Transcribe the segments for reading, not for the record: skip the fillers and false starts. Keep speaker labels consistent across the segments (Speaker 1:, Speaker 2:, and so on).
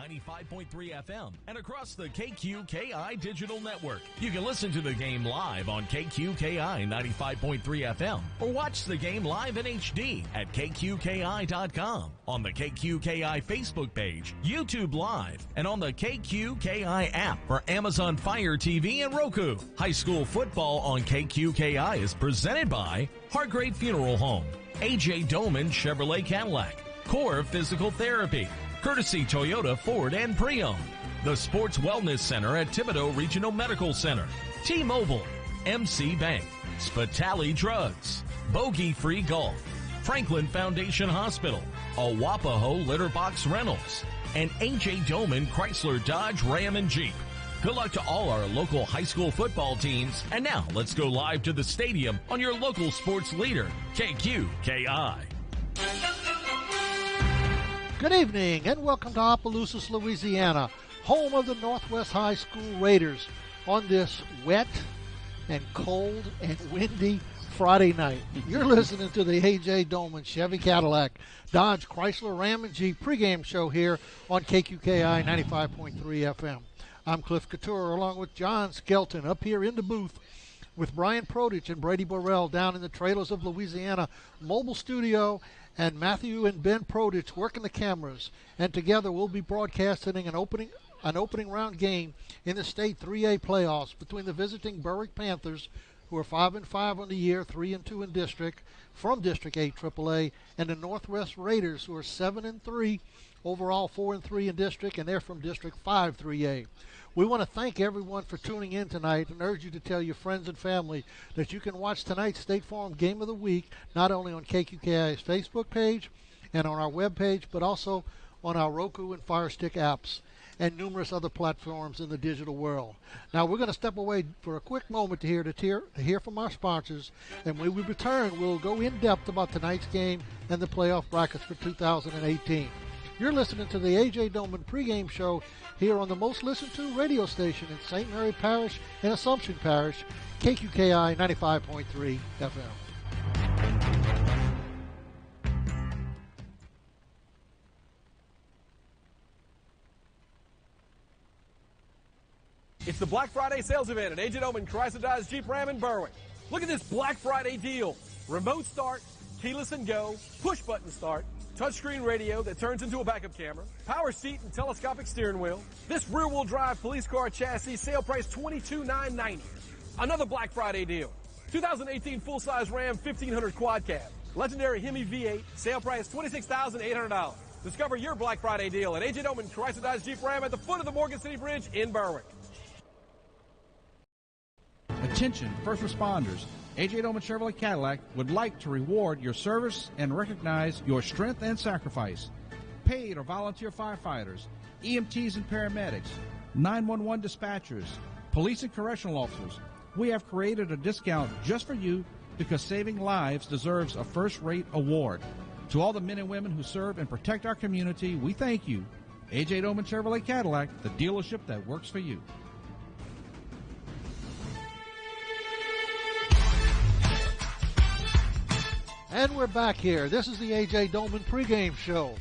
Speaker 1: 95.3 FM and across the KQKI digital network. You can listen to the game live on KQKI 95.3 FM or watch the game live in HD at KQKI.com, on the KQKI Facebook page, YouTube Live, and on the KQKI app for Amazon Fire TV and Roku. High school football on KQKI is presented by Hargrave Funeral Home, A.J. Doman Chevrolet Cadillac, Core Physical Therapy, courtesy Toyota, Ford, and Pre-Owned, the Sports Wellness Center at Thibodeau Regional Medical Center, T-Mobile, MC Bank, Spitali Drugs, Bogey Free Golf, Franklin Foundation Hospital, Awapaho Litter Box Rentals, and A.J. Doman Chrysler Dodge Ram and Jeep. Good luck to all our local high school football teams. And now let's go live to the stadium on your local sports leader, KQKI.
Speaker 2: Good evening and welcome to Opelousas, Louisiana, home of the Northwest High School Raiders on this wet and cold and windy Friday night. You're listening to the A.J. Doman Chevy Cadillac Dodge Chrysler Ram and Jeep pregame show here on KQKI 95.3 FM. I'm Cliff Couture along with John Skelton up here in the booth with Brian Prodich and Brady Burrell down in the Trailers of Louisiana mobile studio, and Matthew and Ben Prodich working the cameras. And together we'll be broadcasting an opening round game in the state 3A playoffs between the visiting Berwick Panthers, who are 5-5 on the year, 3-2 in district, from District 8 AAA, and the Northwest Raiders, who are 7-3 overall, 4-3 in district, and they're from District 5 3A. We want to thank everyone for tuning in tonight and urge you to tell your friends and family that you can watch tonight's State Farm Game of the Week not only on KQKI's Facebook page and on our webpage, but also on our Roku and Fire Stick apps and numerous other platforms in the digital world. Now we're going to step away for a quick moment to hear from our sponsors, and when we return, we'll go in depth about tonight's game and the playoff brackets for 2018. You're listening to the A.J. Doman pregame show here on the most listened to radio station in St. Mary Parish and Assumption Parish, KQKI 95.3 FM.
Speaker 3: It's the Black Friday sales event at A.J. Doman Chrysler Dodge Jeep Ram in Berwick. Look at this Black Friday deal. Remote start, keyless and go, push button start, touchscreen radio that turns into a backup camera, power seat and telescopic steering wheel. This rear-wheel drive police car chassis, sale price $22,990. Another Black Friday deal. 2018 full-size Ram 1500 quad cab. Legendary Hemi V8, sale price $26,800. Discover your Black Friday deal at A.J. Doman Chrysler Dodge Jeep Ram at the foot of the Morgan City Bridge in Berwick.
Speaker 4: Attention, first responders. A.J. Doman Chevrolet Cadillac would like to reward your service and recognize your strength and sacrifice. Paid or volunteer firefighters, EMTs and paramedics, 911 dispatchers, police and correctional officers. We have created a discount just for you because saving lives deserves a first-rate award. To all the men and women who serve and protect our community, we thank you. A.J. Doman Chevrolet Cadillac, the dealership that works for you.
Speaker 2: And we're back here. This is the A.J. Doman pregame show.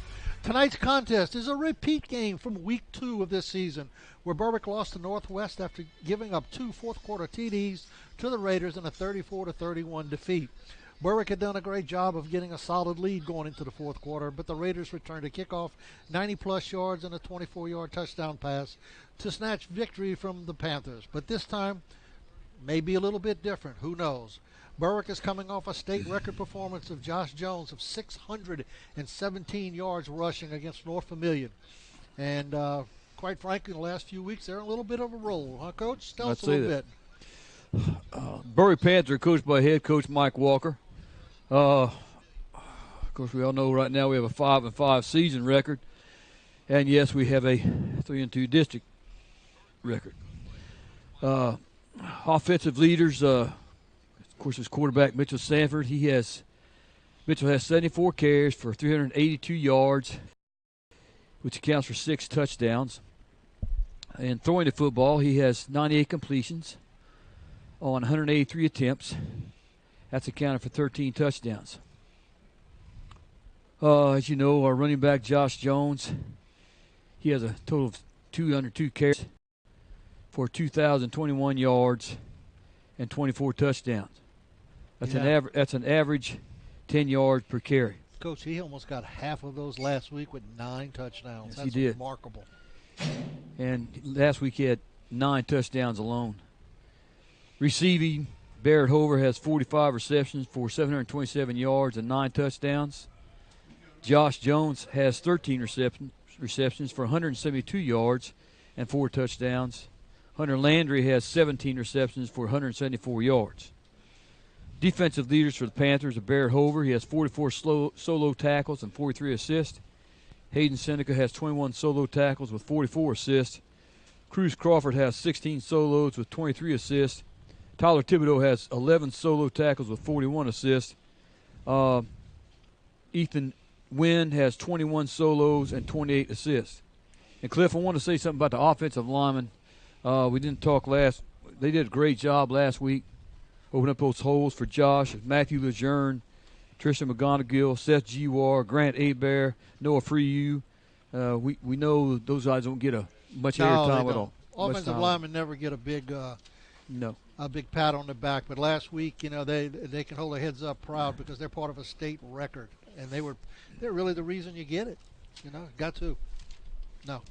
Speaker 2: Tonight's contest is a repeat game from Week 2 of this season, where Berwick lost to Northwest after giving up 2 fourth-quarter TDs to the Raiders in a 34-31 defeat. Berwick had done a great job of getting a solid lead going into the fourth quarter, but the Raiders returned a kickoff, 90-plus yards, and a 24-yard touchdown pass to snatch victory from the Panthers. But this time, maybe a little bit different. Who knows? Berwick is coming off a state record performance of Josh Jones of 617 yards rushing against North Vermilion. And quite frankly, in the last few weeks, they're in a little bit of a roll. Huh, Coach? Tell us a little bit.
Speaker 5: Berwick Panther, coached by head coach Mike Walker. Of course, we all know right now we have a 5-5 season record. And, yes, we have a 3-2 district record. Offensive leaders, of course, his quarterback, Mitchell Sanford. Mitchell has 74 carries for 382 yards, which accounts for 6 touchdowns. And throwing the football, he has 98 completions on 183 attempts. That's accounted for 13 touchdowns. As you know, our running back, Josh Jones, He has a total of 202 carries for 2,021 yards and 24 touchdowns. That's an average 10 yards per carry.
Speaker 2: Coach, he almost got half of those last week with 9 touchdowns.
Speaker 5: Yes,
Speaker 2: That's
Speaker 5: he did.
Speaker 2: remarkable.
Speaker 5: And last week he had 9 touchdowns alone. Receiving, Barrett Hover has 45 receptions for 727 yards and 9 touchdowns. Josh Jones has 13 receptions for 172 yards and 4 touchdowns. Hunter Landry has 17 receptions for 174 yards. Defensive leaders for the Panthers are Barrett Hover. He has 44 solo tackles and 43 assists. Hayden Seneca has 21 solo tackles with 44 assists. Cruz Crawford has 16 solos with 23 assists. Tyler Thibodeau has 11 solo tackles with 41 assists. Ethan Wynn has 21 solos and 28 assists. And Cliff, I want to say something about the offensive linemen. We didn't talk they did a great job last week. Open up those holes for Josh, Matthew Lejeune, Tristan McGonigal, Seth Giwar, Grant Hebert, Noah Freyu. We know those guys don't get much airtime at all.
Speaker 2: Offensive linemen never get a big pat on the back. But last week, they can hold their heads up proud because they're part of a state record, and they're really the reason you get it. Got to. No.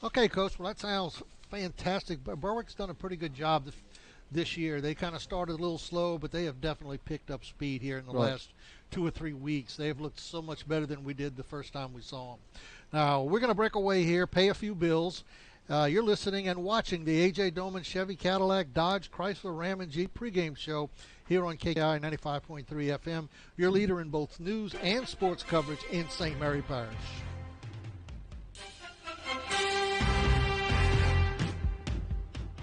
Speaker 2: Okay, Coach. Well, that sounds fantastic. Berwick's done a pretty good job this year. They kind of started a little slow, but they have definitely picked up speed here in the last 2 or 3 weeks. They've looked so much better than we did the first time we saw them. Now, we're going to break away here, pay a few bills. You're listening and watching the A.J. Doman Chevy Cadillac Dodge Chrysler Ram and Jeep pregame show here on KQKI 95.3 FM, your leader in both news and sports coverage in St. Mary Parish.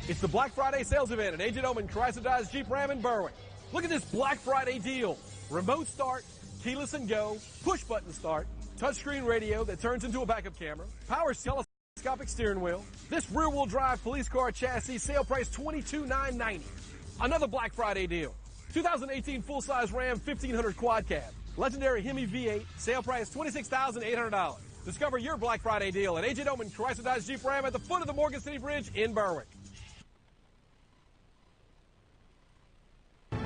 Speaker 3: It's the Black Friday sales event at A.J. Doman Chrysler Dodge Jeep Ram in Berwick. Look at this Black Friday deal. Remote start, keyless and go, push button start, touchscreen radio that turns into a backup camera, power telescopic steering wheel. This rear wheel drive police car chassis sale price $22,990. Another Black Friday deal. 2018 full-size Ram 1500 quad cab. Legendary Hemi V8 sale price $26,800. Discover your Black Friday deal at A.J. Doman Chrysler Dodge Jeep Ram at the foot of the Morgan City Bridge in Berwick.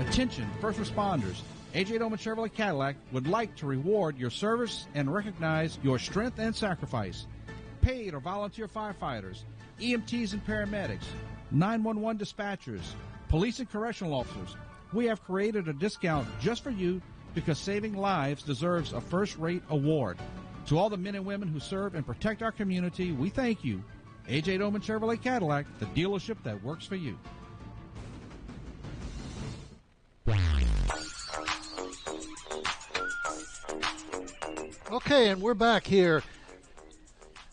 Speaker 4: Attention, first responders. A.J. Doman Chevrolet Cadillac would like to reward your service and recognize your strength and sacrifice. Paid or volunteer firefighters, EMTs and paramedics, 911 dispatchers, police and correctional officers. We have created a discount just for you because saving lives deserves a first-rate award. To all the men and women who serve and protect our community, we thank you. A.J. Doman Chevrolet Cadillac, the dealership that works for you.
Speaker 2: Okay, and we're back here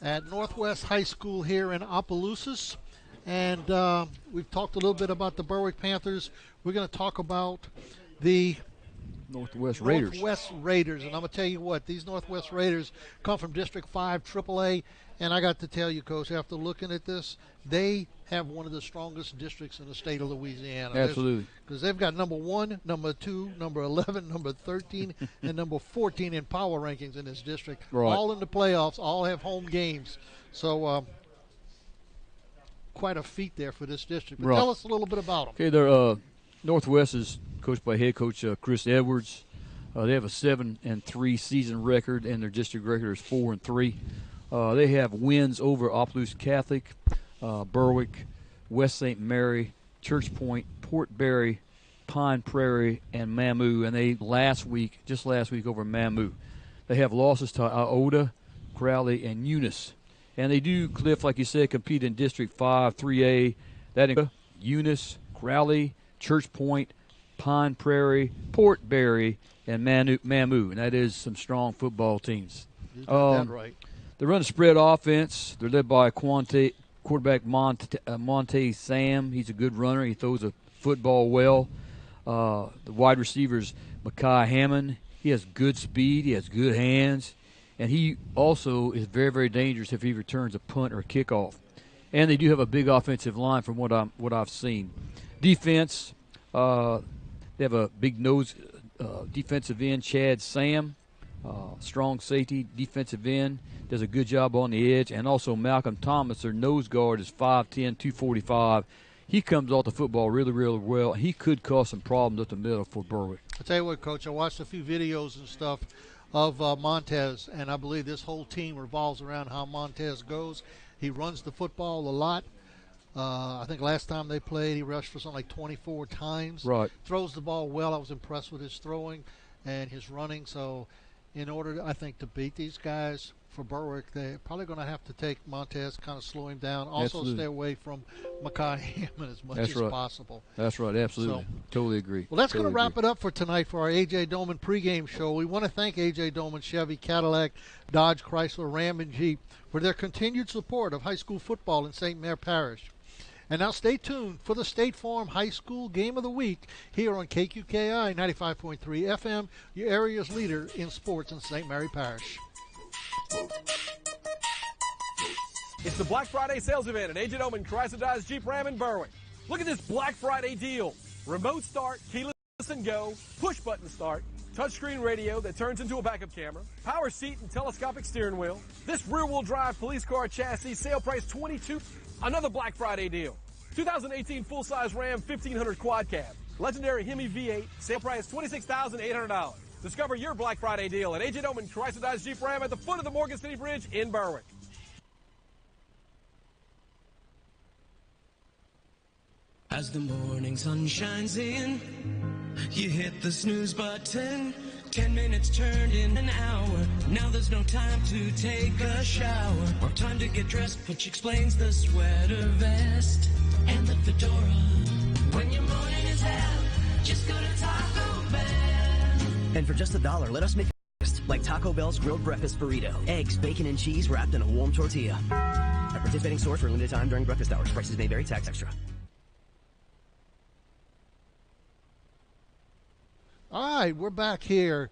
Speaker 2: at Northwest High School here in Opelousas. And we've talked a little bit about the Berwick Panthers. We're going to talk about the
Speaker 5: Northwest Raiders.
Speaker 2: And I'm going to tell you what, these Northwest Raiders come from District 5 AAA. And I got to tell you, Coach, after looking at this, they have one of the strongest districts in the state of Louisiana.
Speaker 5: Absolutely.
Speaker 2: Because they've got number 1, number 2, number 11, number 13, and number 14 in power rankings in this district.
Speaker 5: Right.
Speaker 2: All in the playoffs, all have home games. So quite a feat there for this district. But tell us a little bit about them.
Speaker 5: Okay, they're Northwest is coached by head coach Chris Edwards. They have a 7-3 season record, and their district record is 4-3. They have wins over Opelousas Catholic, Berwick, West St. Mary, Church Point, Port Barry, Pine Prairie, and Mamou. And they just last week over Mamou. They have losses to Iota, Crowley, and Eunice. And they do, Cliff, like you said, compete in District 5, 3A. That includes Eunice, Crowley, Church Point, Pine Prairie, Port Barry, and Mamou. And that is some strong football teams.
Speaker 2: You got that right.
Speaker 5: They run a spread offense. They're led by quarterback Monte Sam. He's a good runner. He throws a football well. The wide receivers, Makai Hammond. He has good speed. He has good hands. And he also is very, very dangerous if he returns a punt or a kickoff. And they do have a big offensive line from what I've seen. Defense, they have a big nose defensive end, Chad Sam. strong safety, defensive end, does a good job on the edge. And also Malcolm Thomas, their nose guard, is 5'10", 245. He comes off the football really, really well. He could cause some problems up the middle for Berwick.
Speaker 2: I'll tell you what, Coach, I watched a few videos and stuff of Montez, and I believe this whole team revolves around how Montez goes. He runs the football a lot. I think last time they played, he rushed for something like 24 times.
Speaker 5: Right.
Speaker 2: Throws the ball well. I was impressed with his throwing and his running. So in order, I think, to beat these guys for Berwick, they're probably going to have to take Montez, kind of slow him down. Also
Speaker 5: Absolutely.
Speaker 2: stay away from Makai Hammond as much as possible.
Speaker 5: That's right. Absolutely.
Speaker 2: So,
Speaker 5: totally agree.
Speaker 2: Well, that's
Speaker 5: totally
Speaker 2: going to wrap it up for tonight for our A.J. Doman pregame show. We want to thank A.J. Doman, Chevy, Cadillac, Dodge, Chrysler, Ram, and Jeep for their continued support of high school football in St. Mary Parish. And now stay tuned for the State Farm High School Game of the Week here on KQKI 95.3 FM, your area's leader in sports in St. Mary Parish.
Speaker 3: It's the Black Friday sales event at A.J. Doman Chrysler Dodge Jeep Ram in Berwick. Look at this Black Friday deal. Remote start, keyless and go, push button start, touchscreen radio that turns into a backup camera, power seat and telescopic steering wheel. This rear-wheel drive police car chassis, sale price $22. Another Black Friday deal. 2018 full-size Ram 1500 quad cab. Legendary Hemi V8, sale price $26,800. Discover your Black Friday deal at A.J. Doman Chrysler Dodge Jeep Ram at the foot of the Morgan City Bridge in Berwick.
Speaker 6: As the morning sun shines in, you hit the snooze button. 10 minutes turned in an hour. Now there's no time to take a shower or time to get dressed, which explains the sweater vest and the fedora. When your morning is hell, just go to Taco Bell.
Speaker 7: And for just $1, let us make breakfast, like Taco Bell's grilled breakfast burrito. Eggs, bacon, and cheese wrapped in a warm tortilla. At participating stores for a limited time during breakfast hours. Prices may vary, tax extra.
Speaker 2: All right, we're back here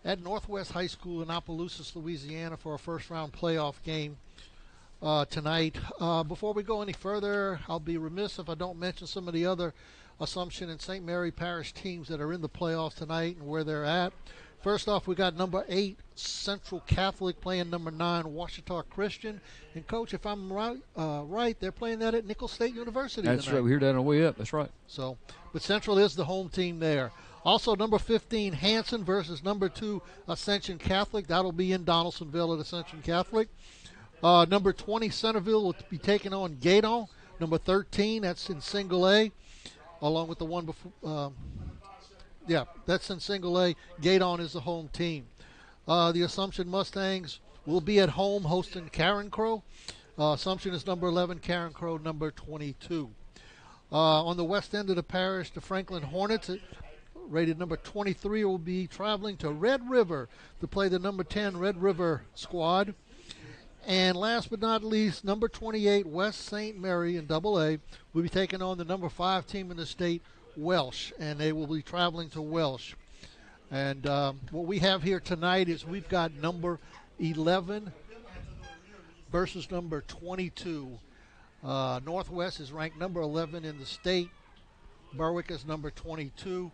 Speaker 2: at Northwest High School in Opelousas, Louisiana for our first-round playoff game tonight. Before we go any further, I'll be remiss if I don't mention some of the other Assumption and St. Mary Parish teams that are in the playoffs tonight and where they're at. First off, we got number 8, Central Catholic, playing number 9, Ouachita Christian. And, Coach, if I'm right, they're playing that at Nicholls State University
Speaker 5: That's
Speaker 2: tonight.
Speaker 5: right. We hear that on the way up. That's right.
Speaker 2: So, but Central is the home team there. Also, number 15, Hanson versus number 2, Ascension Catholic. That'll be in Donaldsonville at Ascension Catholic. Number 20, Centerville will be taking on Gaydon. Number 13, that's in single A, along with the one before. That's in single A. Gaydon is the home team. The Assumption Mustangs will be at home hosting Karen Crow. Assumption is number 11, Karen Crow number 22. On the west end of the parish, the Franklin Hornets, rated number 23, will be traveling to Red River to play the number 10 Red River squad. And last but not least, number 28, West St. Mary in Double A, will be taking on the number 5 team in the state, Welsh, and they will be traveling to Welsh. And what we have here tonight is we've got number 11 versus number 22. Northwest is ranked number 11 in the state. Berwick is number 22.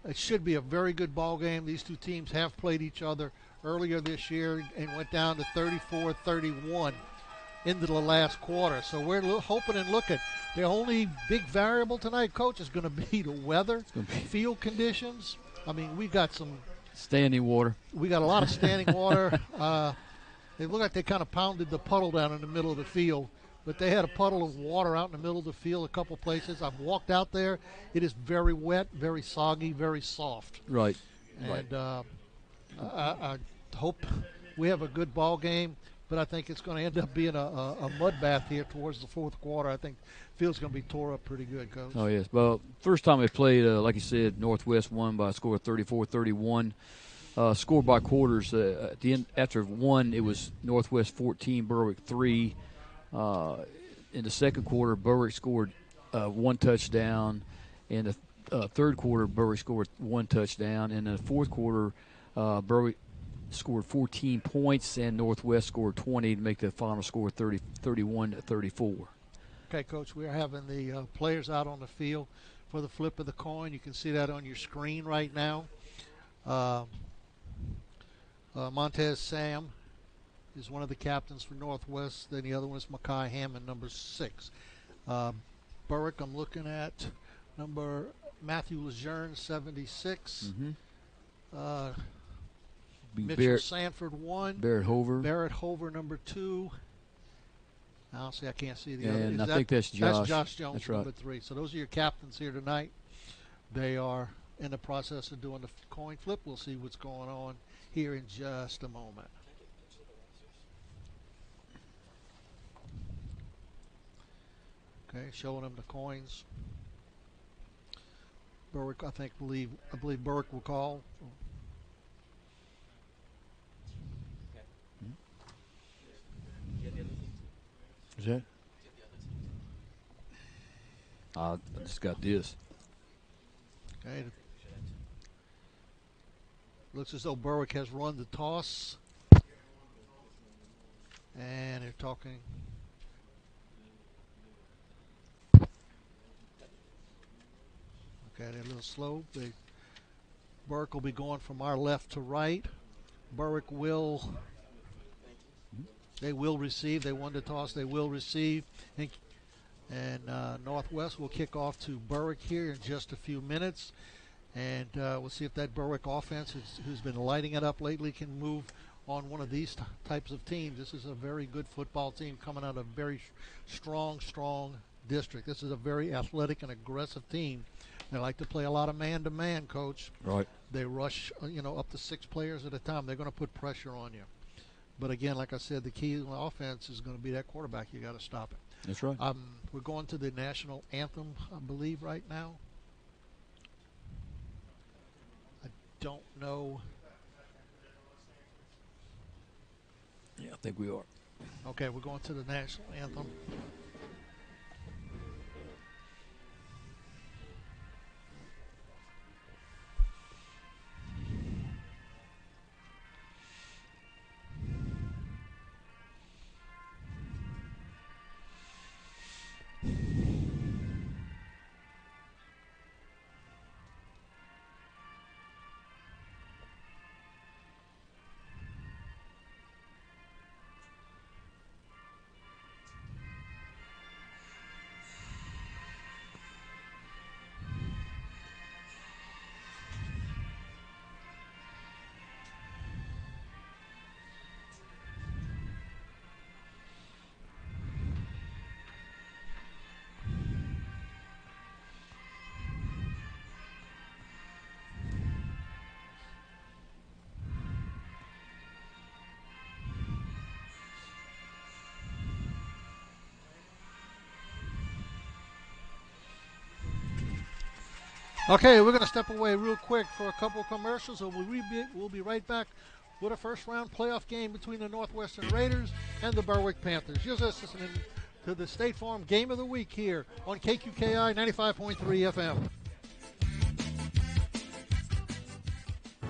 Speaker 2: It should be a very good ball game. These two teams have played each other earlier this year and went down to 34-31 into the last quarter. So we're hoping and looking. The only big variable tonight, Coach, is going to be the weather, field conditions. I mean, we've got some
Speaker 5: standing water.
Speaker 2: We got a lot of standing water. It looked like they kind of pounded the puddle down in the middle of the field. But they had a puddle of water out in the middle of the field a couple places. I've walked out there. It is very wet, very soggy, very soft.
Speaker 5: Right.
Speaker 2: And I hope we have a good ball game, but I think it's going to end up being a mud bath here towards the fourth quarter. I think the field's going to be tore up pretty good, Coach.
Speaker 5: Oh, yes. Well, first time they played, like you said, Northwest won by a score of 34-31. Scored by quarters. At the end, after one, it was Northwest 14, Berwick 3. In the second quarter, Berwick scored 1 touchdown. In the third quarter, Berwick scored 1 touchdown. In the fourth quarter, Berwick scored 14 points, and Northwest scored 20 to make the final score 31-34.
Speaker 2: Okay, Coach, we're having the players out on the field for the flip of the coin. You can see that on your screen right now. Montez Sam is one of the captains for Northwest. Then the other one is Makai Hammond, number 6. Berwick, I'm looking at number Matthew Lejeune, 76. Mitchell Sanford, 1.
Speaker 5: Barrett
Speaker 2: Hover, number 2. Honestly, I can't see the other.
Speaker 5: And I think that's Josh.
Speaker 2: That's Josh Jones,
Speaker 5: that's right.
Speaker 2: number 3. So those are your captains here tonight. They are in the process of doing the coin flip. We'll see what's going on here in just a moment. Okay, showing them the coins. Berwick, I believe Berwick will call.
Speaker 5: Is that? I just got this.
Speaker 2: Okay. Looks as though Berwick has run the toss. And they're talking. Okay, they're a little slow. Berwick will be going from our left to right. Berwick will. They will receive. They won the toss. They will receive. And Northwest will kick off to Berwick here in just a few minutes. And we'll see if that Berwick offense, who's been lighting it up lately, can move on one of these types of teams. This is a very good football team coming out of a very strong district. This is a very athletic and aggressive team. They like to play a lot of man-to-man, Coach.
Speaker 5: Right.
Speaker 2: They rush, up to 6 players at a time. They're going to put pressure on you. But again, like I said, the key to the offense is going to be that quarterback. You got to stop it.
Speaker 5: That's right.
Speaker 2: We're going to the national anthem, I believe, right now. I don't know.
Speaker 5: Yeah, I think we are.
Speaker 2: Okay, we're going to the national anthem. Okay, we're going to step away real quick for a couple of commercials, and we'll be right back with a first-round playoff game between the Northwestern Raiders and the Berwick Panthers. You're listening to the State Farm Game of the Week here on KQKI 95.3 FM.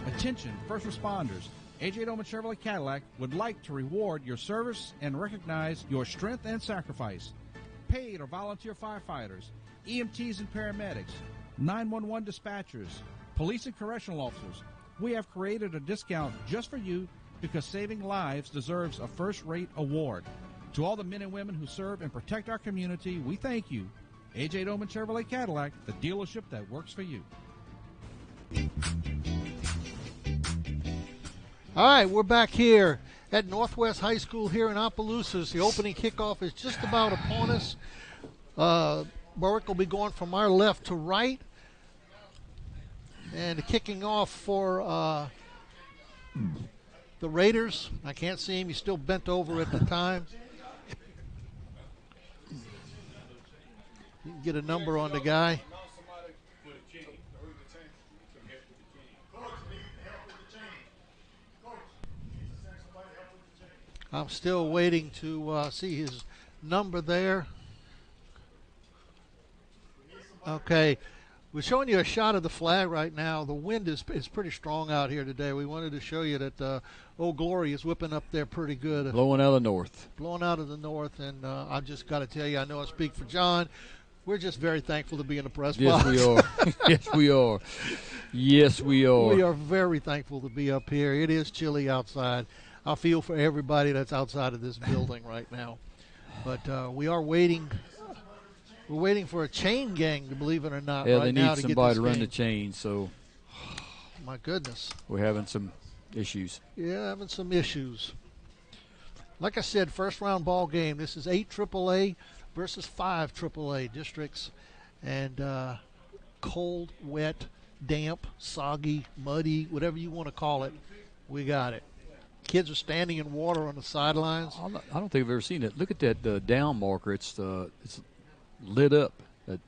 Speaker 4: Attention, first responders. A.J. Doman Chevrolet Cadillac would like to reward your service and recognize your strength and sacrifice. Paid or volunteer firefighters, EMTs and paramedics, 911 dispatchers, police and correctional officers. We have created a discount just for you because saving lives deserves a first-rate award. To all the men and women who serve and protect our community, we thank you. A.J. Doman Chevrolet Cadillac, the dealership that works for you.
Speaker 2: All right, we're back here at Northwest High School here in Opelousas. The opening kickoff is just about upon us. Berwick will be going from our left to right. And kicking off for the Raiders. I can't see him. He's still bent over at the time. You can get a number on the guy. I'm still waiting to see his number there. Okay, we're showing you a shot of the flag right now. The wind is pretty strong out here today. We wanted to show you that Old Glory is whipping up there pretty good.
Speaker 5: Blowing out of the north.
Speaker 2: Blowing out of the north, and I've just got to tell you, I know I speak for John. We're just very thankful to be in the press
Speaker 5: Yes,
Speaker 2: box.
Speaker 5: we are. Yes, we are. Yes, we are.
Speaker 2: We are very thankful to be up here. It is chilly outside. I feel for everybody that's outside of this building right now. But we are waiting. We're waiting for a chain gang, to believe it or not,
Speaker 5: Yeah,
Speaker 2: right
Speaker 5: they
Speaker 2: now
Speaker 5: need
Speaker 2: to
Speaker 5: somebody
Speaker 2: get
Speaker 5: to
Speaker 2: this
Speaker 5: run
Speaker 2: game.
Speaker 5: the chain, so
Speaker 2: My goodness.
Speaker 5: we're having some issues.
Speaker 2: Yeah, having some issues. Like I said, first round ball game. This is 8 AAA versus 5 AAA districts. And cold, wet, damp, soggy, muddy, whatever you want to call it, we got it. Kids are standing in water on the sidelines.
Speaker 5: I don't think I've ever seen it. Look at that down marker. It's lit up.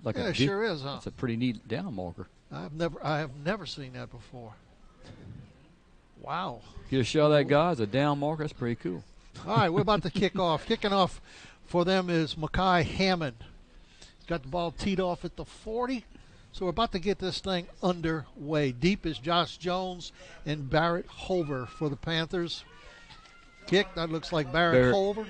Speaker 5: Like
Speaker 2: Yeah,
Speaker 5: a
Speaker 2: it sure is, huh?
Speaker 5: It's a pretty neat down marker.
Speaker 2: I have never seen that before. Wow.
Speaker 5: Get a shot of that guy as a down marker. That's pretty cool.
Speaker 2: All right, we're about to kick off. Kicking off for them is Mackay Hammond. He's got the ball teed off at the 40. So we're about to get this thing underway. Deep is Josh Jones and Barrett Hover for the Panthers. Kick, that looks like Barrett Hover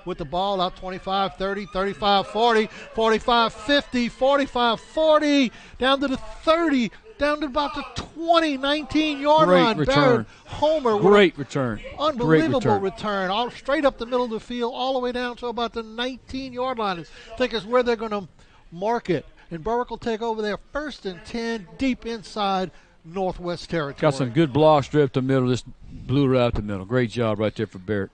Speaker 2: with the ball out 25, 30, 35, 40, 45, 50, 45, 40, down to the 30, down to about the 20, 19-yard line.
Speaker 5: Return.
Speaker 2: Barrett Homer.
Speaker 5: Great return.
Speaker 2: Unbelievable return. All straight up the middle of the field, all the way down to about the 19-yard line. I think is where they're going to mark it. And Berwick will take over there 1st and 10, deep inside Northwest territory.
Speaker 5: Got some good blocks straight up the middle. Just blew right out the middle. Great job right there for Barrett.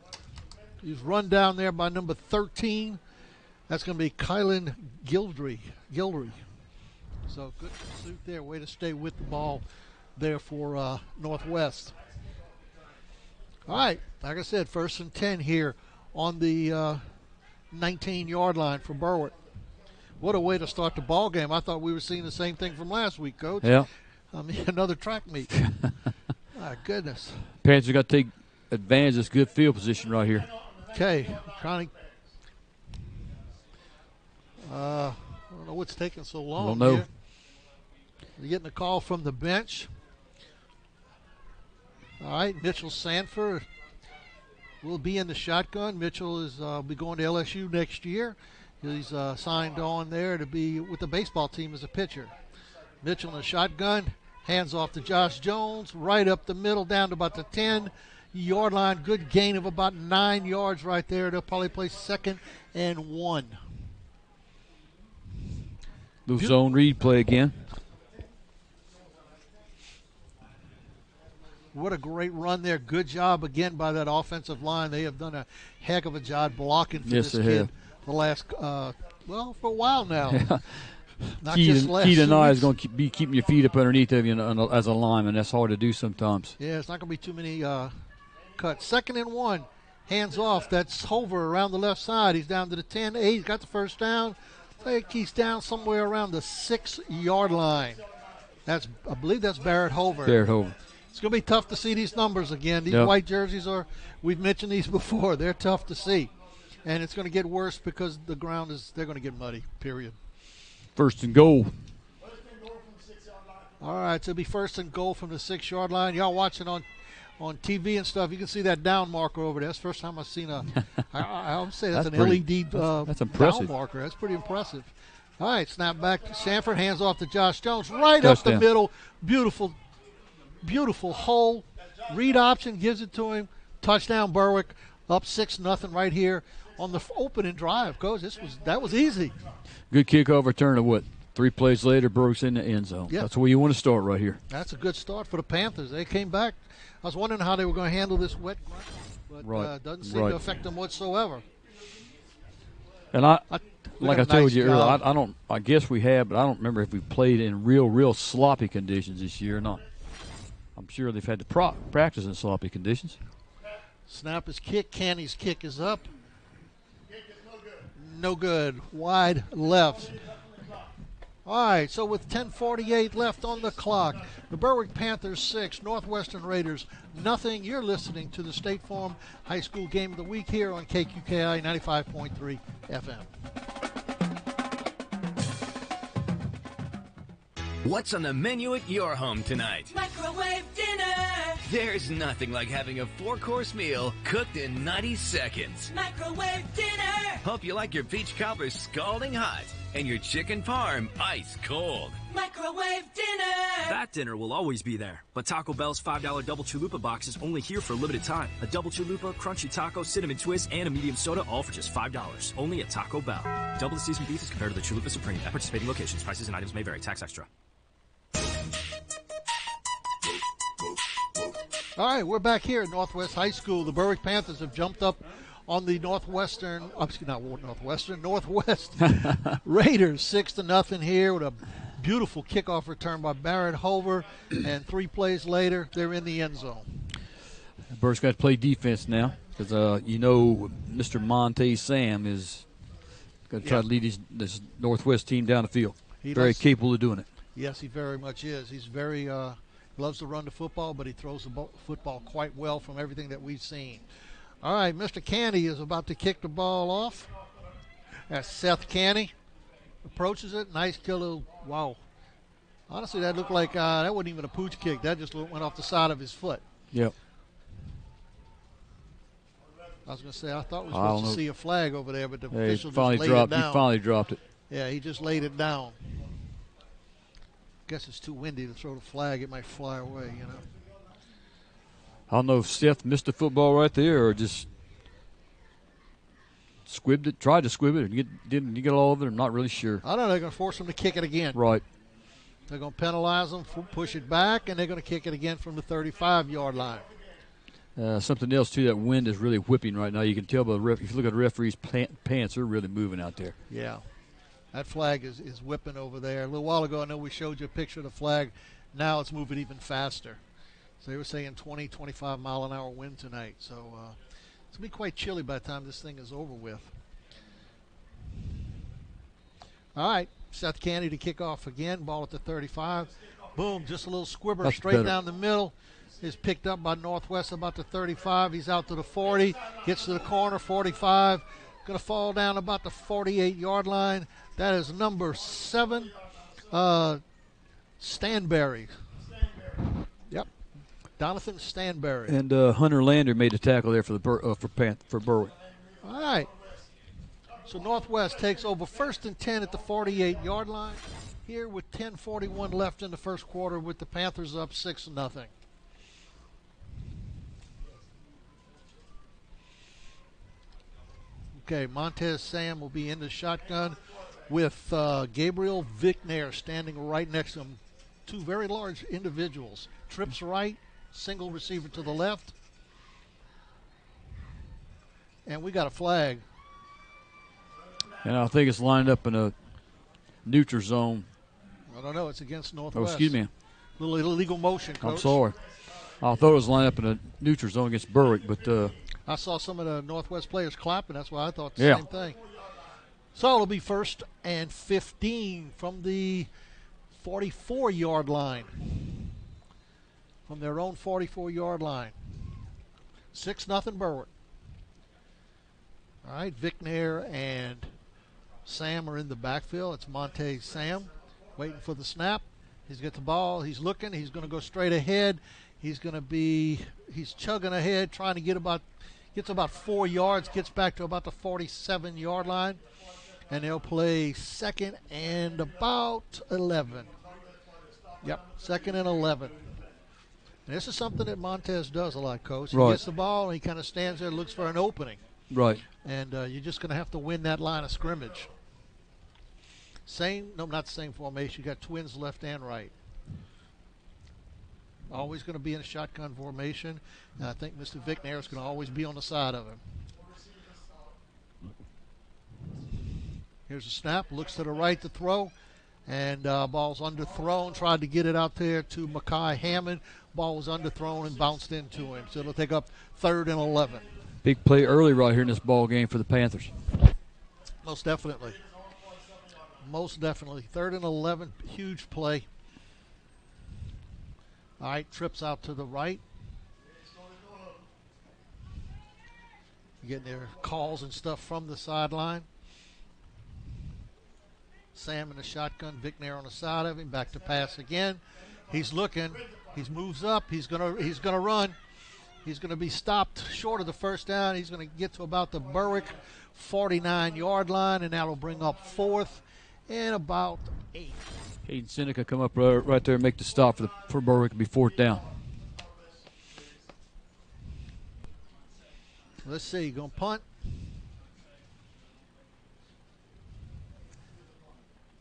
Speaker 2: He's run down there by number 13. That's going to be Kylan Gildry. So good pursuit there. Way to stay with the ball there for Northwest. All right, like I said, 1st and 10 here on the 19-yard line for Berwick. What a way to start the ball game. I thought we were seeing the same thing from last week, Coach.
Speaker 5: Yeah.
Speaker 2: I mean, another track meet. My goodness.
Speaker 5: Panthers are going to take advantage of this good field position right here.
Speaker 2: Okay. Trying to. I don't know what's taking so long.
Speaker 5: I don't know.
Speaker 2: Here. They're getting a call from the bench. All right, Mitchell Sanford will be in the shotgun. Mitchell is be going to LSU next year. He's signed on there to be with the baseball team as a pitcher. Mitchell in the shotgun, hands off to Josh Jones, right up the middle, down to about the 10-yard line. Good gain of about 9 yards right there. They'll probably play 2nd and 1.
Speaker 5: Little zone read play again.
Speaker 2: What a great run there. Good job again by that offensive line. They have done a heck of a job blocking for this kid.
Speaker 5: Have.
Speaker 2: The last, for a while now.
Speaker 5: Yeah.
Speaker 2: Not
Speaker 5: Key
Speaker 2: just last 2
Speaker 5: tonight is
Speaker 2: weeks.
Speaker 5: going to be keeping your feet up underneath of you as a lineman. That's hard to do sometimes.
Speaker 2: Yeah, it's not going to be too many cuts. 2nd and 1, hands off. That's Hover around the left side. He's down to the 10, 8. He's got the first down. I think he's down somewhere around the 6-yard line. I believe that's Barrett Hover.
Speaker 5: Barrett Hover.
Speaker 2: It's going to be tough to see these numbers again. These white jerseys we've mentioned these before. They're tough to see. And it's going to get worse because the ground they're going to get muddy, period.
Speaker 5: 1st and goal.
Speaker 2: All right, so it'll be 1st and goal from the 6-yard line. Y'all watching on TV and stuff, you can see that down marker over there. That's the first time I've seen I would say that's an LED
Speaker 5: that's impressive.
Speaker 2: down marker. That's pretty impressive. All right, snap back to Sanford, hands off to Josh Jones, right
Speaker 5: Touchdown.
Speaker 2: up the middle. Beautiful, beautiful hole. Read option gives it to him. Touchdown, Berwick. Up 6-0 right here on the opening drive, Coach. That was easy.
Speaker 5: Good kickoff return of what? 3 plays later, Brooks in the end zone.
Speaker 2: Yep.
Speaker 5: That's where you want to start right here.
Speaker 2: That's a good start for the Panthers. They came back. I was wondering how they were going to handle this wet ground, but doesn't seem to affect them whatsoever.
Speaker 5: And like I told you
Speaker 2: job.
Speaker 5: earlier, I guess we have, but I don't remember if we played in real sloppy conditions this year or not. I'm sure they've had to practice in sloppy conditions.
Speaker 2: Snap is kick. Canny's kick is up. No good. Wide left. All right, so with 10:48 left on the clock, the Berwick Panthers 6, Northwestern Raiders nothing. You're listening to the State Farm High School Game of the Week here on KQKI 95.3 FM.
Speaker 8: What's on the menu at your home tonight?
Speaker 6: Microwave dinner.
Speaker 8: There's nothing like having a 4-course meal cooked in 90 seconds.
Speaker 6: Microwave dinner.
Speaker 8: Hope you like your peach cobbler scalding hot and your chicken parm ice cold.
Speaker 6: Microwave dinner!
Speaker 7: That dinner will always be there, but Taco Bell's $5 Double Chalupa box is only here for a limited time. A Double Chalupa, Crunchy Taco, Cinnamon Twist, and a medium soda, all for just $5. Only at Taco Bell. Double the seasoned beef is compared to the Chalupa Supreme. At participating locations, prices and items may vary. Tax extra.
Speaker 2: All right, we're back here at Northwest High School. The Berwick Panthers have jumped up on the Northwest Raiders 6-0 here with a beautiful kickoff return by Barrett Hover, and 3 plays later, they're in the end zone.
Speaker 5: Berwick's got to play defense now because Mr. Monte Sam is going to try to lead this Northwest team down the field. Very capable of doing it.
Speaker 2: Yes, he very much is. He's very loves to run the football, but he throws the football quite well from everything that we've seen. All right, Mr. Canny is about to kick the ball off. That's Seth Canny. Approaches it. Nice kill. Wow. Honestly, that looked like that wasn't even a pooch kick. That just went off the side of his foot.
Speaker 5: Yep.
Speaker 2: I was going to say, I thought we were supposed to see a flag over there, but the official just laid
Speaker 5: it
Speaker 2: down.
Speaker 5: He finally dropped it.
Speaker 2: Yeah, he just laid it down. Guess it's too windy to throw the flag. It might fly away,
Speaker 5: I don't know if Seth missed the football right there or just squibbed it, tried to squib it, and didn't get all of it. I'm not really sure.
Speaker 2: I don't know. They're going to force him to kick it again.
Speaker 5: Right.
Speaker 2: They're going to penalize him, push it back, and they're going to kick it again from the 35-yard line.
Speaker 5: Something else, too, that wind is really whipping right now. You can tell by the if you look at the referee's pants, they're really moving out there.
Speaker 2: Yeah. That flag is whipping over there. A little while ago, I know we showed you a picture of the flag. Now it's moving even faster. So they were saying 20, 25-mile-an-hour wind tonight. So it's going to be quite chilly by the time this thing is over with. All right, Seth Candy to kick off again. Ball at the 35. Boom, just a little squibber.
Speaker 5: That's
Speaker 2: straight
Speaker 5: better.
Speaker 2: Down the middle. Is picked up by Northwest about the 35. He's out to the 40. Gets to the corner, 45. Going to fall down about the 48-yard line. That is number 7, Stanberry. Yep, Donathan Stanberry.
Speaker 5: And Hunter Lander made the tackle there for Berwick.
Speaker 2: All right. So Northwest takes over 1st and 10 at the 48-yard line. Here with 10:41 left in the first quarter, with the Panthers up 6-0. Okay, Montez Sam will be in the shotgun with Gabriel Vicknair standing right next to him. 2 very large individuals. Trips right, single receiver to the left. And we got a flag.
Speaker 5: And I think it's lined up in a neutral zone.
Speaker 2: I don't know. It's against Northwest.
Speaker 5: Oh, excuse me.
Speaker 2: Little illegal motion, Coach.
Speaker 5: I'm sorry. I thought it was lined up in a neutral zone against Berwick, but
Speaker 2: I saw some of the Northwest players clapping. That's why I thought the same thing. So it'll be 1st and 15 from the 44-yard line. From their own 44-yard line. 6-0 Berwick. All right, Vicknair and Sam are in the backfield. It's Monte Sam waiting for the snap. He's got the ball. He's looking. He's going to go straight ahead. He's chugging ahead, trying to gets about 4 yards, gets back to about the 47-yard line, and they'll play 2nd and about 11. Yep, 2nd and 11. And this is something that Montez does a lot, Coach. He gets the ball, and he kind of stands there and looks for an opening.
Speaker 5: Right.
Speaker 2: And you're just going to have to win that line of scrimmage. Not the same formation. You got twins left and right. Always going to be in a shotgun formation. And I think Mr. Vicknair is going to always be on the side of him. Here's a snap. Looks to the right to throw. And ball's underthrown. Tried to get it out there to Makai Hammond. Ball was underthrown and bounced into him. So it'll take up 3rd and 11.
Speaker 5: Big play early right here in this ball game for the Panthers.
Speaker 2: Most definitely. Most definitely. 3rd and 11. Huge play. All right, trips out to the right. Getting their calls and stuff from the sideline. Sam in the shotgun, Vicknair on the side of him, back to pass again. He's looking. He moves up. He's gonna run. He's going to be stopped short of the first down. He's going to get to about the Berwick 49-yard line, and that'll bring up 4th and about 8.
Speaker 5: Hayden Seneca come up right there and make the stop for Berwick. It'll be 4th down.
Speaker 2: Let's see, going to punt.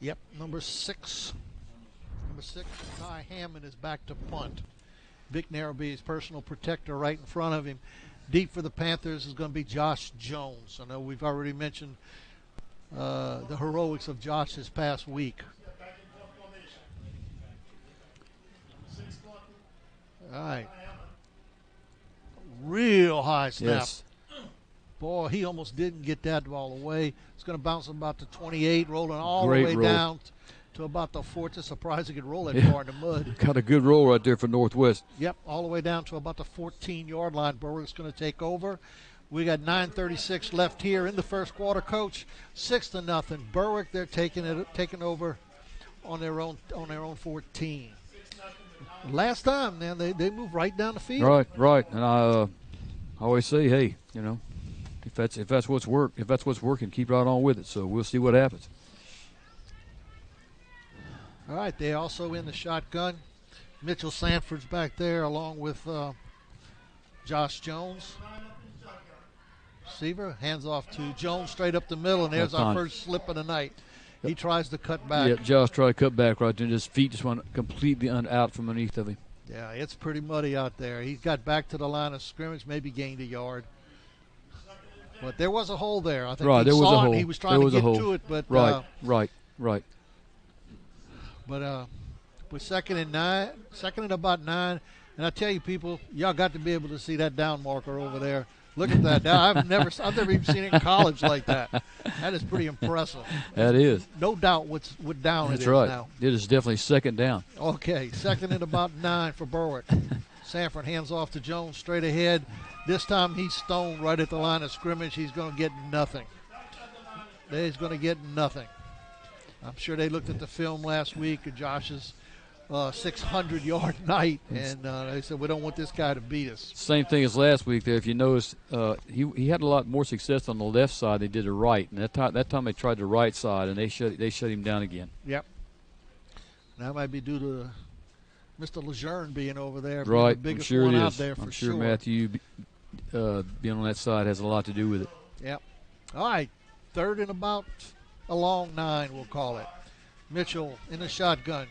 Speaker 2: Yep, number 6. Number 6, Ty Hammond is back to punt. Vic Narrowby, his personal protector, right in front of him. Deep for the Panthers is going to be Josh Jones. I know we've already mentioned the heroics of Josh this past week. All right. Real high snap.
Speaker 5: Yes.
Speaker 2: Boy, he almost didn't get that ball away. It's going to bounce about the 28, rolling all
Speaker 5: Great
Speaker 2: the way
Speaker 5: roll.
Speaker 2: Down to about the 4. It's surprised he could roll that far in the mud.
Speaker 5: Got a good roll right there for Northwest.
Speaker 2: Yep, all the way down to about the 14-yard line. Berwick's going to take over. We got 9:36 left here in the first quarter. Coach, 6-0. Berwick, they're taking over on their own 14. Last time, man, they moved right down the field.
Speaker 5: Right. And I always say, hey, you know, if that's what's working, keep right on with it. So we'll see what happens.
Speaker 2: All right, they also in the shotgun. Mitchell Sanford's back there along with Josh Jones. Receiver hands off to Jones straight up the middle, and there's our first slip of the night. He tries to cut back.
Speaker 5: Yeah, Josh tried to cut back right there, and his feet just went completely out from underneath of him.
Speaker 2: Yeah, it's pretty muddy out there. He got back to the line of scrimmage, maybe gained a yard. But there was a hole there. I think
Speaker 5: there was a hole.
Speaker 2: He was trying to get to it, but
Speaker 5: right.
Speaker 2: But with second and about 9, and I tell you, people, y'all got to be able to see that down marker over there. Look at that. Now, I've never even seen it in college like that. That is pretty impressive.
Speaker 5: That is.
Speaker 2: No doubt what down
Speaker 5: That's
Speaker 2: it is
Speaker 5: right.
Speaker 2: now.
Speaker 5: It is definitely 2nd down.
Speaker 2: Okay, 2nd and about 9 for Berwick. Sanford hands off to Jones straight ahead. This time he's stoned right at the line of scrimmage. He's going to get nothing. He's going to get nothing. I'm sure they looked at the film last week of Josh's 600-yard night, and they said, we don't want this guy to beat us.
Speaker 5: Same thing as last week there. If you notice, he had a lot more success on the left side than they did the right. And that time they tried the right side, and they shut him down again.
Speaker 2: Yep. That might be due to Mr. Lejeune being over there.
Speaker 5: Right,
Speaker 2: the biggest
Speaker 5: I'm sure
Speaker 2: one
Speaker 5: it is.
Speaker 2: out there for
Speaker 5: I'm sure
Speaker 2: sure.
Speaker 5: Matthew being on that side has a lot to do with it.
Speaker 2: Yep. All right, 3rd and about a long 9, we'll call it. Mitchell in the shotgun.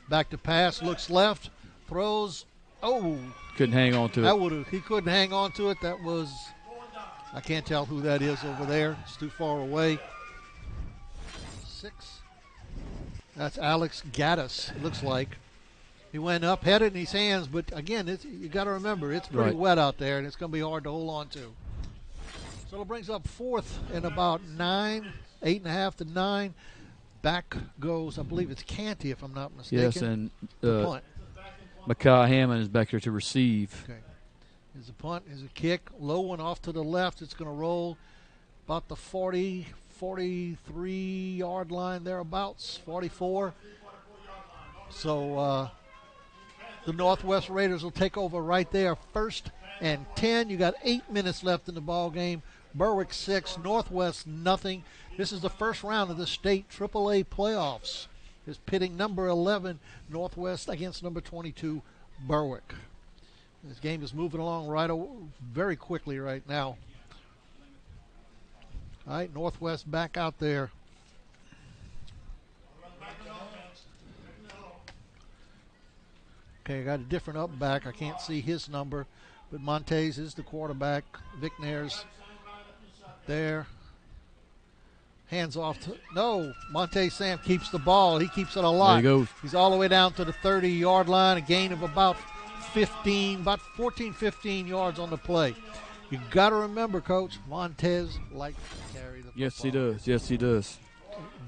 Speaker 2: Back to pass, looks left, throws. Oh.
Speaker 5: Couldn't hang on to it.
Speaker 2: He couldn't hang on to it. That was, I can't tell who that is over there. It's too far away. 6. That's Alex Gaddis, it looks like. He went up, had it in his hands, but again, you got to remember, it's pretty wet out there, and it's going to be hard to hold on to. So it brings up 4th and about 9, 8.5 to 9. Back goes, I believe it's Canty, if I'm not mistaken.
Speaker 5: Yes, and
Speaker 2: punt.
Speaker 5: Makai Hammond is back there to receive.
Speaker 2: Okay. There's a punt, there's a kick. Low one off to the left. It's going to roll about the 40, 43-yard line thereabouts, 44. So the Northwest Raiders will take over right there. 1st and 10. You got 8 minutes left in the ball game. Berwick 6, Northwest nothing. This is the first round of the state AAA playoffs. It's pitting number 11 Northwest against number 22 Berwick. This game is moving along very quickly right now. All right, Northwest back out there. Okay, I got a different up back. I can't see his number, but Montez is the quarterback. Vic Nair's there. Hands off to, no, Monte Sam keeps the ball. He keeps it a lot.
Speaker 5: There he goes.
Speaker 2: He's all the way down to the 30-yard line, a gain of about 14, 15 yards on the play. You got to remember, Coach, Montez likes to carry the football.
Speaker 5: Yes, he does.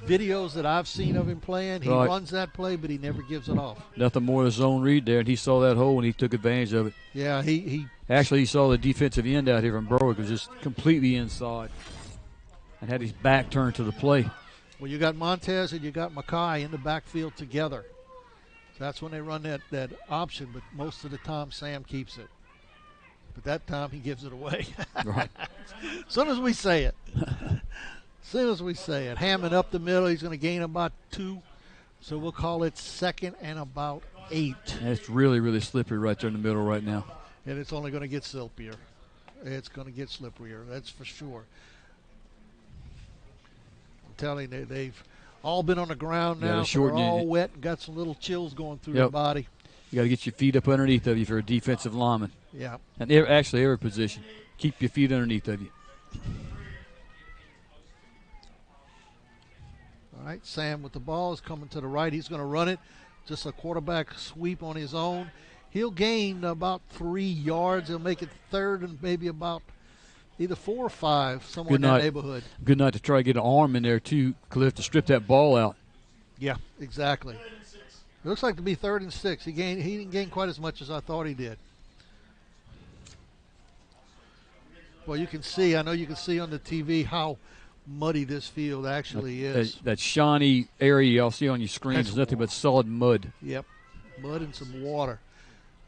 Speaker 2: Videos that I've seen of him playing, he runs that play, but he never gives it off.
Speaker 5: Nothing more than zone read there, and he saw that hole, and he took advantage of it.
Speaker 2: Yeah, he
Speaker 5: saw the defensive end out here from Berwick was just completely inside and had his back turned to the play.
Speaker 2: Well, you got Montez and you got Mackay in the backfield together. So that's when they run that option, but most of the time Sam keeps it. But that time he gives it away.
Speaker 5: Right.
Speaker 2: As soon as we say it. soon as we say it. Hammond up the middle. He's going to gain about 2. So we'll call it 2nd and about 8.
Speaker 5: It's really, really slippery right there in the middle right now.
Speaker 2: And it's only going to get slippier. It's going to get slipperier. That's for sure. I'm telling you, they've all been on the ground now. So they're all wet and got some little chills going through their body.
Speaker 5: You got to get your feet up underneath of you for a defensive lineman.
Speaker 2: Yeah.
Speaker 5: And actually every position. Keep your feet underneath of you.
Speaker 2: All right, Sam with the ball is coming to the right. He's going to run it. Just a quarterback sweep on his own. He'll gain about 3 yards. He'll make it 3rd and maybe about either 4 or 5, somewhere in that neighborhood.
Speaker 5: Good night to try to get an arm in there too, Cliff, to strip that ball out.
Speaker 2: Yeah, exactly. It looks like to be 3rd and 6. He didn't gain quite as much as I thought he did. Well, you can see, I know you can see on the TV how muddy this field actually is.
Speaker 5: That shiny area y'all see on your screen is nothing but solid mud.
Speaker 2: Yep, mud and some water.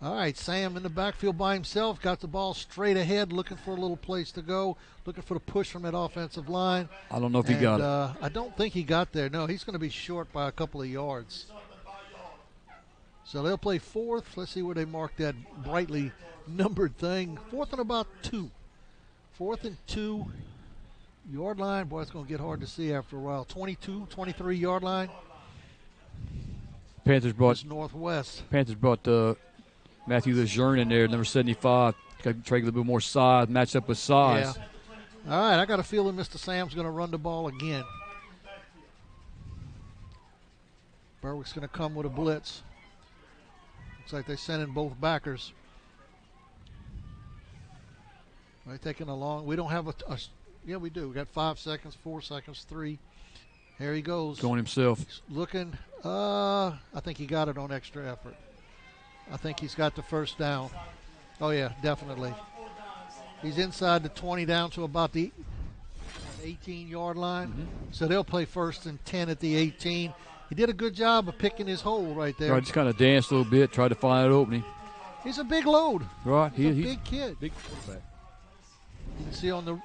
Speaker 2: All right, Sam in the backfield by himself, got the ball straight ahead, looking for a little place to go, looking for the push from that offensive line.
Speaker 5: I don't know if he got it.
Speaker 2: I don't think he got there. No, he's going to be short by a couple of yards. So they'll play 4th. Let's see where they mark that brightly numbered thing. 4th and about 2. 4th and 2. Yard line. Boy, it's going to get hard to see after a while. 22, 23 yard line.
Speaker 5: Panthers brought
Speaker 2: Northwest.
Speaker 5: Panthers brought Matthew Lejeune in there, number 75. Got to try a little bit more size, match up with size.
Speaker 2: Yeah. All right, I got a feeling Mr. Sam's going to run the ball again. Berwick's going to come with a blitz. Looks like they sent in both backers. Are they taking a long? We don't have yeah, we do. We got 5 seconds, 4 seconds, 3. Here he goes.
Speaker 5: Going himself.
Speaker 2: He's looking. I think he got it on extra effort. I think he's got the first down. Oh, yeah, definitely. He's inside the 20 down to about the 18-yard line. Mm-hmm. So they'll play 1st and 10 at the 18. He did a good job of picking his hole right there.
Speaker 5: Right, just kind of danced a little bit, tried to find an opening.
Speaker 2: He's a big load.
Speaker 5: Right.
Speaker 2: He's a big kid.
Speaker 5: Big quarterback.
Speaker 2: You can see on the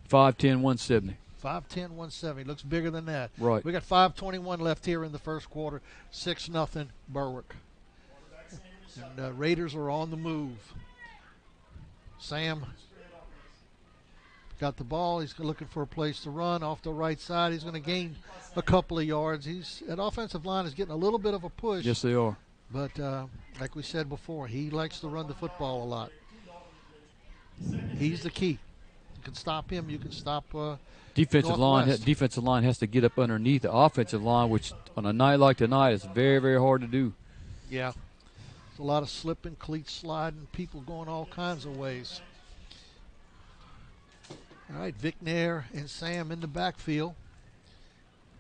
Speaker 5: 5'10", 170.
Speaker 2: 5'10", 170. Looks bigger than that.
Speaker 5: Right.
Speaker 2: We got 5:21 left here in the first quarter. 6-0 Berwick. And Raiders are on the move. Sam got the ball. He's looking for a place to run off the right side. He's going to gain a couple of yards. That offensive line is getting a little bit of a push.
Speaker 5: Yes, they are.
Speaker 2: But like we said before, he likes to run the football a lot. He's the key. You can stop him. You can stop
Speaker 5: defensive
Speaker 2: Northwest.
Speaker 5: Defensive line has to get up underneath the offensive line, which on a night like tonight is very, very hard to do.
Speaker 2: Yeah. There's a lot of slipping, cleats sliding, people going all kinds of ways. All right, Vic Nair and Sam in the backfield.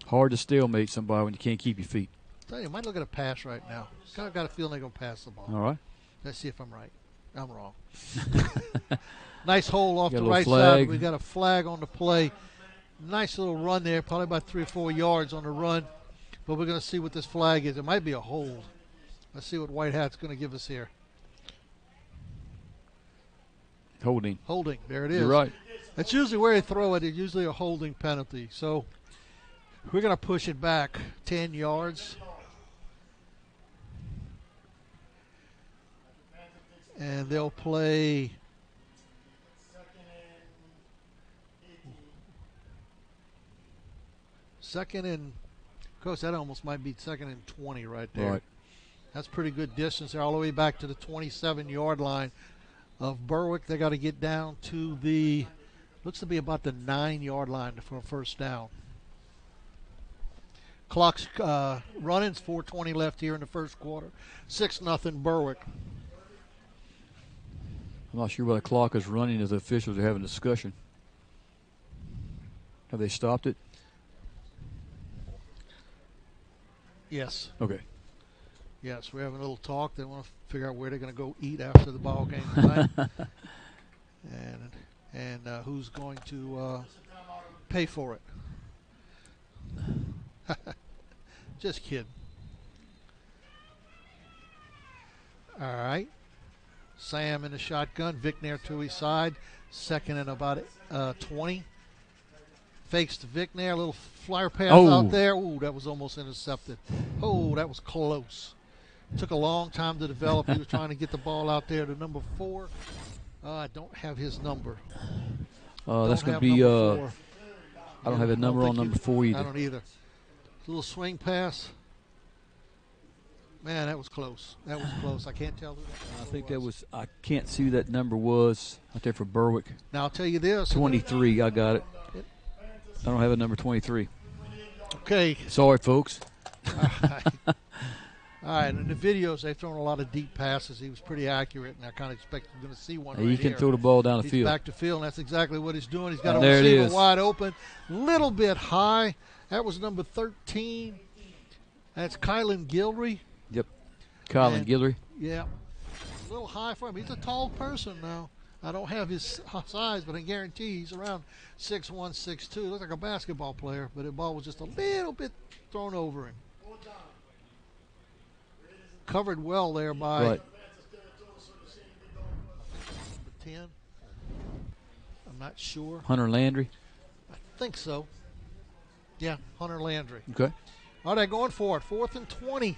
Speaker 5: Hard to stalemate somebody when you can't keep your feet.
Speaker 2: Tell you, I might look at a pass right now. Kind of got a feeling they're going to pass the ball.
Speaker 5: All right.
Speaker 2: Let's see if I'm right. I'm wrong. Nice hole off the right
Speaker 5: flag.
Speaker 2: side. We got a flag on the play. Nice little run there, probably about 3 or 4 yards on the run. But we're going to see what this flag is. It might be a hold. Let's see what White Hat's going to give us here.
Speaker 5: Holding.
Speaker 2: Holding. There it is.
Speaker 5: You're right.
Speaker 2: That's usually where they throw it. It's usually a holding penalty. So we're going to push it back 10 yards. And they'll play second and, of course, that almost might be 2nd and 20 right there.
Speaker 5: Right.
Speaker 2: That's pretty good distance there, all the way back to the 27-yard line of Berwick. They got to get down to the, looks to be about the 9-yard line for a first down. Clock's running. It's 4:20 left here in the first quarter. 6-0 Berwick.
Speaker 5: I'm not sure why the clock is running as the officials are having a discussion. Have they stopped it?
Speaker 2: Yes.
Speaker 5: Okay.
Speaker 2: Yes, we're having a little talk. They want to figure out where they're going to go eat after the ball game tonight. and who's going to pay for it. Just kidding. All right. Sam in the shotgun. Vic Nair to his side. 2nd and about 20. fakes to Vic there. A little flyer pass
Speaker 5: Oh.
Speaker 2: out there. Ooh, that was almost intercepted. Oh, that was close. Took a long time to develop. He was trying to get the ball out there to number 4. I don't have his number.
Speaker 5: That's going to be.
Speaker 2: Number 4.
Speaker 5: I don't have a number on number 4 either.
Speaker 2: I don't either. A little swing pass. Man, that was close. That was close. I can't tell who that
Speaker 5: I think that was. I can't see who that number was out there for Berwick.
Speaker 2: Now I'll tell you this.
Speaker 5: 23. I got it. I don't have a number 23.
Speaker 2: Okay.
Speaker 5: Sorry, folks.
Speaker 2: All right, in the videos, they've thrown a lot of deep passes. He was pretty accurate, and I kind of expected we're going to see one.
Speaker 5: He can throw the ball down the field.
Speaker 2: He's back to field, and that's exactly what he's doing. He's got a
Speaker 5: there
Speaker 2: receiver wide open, little bit high. That was number 13. That's Kylan Gilry.
Speaker 5: Yep, Kylan Gilry.
Speaker 2: Yeah, a little high for him. He's a tall person now. I don't have his size, but I guarantee he's around 6'1", 6'2". Looks like a basketball player, but the ball was just a little bit thrown over him. Covered well there by
Speaker 5: right.
Speaker 2: 10. I'm not sure.
Speaker 5: Hunter Landry.
Speaker 2: I think so. Yeah, Hunter Landry.
Speaker 5: Okay.
Speaker 2: All right, going for it. 4th and 20.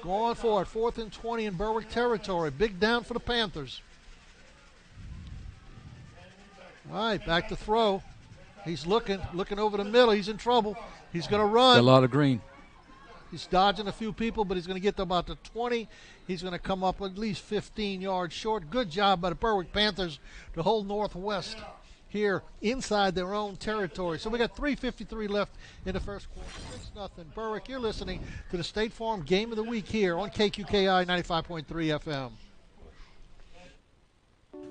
Speaker 2: Going for it. 4th and 20 in Berwick territory. Big down for the Panthers. All right, back to throw. He's looking over the middle. He's in trouble. He's going to run.
Speaker 5: Got a lot of green.
Speaker 2: He's dodging a few people, but he's going to get to about the 20. He's going to come up at least 15 yards short. Good job by the Berwick Panthers to hold Northwest here inside their own territory. So we got 3:53 left in the first quarter. 6-0 Berwick. You're listening to the State Farm Game of the Week here on KQKI 95.3 FM.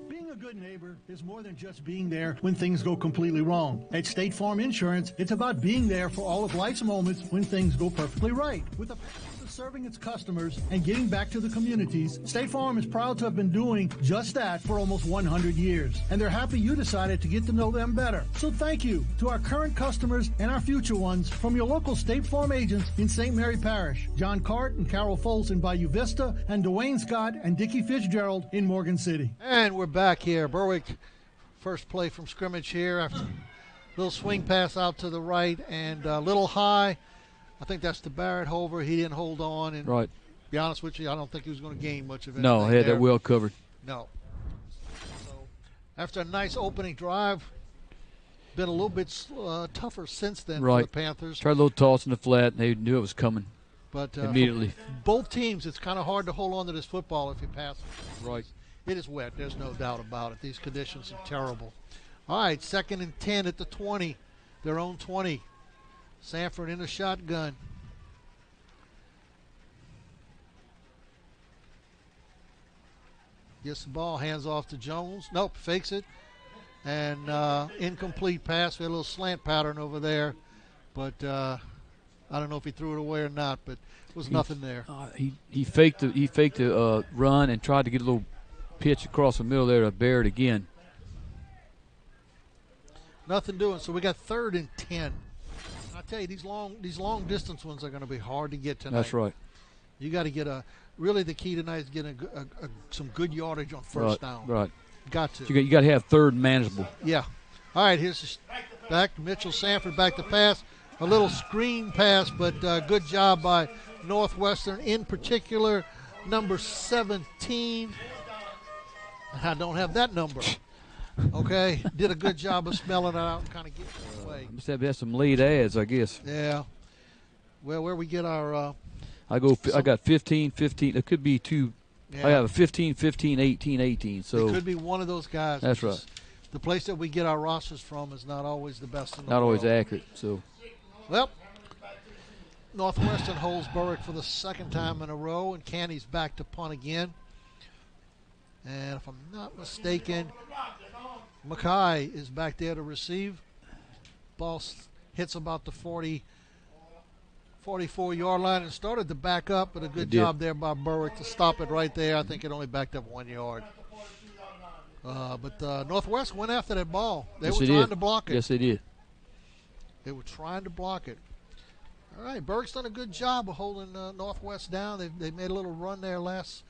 Speaker 9: Being a good neighbor is more than just being there when things go completely wrong. At State Farm Insurance, it's about being there for all of life's moments when things go perfectly right. With a passion for serving its customers and getting back to the communities, State Farm is proud to have been doing just that for almost 100 years. And they're happy you decided to get to know them better. So thank you to our current customers and our future ones from your local State Farm agents in St. Mary Parish, John Cart and Carol Foles in Bayou Vista, and Dwayne Scott and Dickie Fitzgerald in Morgan City.
Speaker 2: And we're back here. Berwick, first play from scrimmage here. After little swing pass out to the right and a little high. I think that's the Barrett Hover. He didn't hold on. And
Speaker 5: right.
Speaker 2: To be honest with you, I don't think he was going to gain much of it.
Speaker 5: No, he had that well covered.
Speaker 2: No. So after a nice opening drive, been a little bit tougher since then for the Panthers.
Speaker 5: Tried a little toss in the flat, and they knew it was coming.
Speaker 2: But
Speaker 5: immediately.
Speaker 2: Both teams, it's kind of hard to hold on to this football if you pass it.
Speaker 5: Right.
Speaker 2: It is wet. There's no doubt about it. These conditions are terrible. All right, 2nd and 10 at the 20, their own 20. Sanford in a shotgun. Gets the ball, hands off to Jones. Nope, fakes it. And incomplete pass. We had a little slant pattern over there. But I don't know if he threw it away or not, but there was nothing there.
Speaker 5: He faked the run and tried to get a little pitch across the middle there to Barrett again.
Speaker 2: Nothing doing. So we got 3rd and 10. I tell you, these long distance ones are going to be hard to get tonight.
Speaker 5: That's right.
Speaker 2: You got to get really the key tonight is getting some good yardage on first down.
Speaker 5: Right.
Speaker 2: Got to.
Speaker 5: You got to have 3rd manageable.
Speaker 2: Yeah. All right, here's back to Mitchell Sanford, back to pass. A little screen pass, but good job by Northwestern, in particular, number 17. I don't have that number. Okay, did a good job of smelling it out and kind of getting it away.
Speaker 5: Must have some late ads, I guess.
Speaker 2: Yeah. Well, where we get our
Speaker 5: I got 15. It could be two.
Speaker 2: Yeah.
Speaker 5: I have a 15, 18. So
Speaker 2: it could be one of those guys.
Speaker 5: That's right.
Speaker 2: The place that we get our rosters from is not always the best in the
Speaker 5: not
Speaker 2: world.
Speaker 5: always accurate. So,
Speaker 2: well, Northwestern holds Berwick for the 2nd time in a row, and Canny's back to punt again. And if I'm not mistaken, Mackay is back there to receive. Ball hits about the 44-yard line and started to back up, but a good job there by Berwick to stop it right there. I think it only backed up 1 yard. But Northwest went after that ball. They were trying to block it.
Speaker 5: Yes, they did.
Speaker 2: They were trying to block it. All right, Berwick's done a good job of holding Northwest down. They made a little run there last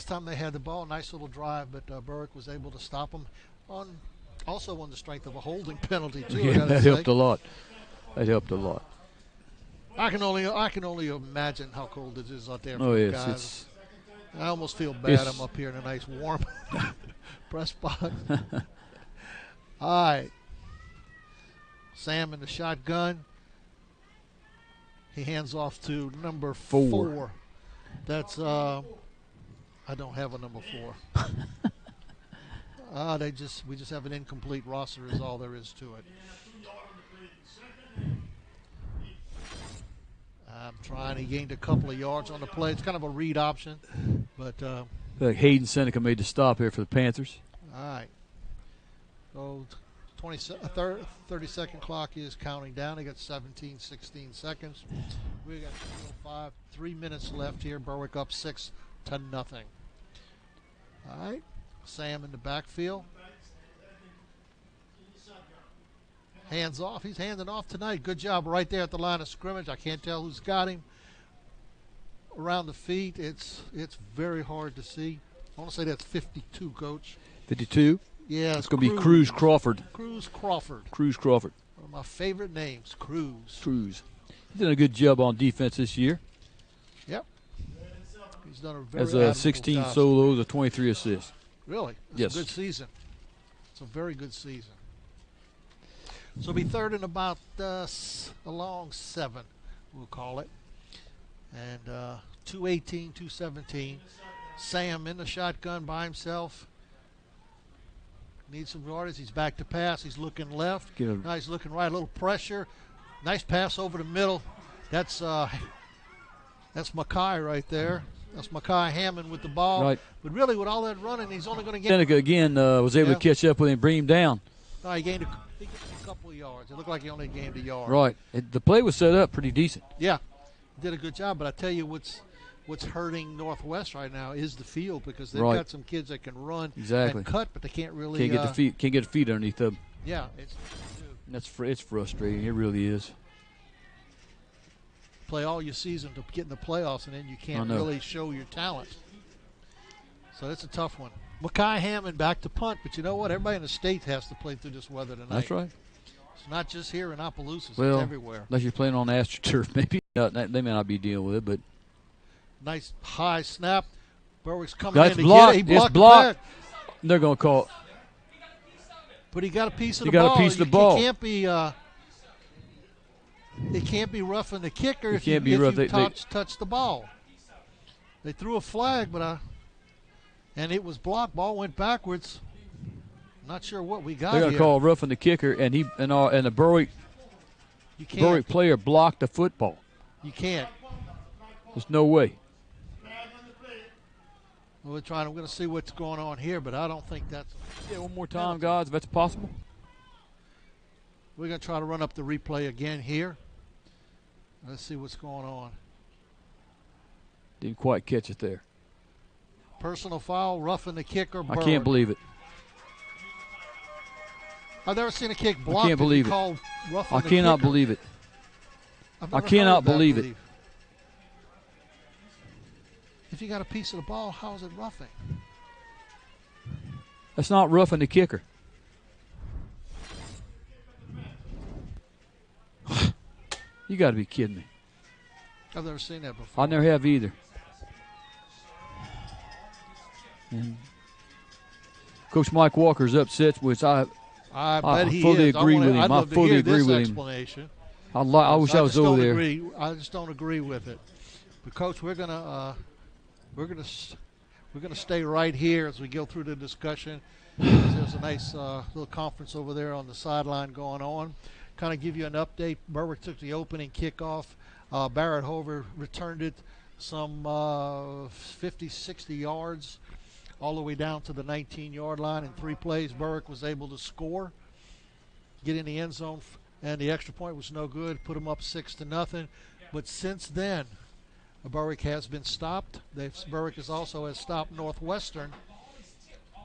Speaker 2: time they had the ball. Nice little drive, but Berwick was able to stop them on Also on the strength of a holding penalty, too.
Speaker 5: Yeah, that helped a lot. That helped a lot.
Speaker 2: I can only imagine how cold it is out there for
Speaker 5: Oh,
Speaker 2: the
Speaker 5: yes.
Speaker 2: guys. I almost feel bad. I'm up here in a nice warm press box. All right. Sam in the shotgun. He hands off to number 4. That's I don't have a number 4. We just have an incomplete roster is all there is to it. I'm trying. He gained a couple of yards on the play. It's kind of a read option, but
Speaker 5: like Hayden Seneca made the stop here for the Panthers.
Speaker 2: All right. So 30-second clock is counting down. They got 17, 16 seconds. We got 5, 3 minutes left here. Berwick up 6-0. All right. Sam in the backfield. Hands off. He's handing off tonight. Good job right there at the line of scrimmage. I can't tell who's got him. Around the feet, it's very hard to see. I want to say that's 52, Coach.
Speaker 5: 52?
Speaker 2: Yeah.
Speaker 5: It's going to be Cruz Crawford.
Speaker 2: Cruz Crawford.
Speaker 5: Cruz Crawford.
Speaker 2: One of my favorite names, Cruz.
Speaker 5: Cruz. He's done a good job on defense this year.
Speaker 2: Yep. He's done a very
Speaker 5: Has 16
Speaker 2: job.
Speaker 5: solos, a 23 assists.
Speaker 2: Really? That's
Speaker 5: yes.
Speaker 2: a good season. It's a very good season. So it'll be third and about along 7, we'll call it. And 2:18, 2:17. Sam in the shotgun by himself. Needs some yardage. He's back to pass. He's looking left. Now he's looking right. A little pressure. Nice pass over the middle. That's Mackay right there. That's Mackay Hammond with the ball.
Speaker 5: Right.
Speaker 2: But really, with all that running, he's only going to get.
Speaker 5: Seneca again was able to catch up with him, bring him down.
Speaker 2: No, he gained a couple of yards. It looked like he only gained a yard.
Speaker 5: Right. The play was set up pretty decent.
Speaker 2: Yeah, he did a good job. But I tell you, what's hurting Northwest right now is the field because they've got some kids that can run and cut, but they can't really
Speaker 5: can't get the feet underneath them.
Speaker 2: Yeah,
Speaker 5: it's frustrating. It really is.
Speaker 2: Play all your season to get in the playoffs, and then you can't really show your talent. So it's a tough one. Mackay Hammond back to punt, but you know what? Everybody in the state has to play through this weather tonight.
Speaker 5: That's right.
Speaker 2: It's not just here in Opelousas. It's everywhere.
Speaker 5: Unless you're playing on AstroTurf, maybe they may not be dealing with it. But
Speaker 2: nice high snap. Berwick's coming in to
Speaker 5: blocked.
Speaker 2: Get it. He blocked
Speaker 5: it's blocked.
Speaker 2: The
Speaker 5: They're going to call it.
Speaker 2: But he got a piece of the
Speaker 5: ball.
Speaker 2: He got a piece of the
Speaker 5: ball.
Speaker 2: It can't be roughing the kicker if you touch the ball. They threw a flag, but and it was blocked. Ball went backwards. Not sure what we got.
Speaker 5: They're going to call roughing the kicker, and the Berwick player blocked the football.
Speaker 2: You can't.
Speaker 5: There's no way.
Speaker 2: We're going to see what's going on here, but I don't think that's.
Speaker 5: Yeah, one more time, guys, if that's possible.
Speaker 2: We're going to try to run up the replay again here. Let's see what's going on.
Speaker 5: Didn't quite catch it there.
Speaker 2: Personal foul, roughing the kicker.
Speaker 5: I can't believe it.
Speaker 2: I've never seen a kick blocked.
Speaker 5: I can't believe it. I cannot believe it. I cannot believe it.
Speaker 2: If you got a piece of the ball, how is it roughing?
Speaker 5: That's not roughing the kicker. You got to be kidding me.
Speaker 2: I've never seen that before.
Speaker 5: I never have either. And Coach Mike Walker's upset, which I
Speaker 2: bet he
Speaker 5: fully
Speaker 2: is.
Speaker 5: agree with him.
Speaker 2: I fully agree with him.
Speaker 5: I wish I was over there.
Speaker 2: I just don't agree with it. But Coach, we're gonna stay right here as we go through the discussion. There's a nice little conference over there on the sideline going on. Kind of give you an update. Berwick took the opening kickoff. Barrett Hover returned it some 50, 60 yards all the way down to the 19-yard line in 3 plays. Berwick was able to score, get in the end zone, and the extra point was no good. Put them up 6-0. But since then, Berwick has been stopped. Berwick has stopped Northwestern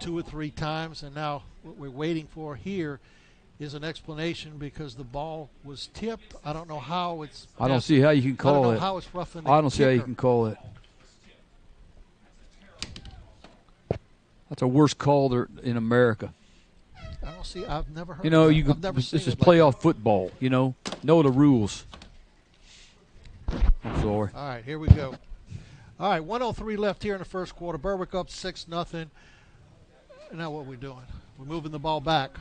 Speaker 2: 2 or 3 times, and now what we're waiting for here is an explanation because the ball was tipped. I don't know how it's.
Speaker 5: I don't see how you can call it.
Speaker 2: I don't know how it's roughing the
Speaker 5: I don't see how you
Speaker 2: kicker.
Speaker 5: can call it. That's a worst call there in America.
Speaker 2: I don't see. I've never heard.
Speaker 5: You know,
Speaker 2: I've never
Speaker 5: this
Speaker 2: seen
Speaker 5: is
Speaker 2: it like
Speaker 5: playoff
Speaker 2: that.
Speaker 5: football. You know the rules. I'm sorry.
Speaker 2: All right, here we go. All right, 1:03 left here in the first quarter. Berwick up 6-0. Now what are we doing? We're moving the ball back.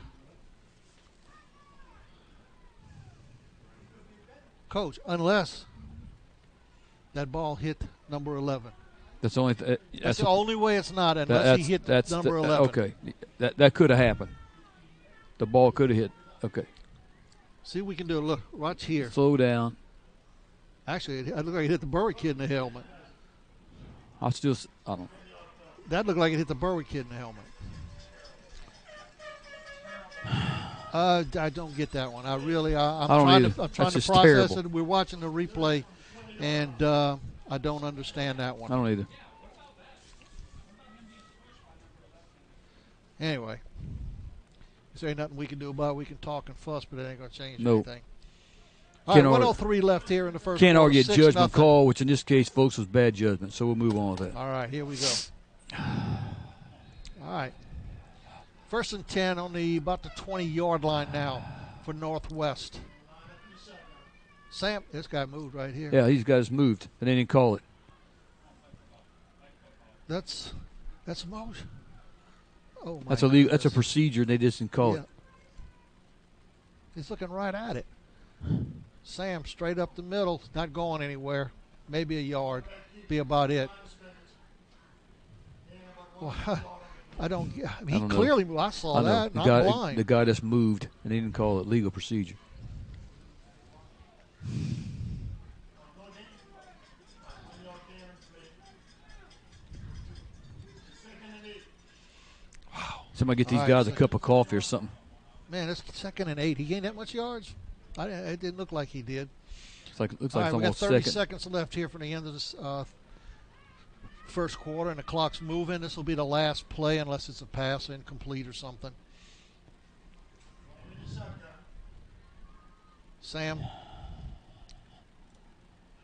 Speaker 2: Coach, unless that ball hit number 11.
Speaker 5: That's the only.
Speaker 2: That's the only way it's not unless he hit number 11.
Speaker 5: Okay, that could have happened. The ball could have hit. Okay.
Speaker 2: See, we can do it. Look, watch here.
Speaker 5: Slow down.
Speaker 2: Actually, it looked like it hit the Berwick kid in the helmet.
Speaker 5: I don't.
Speaker 2: That looked like it hit the Berwick kid in the helmet. I don't get that one. I'm trying to process
Speaker 5: terrible.
Speaker 2: it. We're watching the replay, and I don't understand that one.
Speaker 5: I don't either.
Speaker 2: Anyway, there ain't nothing we can do about it. We can talk and fuss, but it ain't going to change
Speaker 5: Nope.
Speaker 2: anything. All right, 1:03 left here in the first quarter.
Speaker 5: Can't argue a
Speaker 2: 6-0.
Speaker 5: judgment call, which in this case, folks, was bad judgment. So we'll move on with that.
Speaker 2: All right, here we go. All right. 1st and 10 on about the 20-yard line now for Northwest. Sam, this guy moved right here.
Speaker 5: Yeah, these guys moved, and they didn't call it.
Speaker 2: That's motion. Oh my!
Speaker 5: That's a procedure. They just didn't call it.
Speaker 2: He's looking right at it. Sam straight up the middle, not going anywhere. Maybe a yard, be about it. Well, I don't. I mean, he clearly moved. I saw that. And I'm blind.
Speaker 5: The guy just moved, and they didn't call it legal procedure. Wow! Somebody get these guys a cup of coffee or something.
Speaker 2: Man, it's 2nd and 8. He gained that much yards? It didn't look like he did.
Speaker 5: Looks
Speaker 2: All
Speaker 5: like
Speaker 2: right, we got
Speaker 5: almost
Speaker 2: 30
Speaker 5: second.
Speaker 2: seconds left here for the end of this first quarter, and the clock's moving. This will be the last play unless it's a pass, incomplete or something. Sam.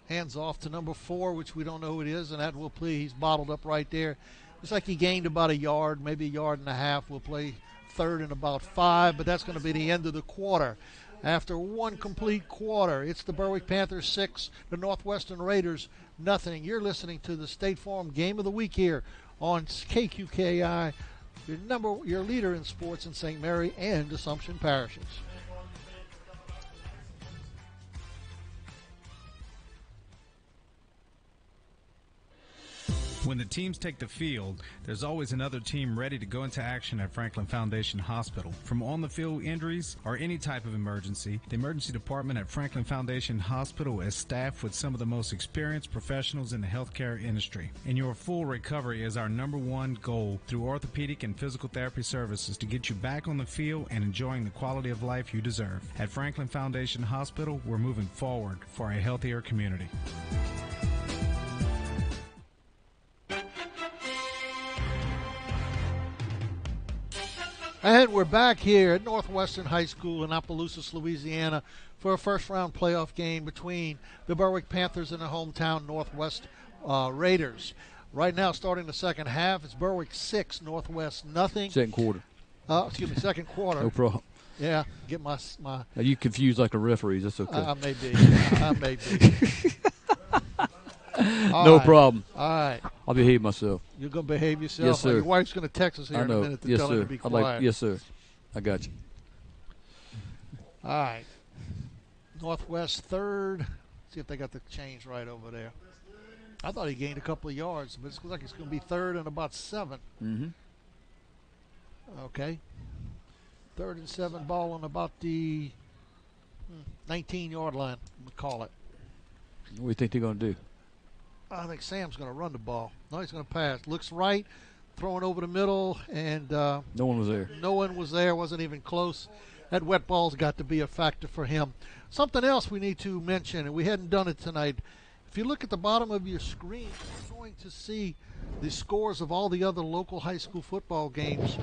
Speaker 2: Hands off to number 4, which we don't know who it is, and that will play. He's bottled up right there. Looks like he gained about a yard, maybe a yard and a half. We'll play 3rd and about 5, but that's going to be the end of the quarter. After one complete quarter, it's the Berwick Panthers 6, the Northwestern Raiders nothing. You're listening to the State Farm Game of the Week here on KQKI, your leader in sports in St. Mary and Assumption parishes.
Speaker 10: When the teams take the field, there's always another team ready to go into action at Franklin Foundation Hospital. From on-the-field injuries or any type of emergency, the emergency department at Franklin Foundation Hospital is staffed with some of the most experienced professionals in the healthcare industry. And your full recovery is our #1 goal through orthopedic and physical therapy services to get you back on the field and enjoying the quality of life you deserve. At Franklin Foundation Hospital, we're moving forward for a healthier community.
Speaker 2: And we're back here at Northwestern High School in Opelousas, Louisiana, for a first-round playoff game between the Berwick Panthers and the hometown Northwest Raiders. Right now, starting the second half, it's Berwick 6, Northwest nothing.
Speaker 5: Second quarter.
Speaker 2: Second quarter.
Speaker 5: No problem.
Speaker 2: Yeah, get my.
Speaker 5: Now you confused like the referees. That's okay.
Speaker 2: I may be. I may be.
Speaker 5: No problem.
Speaker 2: All right.
Speaker 5: I'll behave myself.
Speaker 2: You're going to behave yourself?
Speaker 5: Yes, sir.
Speaker 2: Your wife's going to text us here in a minute to tell her to be quiet.
Speaker 5: Yes, sir. I got you.
Speaker 2: All right. Northwest 3rd. See if they got the change right over there. I thought he gained a couple of yards, but it looks like it's going to be 3rd and about 7.
Speaker 5: Mm-hmm.
Speaker 2: Okay. 3rd and 7, ball on about the 19-yard line, we'll call it.
Speaker 5: What do you think they're going to do?
Speaker 2: I think Sam's going to run the ball. No, he's going to pass. Looks right, throwing over the middle, and
Speaker 5: no one was there.
Speaker 2: No one was there, wasn't even close. That wet ball's got to be a factor for him. Something else we need to mention, and we hadn't done it tonight. If you look at the bottom of your screen, you're going to see the scores of all the other local high school football games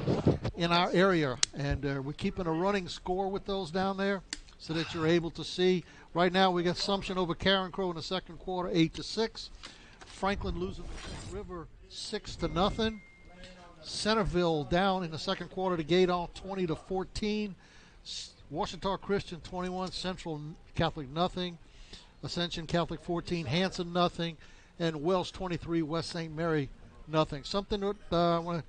Speaker 2: in our area, and we're keeping a running score with those down there so that you're able to see. Right now, we got Assumption over Karen Crow in the second quarter, 8-6. Franklin losing to River 6-0. Centerville down in the second quarter to Gaydon 20-14. Washita Christian 21, Central Catholic nothing. Ascension Catholic 14, Hanson nothing, and Welsh 23, West St. Mary nothing. Something that I want to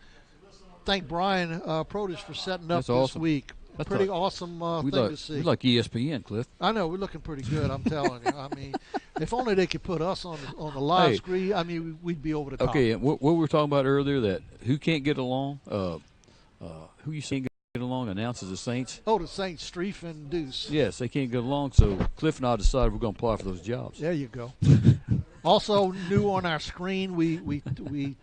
Speaker 2: thank Brian Produce for setting up this week. Pretty awesome thing to see.
Speaker 5: We like ESPN, Cliff.
Speaker 2: I know, we're looking pretty good, I'm telling you. I mean, if only they could put us on the live screen, I mean, we'd be over the top.
Speaker 5: Okay, what we were talking about earlier, that who can't get along, who you can't get along announces the Saints.
Speaker 2: Oh, the Saints, Streif and Deuce.
Speaker 5: Yes, they can't get along, so Cliff and I decided we're going to apply for those jobs.
Speaker 2: There you go. Also, new on our screen, we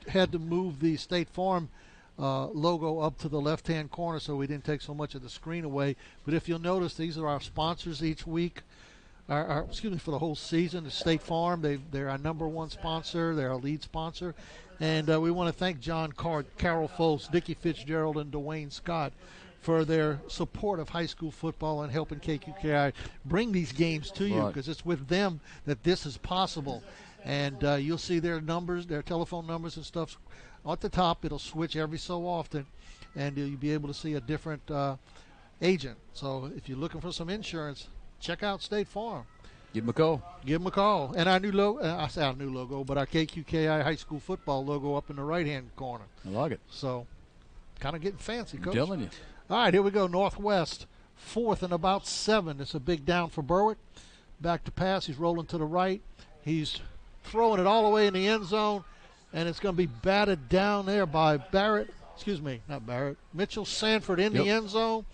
Speaker 2: had to move the State Farm logo up to the left-hand corner so we didn't take so much of the screen away. But if you'll notice, these are our sponsors each week. For the whole season, the State Farm. They're our number one sponsor. They're our lead sponsor. And we want to thank John Card, Carol Foltz, Dickie Fitzgerald, and Dwayne Scott for their support of high school football and helping KQKI bring these games to you, because it's with them that this is possible. And you'll see their numbers, their telephone numbers and stuff at the top. It'll switch every so often, and you'll be able to see a different agent. So if you're looking for some insurance, check out State Farm.
Speaker 5: Give them a call.
Speaker 2: Give them a call. And our new logo, I say our new logo, but our KQKI high school football logo up in the right-hand corner.
Speaker 5: I like it.
Speaker 2: So kind of getting fancy, Coach.
Speaker 5: I'm telling you.
Speaker 2: All right, here we go. Northwest, 4th and about 7. It's a big down for Berwick. Back to pass. He's rolling to the right. He's throwing it all the way in the end zone, and it's going to be batted down there by Mitchell Sanford in the end zone.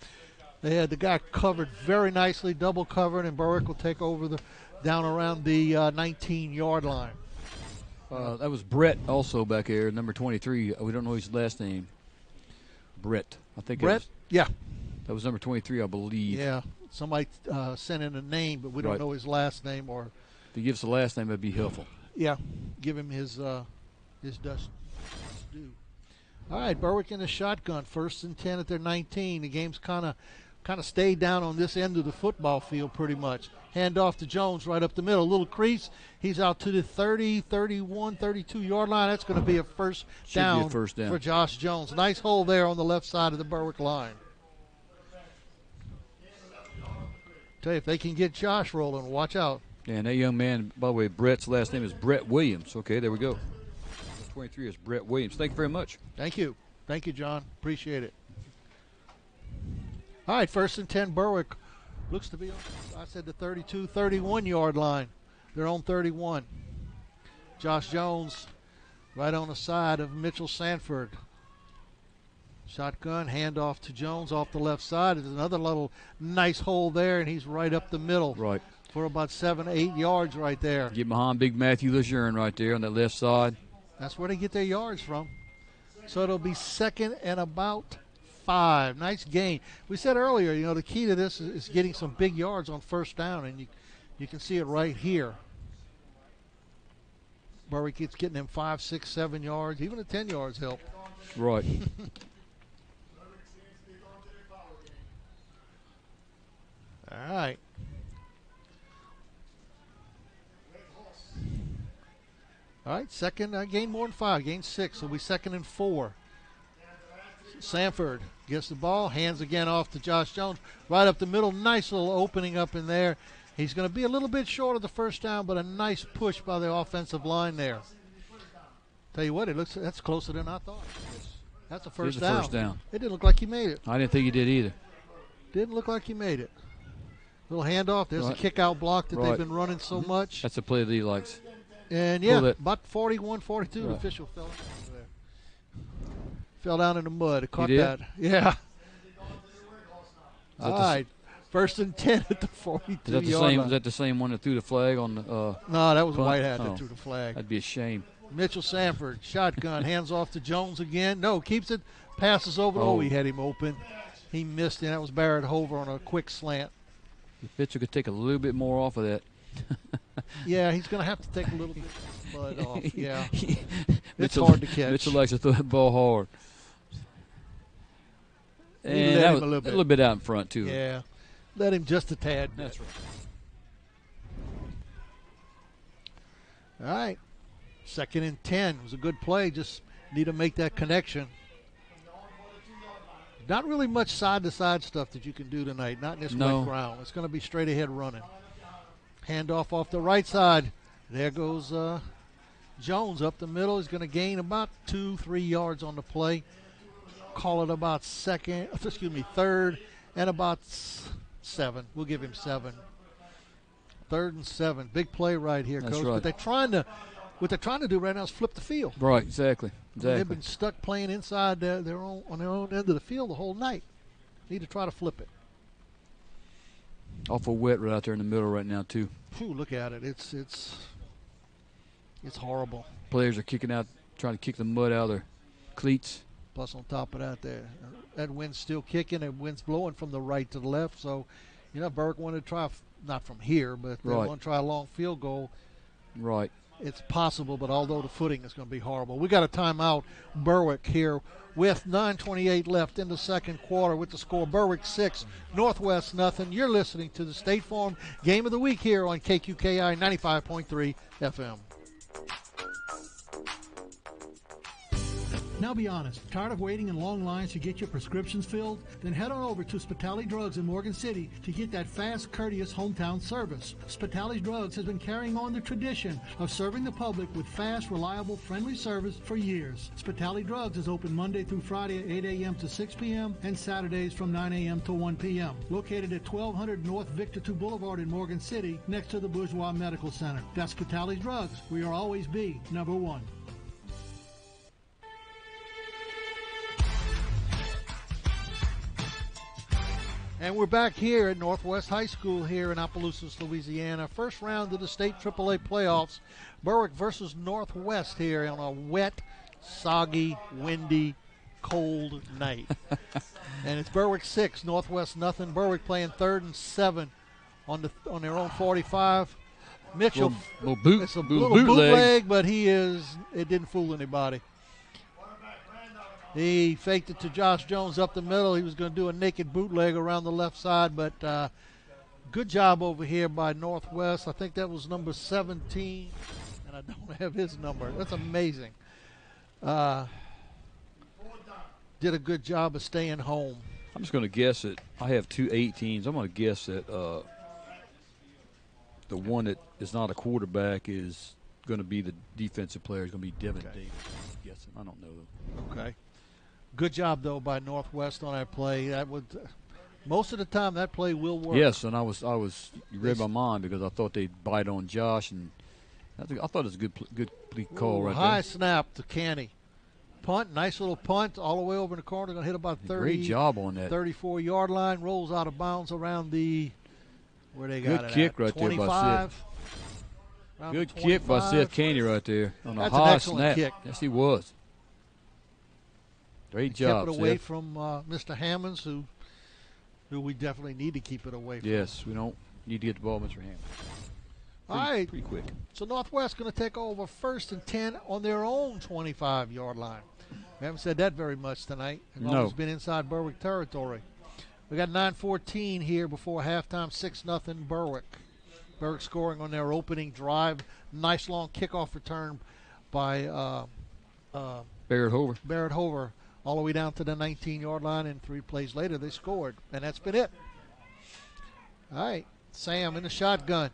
Speaker 2: They had the guy covered very nicely, double covered, and Berwick will take over down around the 19-yard line.
Speaker 5: That was Brett also back there, number 23. We don't know his last name. Brett. I think
Speaker 2: Brett? Yeah.
Speaker 5: That was number 23, I believe.
Speaker 2: Yeah. Somebody sent in a name, but we don't know his last name. Or
Speaker 5: if he gives the last name, that'd be helpful.
Speaker 2: Yeah. Give him his dust due. All right, Berwick in the shotgun. 1st and 10 at their 19. The game's kind of stayed down on this end of the football field pretty much. Hand off to Jones right up the middle. A little crease. He's out to the 30, 31, 32-yard line. That's going to be a first down for Josh Jones. Nice hole there on the left side of the Berwick line. Tell you, if they can get Josh rolling, watch out.
Speaker 5: Yeah, and that young man, by the way, Brett's last name is Brett Williams. Okay, there we go. 23 is Brett Williams. Thank you very much.
Speaker 2: Thank you. Thank you, John. Appreciate it. All right, 1st and 10, Berwick. Looks to be, I said, the 32, 31-yard line. They're on 31. Josh Jones right on the side of Mitchell Sanford. Shotgun, handoff to Jones off the left side. There's another little nice hole there, and he's right up the middle.
Speaker 5: Right.
Speaker 2: For about 7, 8 yards right there.
Speaker 5: Get behind big Matthew Lejeune right there on that left side.
Speaker 2: That's where they get their yards from. So it'll be 2nd and about 5. Nice gain. We said earlier, the key to this is getting some big yards on 1st down, and you can see it right here. Berwick keeps getting them 5, 6, 7 yards. Even the 10 yards help.
Speaker 5: Right.
Speaker 2: All right. All right, second, gain more than 5, gain 6. It'll be 2nd and 4. Sanford gets the ball, hands again off to Josh Jones. Right up the middle, nice little opening up in there. He's going to be a little bit short of the 1st down, but a nice push by the offensive line there. Tell you what, that's closer than I thought. That's a first down. It didn't look like he made it.
Speaker 5: I didn't think he did either.
Speaker 2: Didn't look like he made it. Little handoff. There's a kick-out block that they've been running so much.
Speaker 5: That's a play that he likes.
Speaker 2: And, about 41, 42, the official fell down there. Fell down in the mud. Caught that. Yeah. All right. 1st and 10 at the 42-yard line.
Speaker 5: Is that the same one that threw the flag on the
Speaker 2: No, that was Whitehead that threw the flag.
Speaker 5: That'd be a shame.
Speaker 2: Mitchell Sanford, shotgun, hands off to Jones again. No, keeps it, passes over. Oh, he had him open. He missed it. That was Barrett Hover on a quick slant.
Speaker 5: The pitcher could take a little bit more off of that.
Speaker 2: Yeah, he's going to have to take a little bit of blood off. Yeah. It's hard to catch.
Speaker 5: Mitchell likes to throw the ball hard. And that was a little bit out in front, too.
Speaker 2: Yeah. Let him just a tad.
Speaker 5: That's right.
Speaker 2: All right. 2nd and 10. It was a good play. Just need to make that connection. Not really much side-to-side stuff that you can do tonight, not in this wet ground. It's going to be straight ahead running. Handoff off the right side. There goes Jones up the middle. He's going to gain about 2-3 yards on the play. Call it about third, and about 7. We'll give him 7. 3rd and 7. Big play right here,
Speaker 5: That's
Speaker 2: Coach.
Speaker 5: Right.
Speaker 2: But what they're trying to do right now is flip the field.
Speaker 5: Right, exactly.
Speaker 2: They've been stuck playing inside on their own end of the field the whole night. Need to try to flip it.
Speaker 5: Awful wet right out there in the middle right now, too.
Speaker 2: Whew, look at it. It's horrible.
Speaker 5: Players are kicking out, trying to kick the mud out of their cleats.
Speaker 2: Plus, on top of that wind's still kicking, and wind's blowing from the right to the left. So, Berwick wanted to try, not from here, but they want to try a long field goal.
Speaker 5: Right.
Speaker 2: It's possible, but although the footing is going to be horrible. We got a timeout, Berwick here with 9:28 left in the second quarter with the score Berwick 6, Northwest nothing. You're listening to the State Farm Game of the Week here on KQKI 95.3 FM.
Speaker 9: Now be honest, tired of waiting in long lines to get your prescriptions filled? Then head on over to Spitali Drugs in Morgan City to get that fast, courteous hometown service. Spitali Drugs has been carrying on the tradition of serving the public with fast, reliable, friendly service for years. Spitali Drugs is open Monday through Friday at 8 a.m. to 6 p.m. and Saturdays from 9 a.m. to 1 p.m. Located at 1200 North Victor II Boulevard in Morgan City, next to the Bourgeois Medical Center. That's Spitali Drugs. We are always be number one.
Speaker 2: And we're back here at Northwest High School here in Opelousas, Louisiana. First round of the state AAA playoffs. Berwick versus Northwest here on a wet, soggy, windy, cold night. And it's Berwick 6, Northwest nothing. Berwick playing 3rd and 7 on their own 45. Mitchell, it's a little bootleg, but it didn't fool anybody. He faked it to Josh Jones up the middle. He was going to do a naked bootleg around the left side, but good job over here by Northwest. I think that was number 17, and I don't have his number. That's amazing. Did a good job of staying home.
Speaker 5: I'm just going to guess that I have 2 18s. I'm going to guess that the one that is not a quarterback is going to be the defensive player. Is going to be Devin Davis. I'm guessing. I don't know though.
Speaker 2: Okay. Good job, though, by Northwest on that play. Most of the time that play will work.
Speaker 5: Yes, and you read my mind because I thought they'd bite on Josh, and I thought it was a good call right there.
Speaker 2: High snap to Canny. Punt, nice little punt all the way over in the corner. Going to hit about 30.
Speaker 5: Great job on that.
Speaker 2: 34-yard line. Rolls out of bounds around where they got it.
Speaker 5: Good kick right
Speaker 2: 25.
Speaker 5: there by Seth. Good kick by Seth Canny right there on a high snap.
Speaker 2: Kick.
Speaker 5: Yes, he was. Great job,
Speaker 2: kept it away
Speaker 5: Seth.
Speaker 2: from Mr. Hammonds, who we definitely need to keep it away from.
Speaker 5: Yes, we don't need to get the ball, Mr. Hammonds.
Speaker 2: All right.
Speaker 5: Pretty quick.
Speaker 2: So Northwest going to take over 1st and 10 on their own 25-yard line. We haven't said that very much tonight. It's always been inside Berwick territory. We got 9:14 here before halftime, 6-0 Berwick. Berwick scoring on their opening drive. Nice long kickoff return by
Speaker 5: Barrett
Speaker 2: Hover. All the way down to the 19-yard line, and 3 plays later they scored. And that's been it. All right, Sam in the shotgun.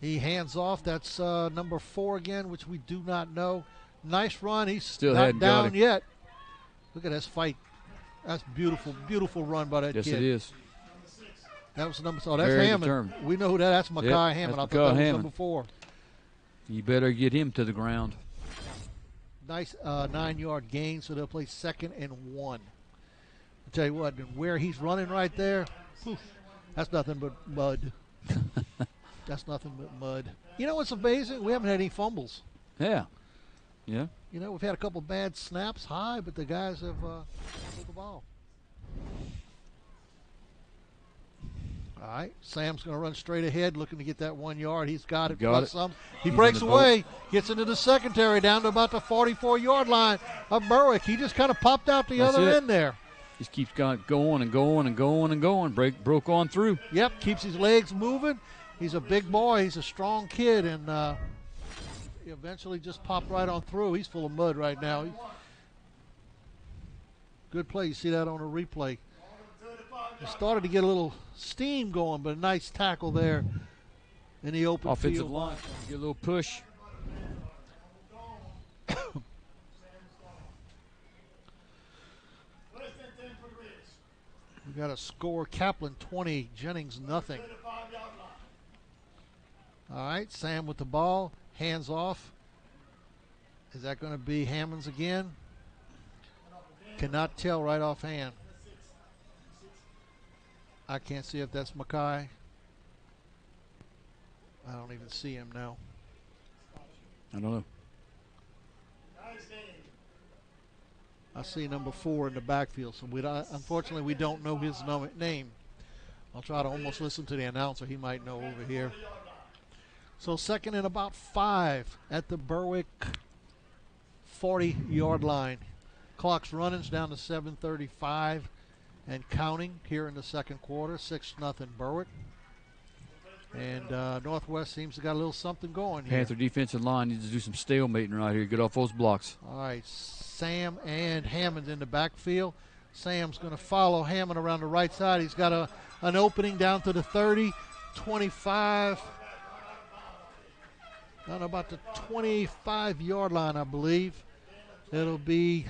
Speaker 2: He hands off. That's number 4 again, which we do not know. Nice run. He's
Speaker 5: still
Speaker 2: not down yet. Look at this fight. That's beautiful, beautiful run by that kid.
Speaker 5: Yes, it is.
Speaker 2: That was number 4. That's
Speaker 5: Very
Speaker 2: Hammond.
Speaker 5: determined.
Speaker 2: We know who that. That's Makai Hammond. I thought that was number 4.
Speaker 5: You better get him to the ground.
Speaker 2: Nice 9-yard gain, so they'll play 2nd and 1. I'll tell you what, where he's running right there, that's nothing but mud. That's nothing but mud. You know what's amazing? We haven't had any fumbles.
Speaker 5: Yeah.
Speaker 2: We've had a couple bad snaps high, but the guys have pulled the ball. All right, Sam's going to run straight ahead, looking to get that 1 yard. He's got it. He breaks away, gets into the secondary, down to about the 44-yard line of Berwick. He just kind of popped out the other end there.
Speaker 5: Just keeps going and going and going and going. Broke on through.
Speaker 2: Yep, keeps his legs moving. He's a big boy. He's a strong kid, and he eventually just popped right on through. He's full of mud right now. Good play. You see that on a replay. He started to get a little steam going, but a nice tackle there in the open
Speaker 5: Offensive
Speaker 2: field.
Speaker 5: line, get a little push.
Speaker 2: We got a score. Kaplan 20, Jennings nothing. All right, Sam with the ball, hands off. Is that going to be Hammonds again? Cannot tell right offhand. I can't see if that's Mackay. I don't even see him now.
Speaker 5: I don't know.
Speaker 2: I see number 4 in the backfield, so unfortunately we don't know his name. I'll try to almost listen to the announcer. He might know over here. So second and about 5 at the Berwick 40-yard line. Clock's running down to 7:35 and counting here in the second quarter. 6-0 Berwick. And Northwest seems to got a little something going here.
Speaker 5: Panther defensive line needs to do some stalemating right here. Get off those blocks.
Speaker 2: All right, Sam and Hammond in the backfield. Sam's going to follow Hammond around the right side. He's got an opening down to the 30, 25, down about the 25-yard line, I believe. It'll be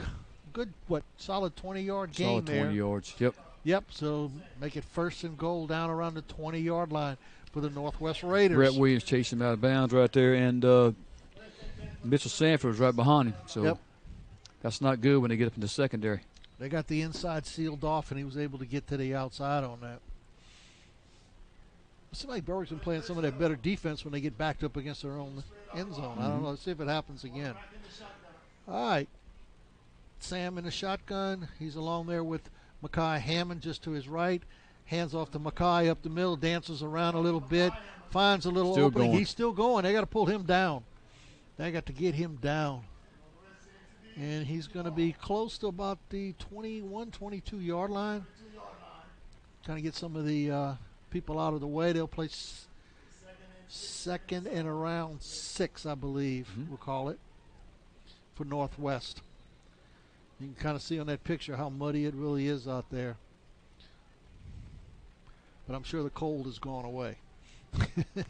Speaker 2: good, solid 20-yard gain
Speaker 5: solid
Speaker 2: there.
Speaker 5: 20 yards, yep.
Speaker 2: Yep, so make it 1st and goal down around the 20-yard line for the Northwest Raiders.
Speaker 5: Brett Williams chasing him out of bounds right there, and Mitchell Sanford was right behind him. So that's not good when they get up in the secondary.
Speaker 2: They got the inside sealed off, and he was able to get to the outside on that. It seems like Berwick's been playing some of their better defense when they get backed up against their own end zone. I don't know. Let's see if it happens again. All right. Sam in the shotgun. He's along there with Mackay Hammond just to his right. Hands off to Mackay up the middle. Dances around a little bit. Finds a little opening. He's still going. They got to pull him down. They got to get him down. And he's going to be close to about the 21, 22-yard line. Trying to get some of the people out of the way. They'll play second and around 6, I believe, we'll call it, for Northwest. You can kind of see on that picture how muddy it really is out there. But I'm sure the cold has gone away.
Speaker 5: If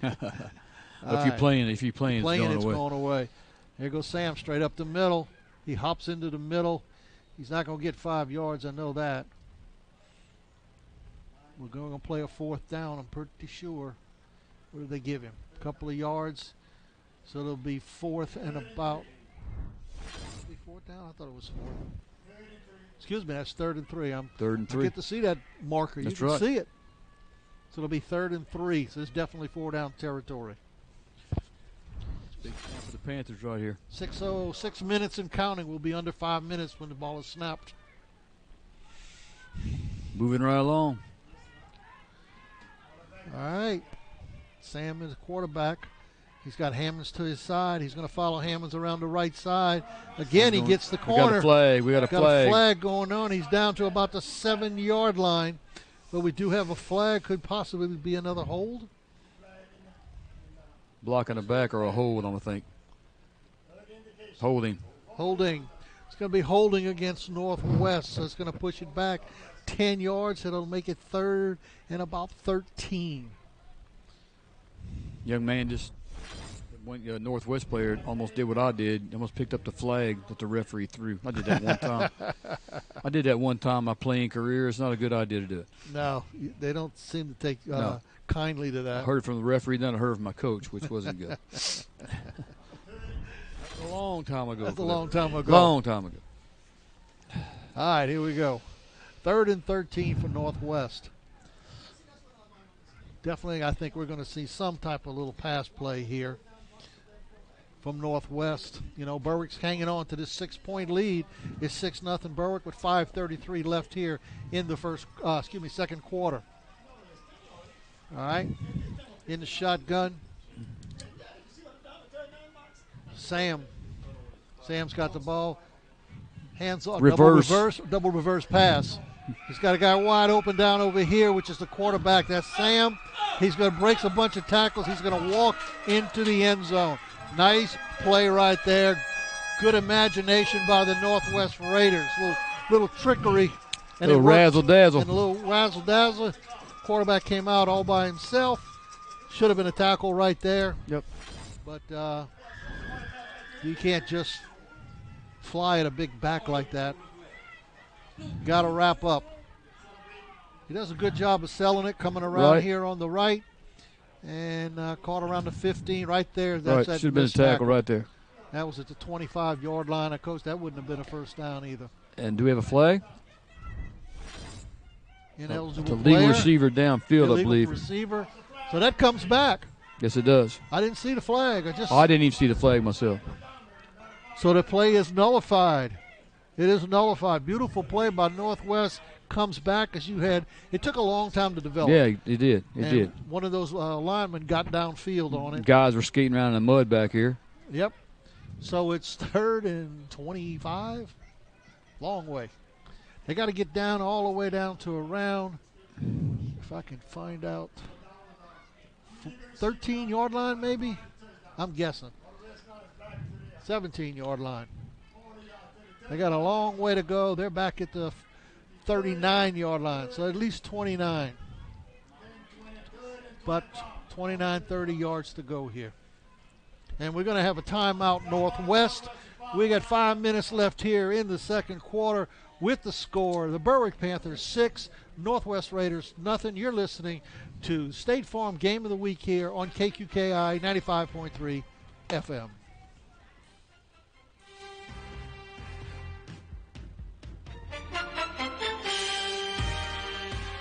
Speaker 5: you're playing, it's going
Speaker 2: away. There goes Sam straight up the middle. He hops into the middle. He's not going to get 5 yards, I know that. We're going to play a 4th down, I'm pretty sure. What did they give him? A couple of yards. So it'll be 4th and about. 4th down? I thought it was 4th. Excuse me, that's 3rd and 3.
Speaker 5: 3rd and 3.
Speaker 2: I get to see that marker.
Speaker 5: That's
Speaker 2: you can
Speaker 5: right.
Speaker 2: see it. So it'll be 3rd and 3. So it's definitely 4 down territory.
Speaker 5: Big snap for the Panthers right here.
Speaker 2: 6 minutes and counting. We'll be under 5 minutes when the ball is snapped.
Speaker 5: Moving right along.
Speaker 2: All right. Sam is a quarterback. He's got Hammonds to his side. He's going to follow Hammonds around the right side. Again, he gets the corner.
Speaker 5: We got a flag. We got a
Speaker 2: flag going on. He's down to about the 7-yard line. But we do have a flag. Could possibly be another hold.
Speaker 5: Blocking the back or a hold, I think. Holding.
Speaker 2: It's going to be holding against Northwest, so it's going to push it back 10 yards. It'll make it 3rd and about 13.
Speaker 5: Young man just, one Northwest player almost did what I did. Almost picked up the flag that the referee threw. I did that one time. My playing career. It's not a good idea to do it.
Speaker 2: No, they don't seem to take kindly to that.
Speaker 5: I heard it from the referee, then I heard it from my coach, which wasn't good. A long time ago.
Speaker 2: That's a long time ago.
Speaker 5: Long time ago.
Speaker 2: All right, here we go. 3rd and 13 for Northwest. Definitely, I think we're going to see some type of little pass play here from Northwest. You know, Berwick's hanging on to this 6-point lead. It's 6-0 Berwick with 5:33 left here in the second quarter. All right, in the shotgun. Sam's got the ball. Hands off. Double reverse pass. He's got a guy wide open down over here, which is the quarterback. That's Sam. He's going to break a bunch of tackles. He's going to walk into the end zone. Nice play right there. Good imagination by the Northwest Raiders. little trickery. And
Speaker 5: little razzle-dazzle.
Speaker 2: And a little razzle-dazzle. Quarterback came out all by himself. Should have been a tackle right there.
Speaker 5: Yep.
Speaker 2: But you can't just fly at a big back like that. Got to wrap up. He does a good job of selling it, coming around here on the right. And caught around the 15 right there. That's
Speaker 5: right, should have been a tackle right there.
Speaker 2: That was at the 25-yard line. Of course, that wouldn't have been a first down either.
Speaker 5: And do we have a flag?
Speaker 2: Ineligible
Speaker 5: it's a legal
Speaker 2: player.
Speaker 5: receiver downfield, I believe.
Speaker 2: Receiver. So that comes back.
Speaker 5: Yes, it does.
Speaker 2: I didn't see the flag.
Speaker 5: I didn't even see the flag myself.
Speaker 2: So the play is nullified. It is nullified. Beautiful play by Northwest. Comes back as you had. It took a long time to develop.
Speaker 5: Yeah, it did. It did.
Speaker 2: One of those linemen got downfield on it.
Speaker 5: Guys were skating around in the mud back here.
Speaker 2: Yep. So it's 3rd and 25. Long way. They got to get down all the way down to around, if I can find out, 13-yard line maybe? I'm guessing. 17-yard line. They got a long way to go. They're back at the 39-yard line, so at least 29. But 29, 30 yards to go here. And we're going to have a timeout, Northwest. We got 5 minutes left here in the second quarter with the score. The Berwick Panthers 6, Northwest Raiders nothing. You're listening to State Farm Game of the Week here on KQKI 95.3 FM.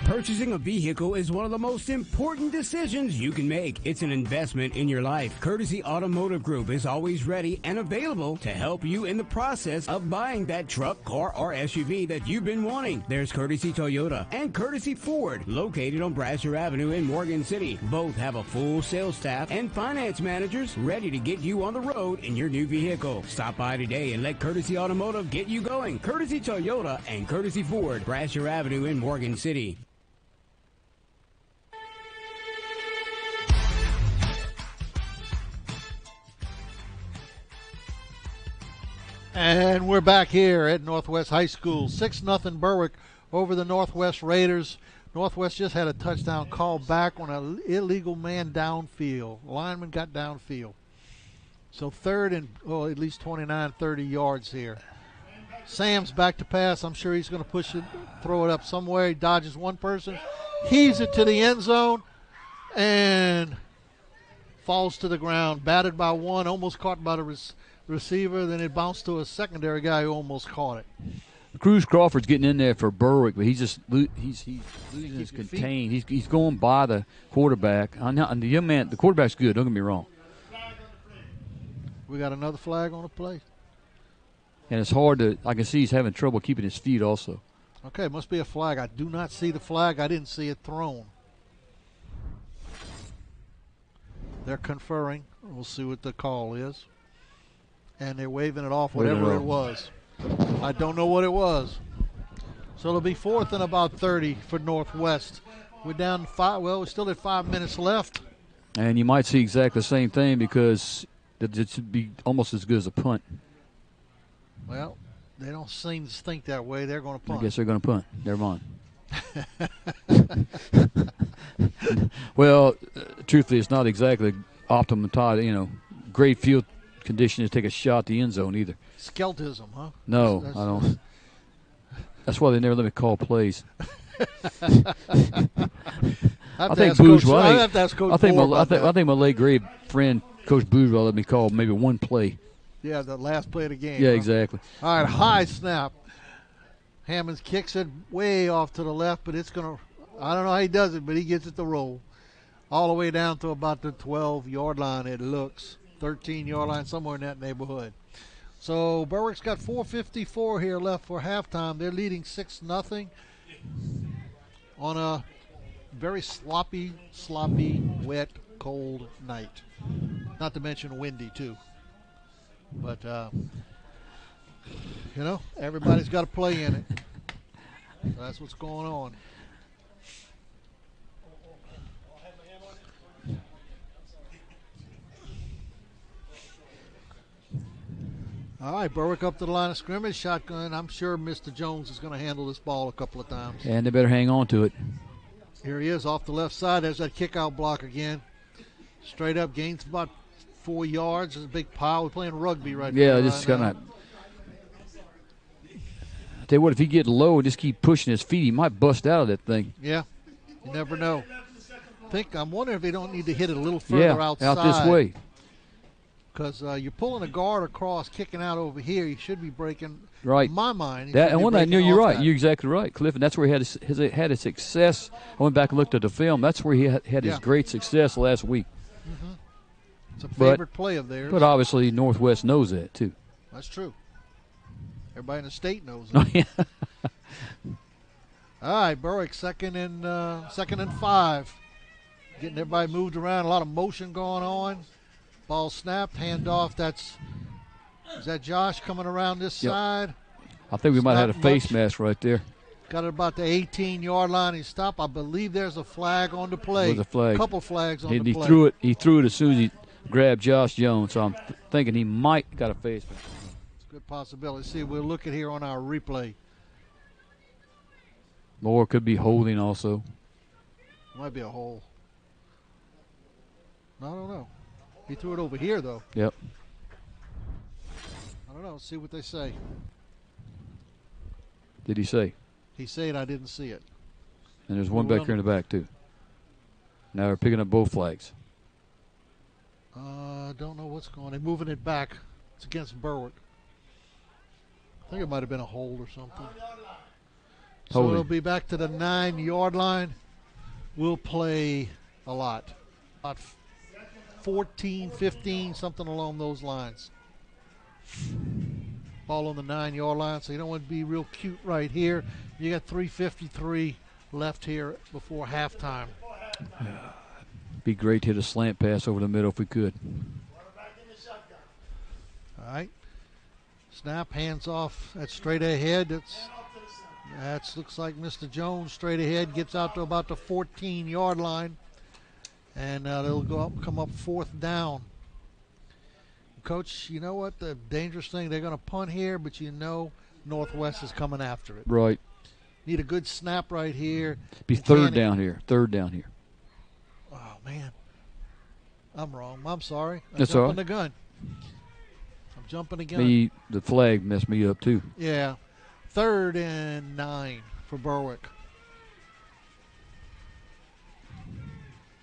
Speaker 11: Purchasing a vehicle is one of the most important decisions you can make. It's an investment in your life. Courtesy Automotive Group is always ready and available to help you in the process of buying that truck, car, or SUV that you've been wanting. There's Courtesy Toyota and Courtesy Ford, located on Brasher Avenue in Morgan City. Both have a full sales staff and finance managers ready to get you on the road in your new vehicle. Stop by today and let Courtesy Automotive get you going. Courtesy Toyota and Courtesy Ford, Brasher Avenue in Morgan City.
Speaker 2: And we're back here at Northwest High School. 6-0 Berwick over the Northwest Raiders. Northwest just had a touchdown call back on an illegal man downfield. Lineman got downfield. So 3rd and at least 29, 30 yards here. Sam's back to pass. I'm sure he's going to push it, throw it up somewhere. He dodges one person, heaves it to the end zone, and falls to the ground. Batted by one, almost caught by the receiver, then it bounced to a secondary guy who almost caught it.
Speaker 5: Cruz Crawford's getting in there for Berwick, but he's just he's losing his contain. He's going by the quarterback. And the young man, the quarterback's good. Don't get me wrong.
Speaker 2: We got another flag on the play.
Speaker 5: And it's hard to. I can see he's having trouble keeping his feet also.
Speaker 2: Okay, it must be a flag. I do not see the flag. I didn't see it thrown. They're conferring. We'll see what the call is. And they're waving it off, whatever it was. I don't know what it was. So it'll be 4th and about 30 for Northwest. We're down 5. Well, we're still at 5 minutes left.
Speaker 5: And you might see exactly the same thing because it should be almost as good as a punt.
Speaker 2: Well, they don't seem to think that way. They're going to punt.
Speaker 5: I guess they're going to punt. Never mind. Well, truthfully, it's not exactly optimum time. Great field condition to take a shot at the end zone either.
Speaker 2: Skeltism, huh?
Speaker 5: No, I don't. That's why they never let me call plays. I think Bourgeois. I think my late grade friend Coach Bourgeois let me call maybe one play.
Speaker 2: Yeah, the last play of the game.
Speaker 5: Yeah, exactly.
Speaker 2: All right, high snap. Hammonds kicks it way off to the left, but it's going to – I don't know how he does it, but he gets it to roll. All the way down to about the 12-yard line, it looks. 13-yard line, somewhere in that neighborhood. So Berwick's got 4:54 here left for halftime. They're leading 6-0 on a very sloppy, wet, cold night. Not to mention windy, too. But, everybody's got to play in it. So that's what's going on. All right, Berwick up to the line of scrimmage, shotgun. I'm sure Mr. Jones is going to handle this ball a couple of times.
Speaker 5: And they better hang on to it.
Speaker 2: Here he is off the left side. There's that kick-out block again. Straight up, gains about 4 yards. There's a big pile. We're playing rugby right now.
Speaker 5: Yeah, just kind of. Tell you what, if he get low and just keep pushing his feet, he might bust out of that thing.
Speaker 2: Yeah, you never know. I'm wondering if they don't need to hit it a little further outside.
Speaker 5: Out this way.
Speaker 2: Because you're pulling a guard across, kicking out over here. You should be breaking.
Speaker 5: Right.
Speaker 2: In my mind.
Speaker 5: And one thing I knew, you're right.
Speaker 2: That.
Speaker 5: You're exactly right, Cliff. And that's where he had his success. I went back and looked at the film. That's where he had his great success last week.
Speaker 2: Mm-hmm. It's a favorite play of theirs.
Speaker 5: But obviously Northwest knows that, too.
Speaker 2: That's true. Everybody in the state knows it.
Speaker 5: Oh, yeah.
Speaker 2: All right, Berwick, second and 5. Getting everybody moved around. A lot of motion going on. Ball snapped, handoff. Is that Josh coming around this side?
Speaker 5: I think we might have had a face mask right there.
Speaker 2: Got it about the 18-yard line. He stopped. I believe there's a flag on the play.
Speaker 5: There's a flag.
Speaker 2: A couple flags on the play.
Speaker 5: He threw it as soon as he grabbed Josh Jones. So I'm thinking he might got a face mask.
Speaker 2: It's a good possibility. See, we'll look at here on our replay.
Speaker 5: Or it could be holding also.
Speaker 2: Might be a hole. I don't know. He threw it over here, though.
Speaker 5: Yep.
Speaker 2: I don't know. See what they say.
Speaker 5: Did he say?
Speaker 2: He said I didn't see it.
Speaker 5: And there's one back here in the back, too. Now they're picking up both flags.
Speaker 2: Don't know what's going on. They're moving it back. It's against Berwick. I think it might have been a hold or something. So it'll be back to the 9-yard line. We'll play a lot. About 14, 15, something along those lines. Ball on the 9-yard line, so you don't want to be real cute right here. You got 3:53 left here before halftime.
Speaker 5: Be great to hit a slant pass over the middle if we could.
Speaker 2: All right. Snap, hands off. That's straight ahead. That looks like Mr. Jones straight ahead. Gets out to about the 14-yard line. And they'll come up 4th down. Coach, you know what? The dangerous thing, they're going to punt here, but you know Northwest is coming after it.
Speaker 5: Right.
Speaker 2: Need a good snap right here.
Speaker 5: Be third down here.
Speaker 2: Oh, man. I'm wrong. I'm sorry.
Speaker 5: That's all right.
Speaker 2: The gun. I'm jumping the gun.
Speaker 5: The flag messed me up, too.
Speaker 2: Yeah. 3rd and 9 for Berwick.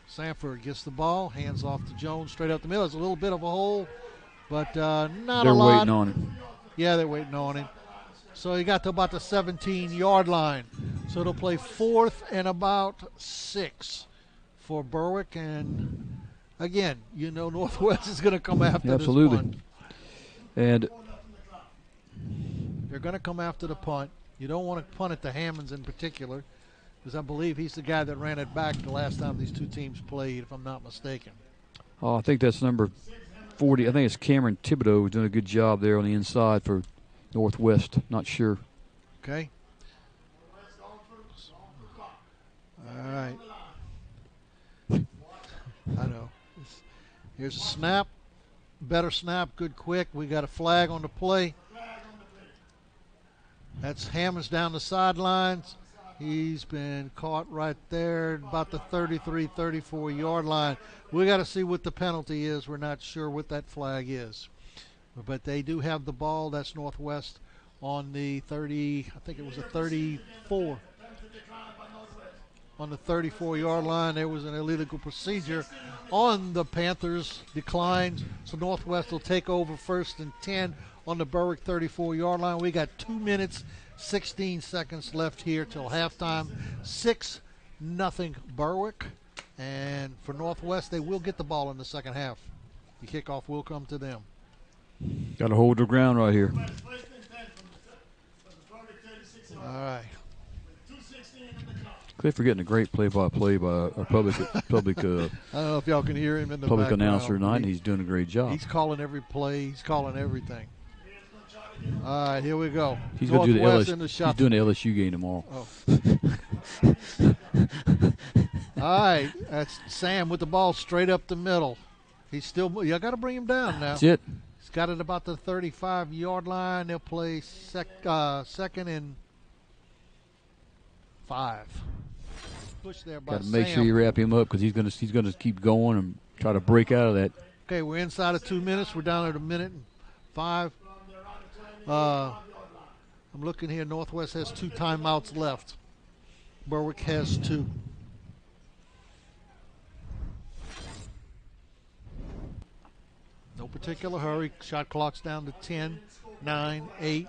Speaker 2: Sanford gets the ball, hands off to Jones, straight up the middle. It's a little bit of a hole, but not a lot.
Speaker 5: They're waiting on him.
Speaker 2: Yeah, they're waiting on him. So he got to about the 17-yard line. So it'll play 4th and about 6 for Berwick. And, again, you know Northwest is going to come after this punt.
Speaker 5: And
Speaker 2: they're going to come after the punt. You don't want to punt it to Hammonds in particular, because I believe he's the guy that ran it back the last time these two teams played, if I'm not mistaken.
Speaker 5: Oh, I think that's number 40. I think it's Cameron Thibodeau who's doing a good job there on the inside for Northwest. Not sure.
Speaker 2: Okay. All right. I know. Here's a snap. Better snap. Good quick. We got a flag on the play. That's Hammonds down the sidelines. He's been caught right there about the 33, 34-yard line. We got to see what the penalty is. We're not sure what that flag is. But they do have the ball. That's Northwest on the 30, I think it was a 34. On the 34-yard line, there was an illegal procedure on the Panthers. Declined, so Northwest will take over 1st and 10 on the Berwick 34-yard line. We got 2 minutes, 16 seconds left here till halftime. 6-0 Berwick. And for Northwest, they will get the ball in the second half. The kickoff will come to them.
Speaker 5: Got to hold the ground right here.
Speaker 2: All right.
Speaker 5: Cliff, we're getting a great play-by-play by our public
Speaker 2: I don't know if y'all can hear him in the
Speaker 5: public
Speaker 2: background.
Speaker 5: announcer tonight, and he's doing a great job.
Speaker 2: He's calling every play. He's calling everything. All right, here we go.
Speaker 5: He's going to do the LSU. He's doing the LSU game tomorrow.
Speaker 2: Oh. All right, that's Sam with the ball straight up the middle. He's still. You got to bring him down now.
Speaker 5: That's it.
Speaker 2: He's got it about the 35-yard line. They'll play second and 5. Push there by
Speaker 5: Got to make
Speaker 2: Sam.
Speaker 5: sure you wrap him up because he's gonna keep going and try to break out of that.
Speaker 2: Okay, we're inside of 2 minutes. We're down at 1:05. I'm looking here. Northwest has 2 timeouts left. Berwick has 2. No particular hurry. Shot clock's down to 10, 9, 8.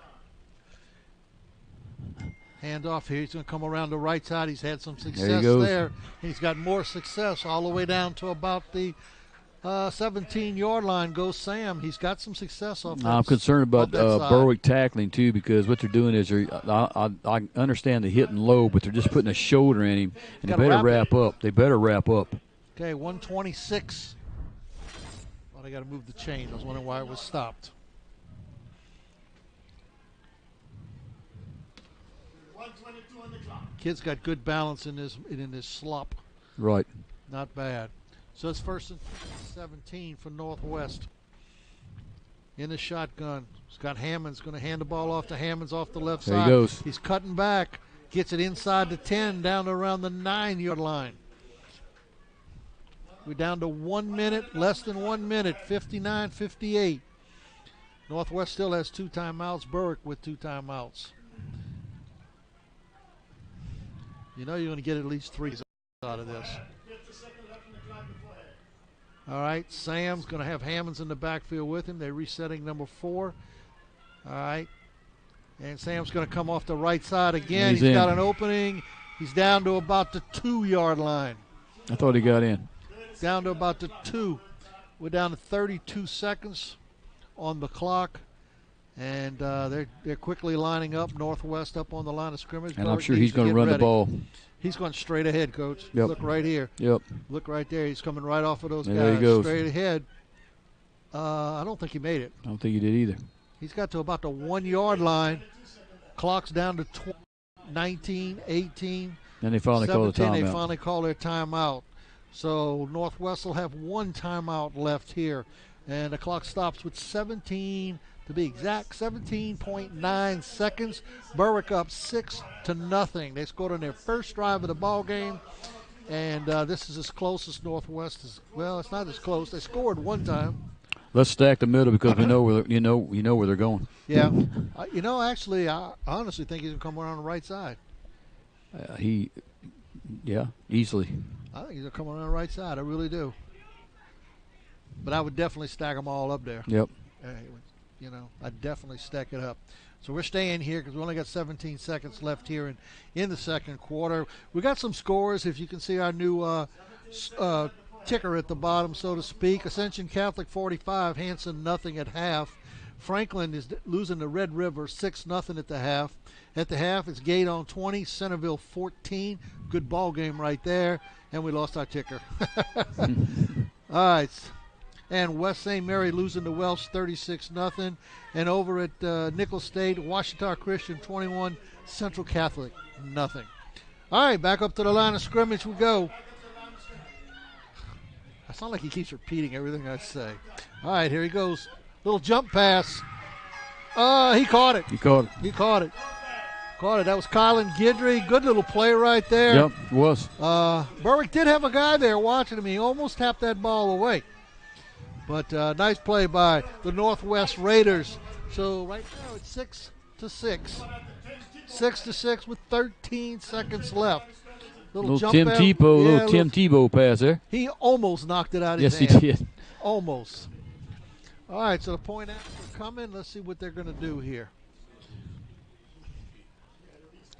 Speaker 2: Handoff here. He's going to come around the right side. He's had some success there. He's got more success all the way down to about the 17-yard line goes Sam. He's got some success off that.
Speaker 5: I'm concerned about Berwick tackling, too, because what they're doing is I understand the hitting low, but they're just putting a shoulder in him, and they better wrap up. They better wrap up.
Speaker 2: Okay, 126. Oh, they got to move the chain. I was wondering why it was stopped. Kid's got good balance in this slop.
Speaker 5: Right.
Speaker 2: Not bad. So it's first and 17 for Northwest. In the shotgun. Scott Hammond's going to hand the ball off to Hammonds off the left side.
Speaker 5: There he goes.
Speaker 2: He's cutting back. Gets it inside the 10, down to around the 9-yard line. We're down to 1 minute, less than 1 minute, 59-58. Northwest still has 2 timeouts. Berwick with 2 timeouts. You know you're going to get at least 3 out of this. All right, Sam's going to have Hammonds in the backfield with him. They're resetting number 4. All right. And Sam's going to come off the right side again. He's got an opening. He's down to about the 2-yard line.
Speaker 5: I thought he got in.
Speaker 2: Down to about the 2. We're down to 32 seconds on the clock. And they're quickly lining up. Northwest up on the line of scrimmage.
Speaker 5: And I'm sure he's going to run the ball.
Speaker 2: He's going straight ahead, Coach.
Speaker 5: Yep.
Speaker 2: Look right here.
Speaker 5: Yep.
Speaker 2: Look right there. He's coming right off of those guys.
Speaker 5: There he goes.
Speaker 2: Straight ahead. I don't think he made it.
Speaker 5: I don't think he did either.
Speaker 2: He's got to about the 1-yard line. Clock's down to 19, 18.
Speaker 5: And they finally call the timeout.
Speaker 2: They finally call their timeout. So Northwest will have 1 timeout left here. And the clock stops with 17, to be exact, 17.9 seconds. Berwick up 6-0. They scored on their first drive of the ball game. And this is as close as Northwest is. Well, it's not as close. They scored 1 time.
Speaker 5: Let's stack the middle because we know where where they're going.
Speaker 2: Yeah, actually, I honestly think he's gonna come around the right side.
Speaker 5: Easily.
Speaker 2: I think he's gonna come around the right side. I really do. But I would definitely stack them all up there.
Speaker 5: Yep.
Speaker 2: I'd definitely stack it up. So we're staying here because we only got 17 seconds left here in the second quarter. We got some scores. If you can see our new ticker at the bottom, so to speak. Ascension Catholic 45, Hanson nothing at half. Franklin is losing to Red River 6-0 at the half. At the half, it's Gate on 20, Centerville 14. Good ball game right there. And we lost our ticker. All right. And West St. Mary losing to Welsh 36-0. And over at Nicholls State, Washita Christian 21, Central Catholic nothing. All right, back up to the line of scrimmage we go. I sound like he keeps repeating everything I say. All right, here he goes. Little jump pass. He caught it.
Speaker 5: He caught it.
Speaker 2: That was Kylan Guidry. Good little play right there.
Speaker 5: Yep, it was.
Speaker 2: Berwick did have a guy there watching him. He almost tapped that ball away. But nice play by the Northwest Raiders. So right now it's 6-6. 6-6 with 13 seconds left.
Speaker 5: Little Tim Tebow pass there.
Speaker 2: He almost knocked it out of his hand.
Speaker 5: Yes, he did.
Speaker 2: Almost. All right, so the point after coming. Let's see what they're going to do here.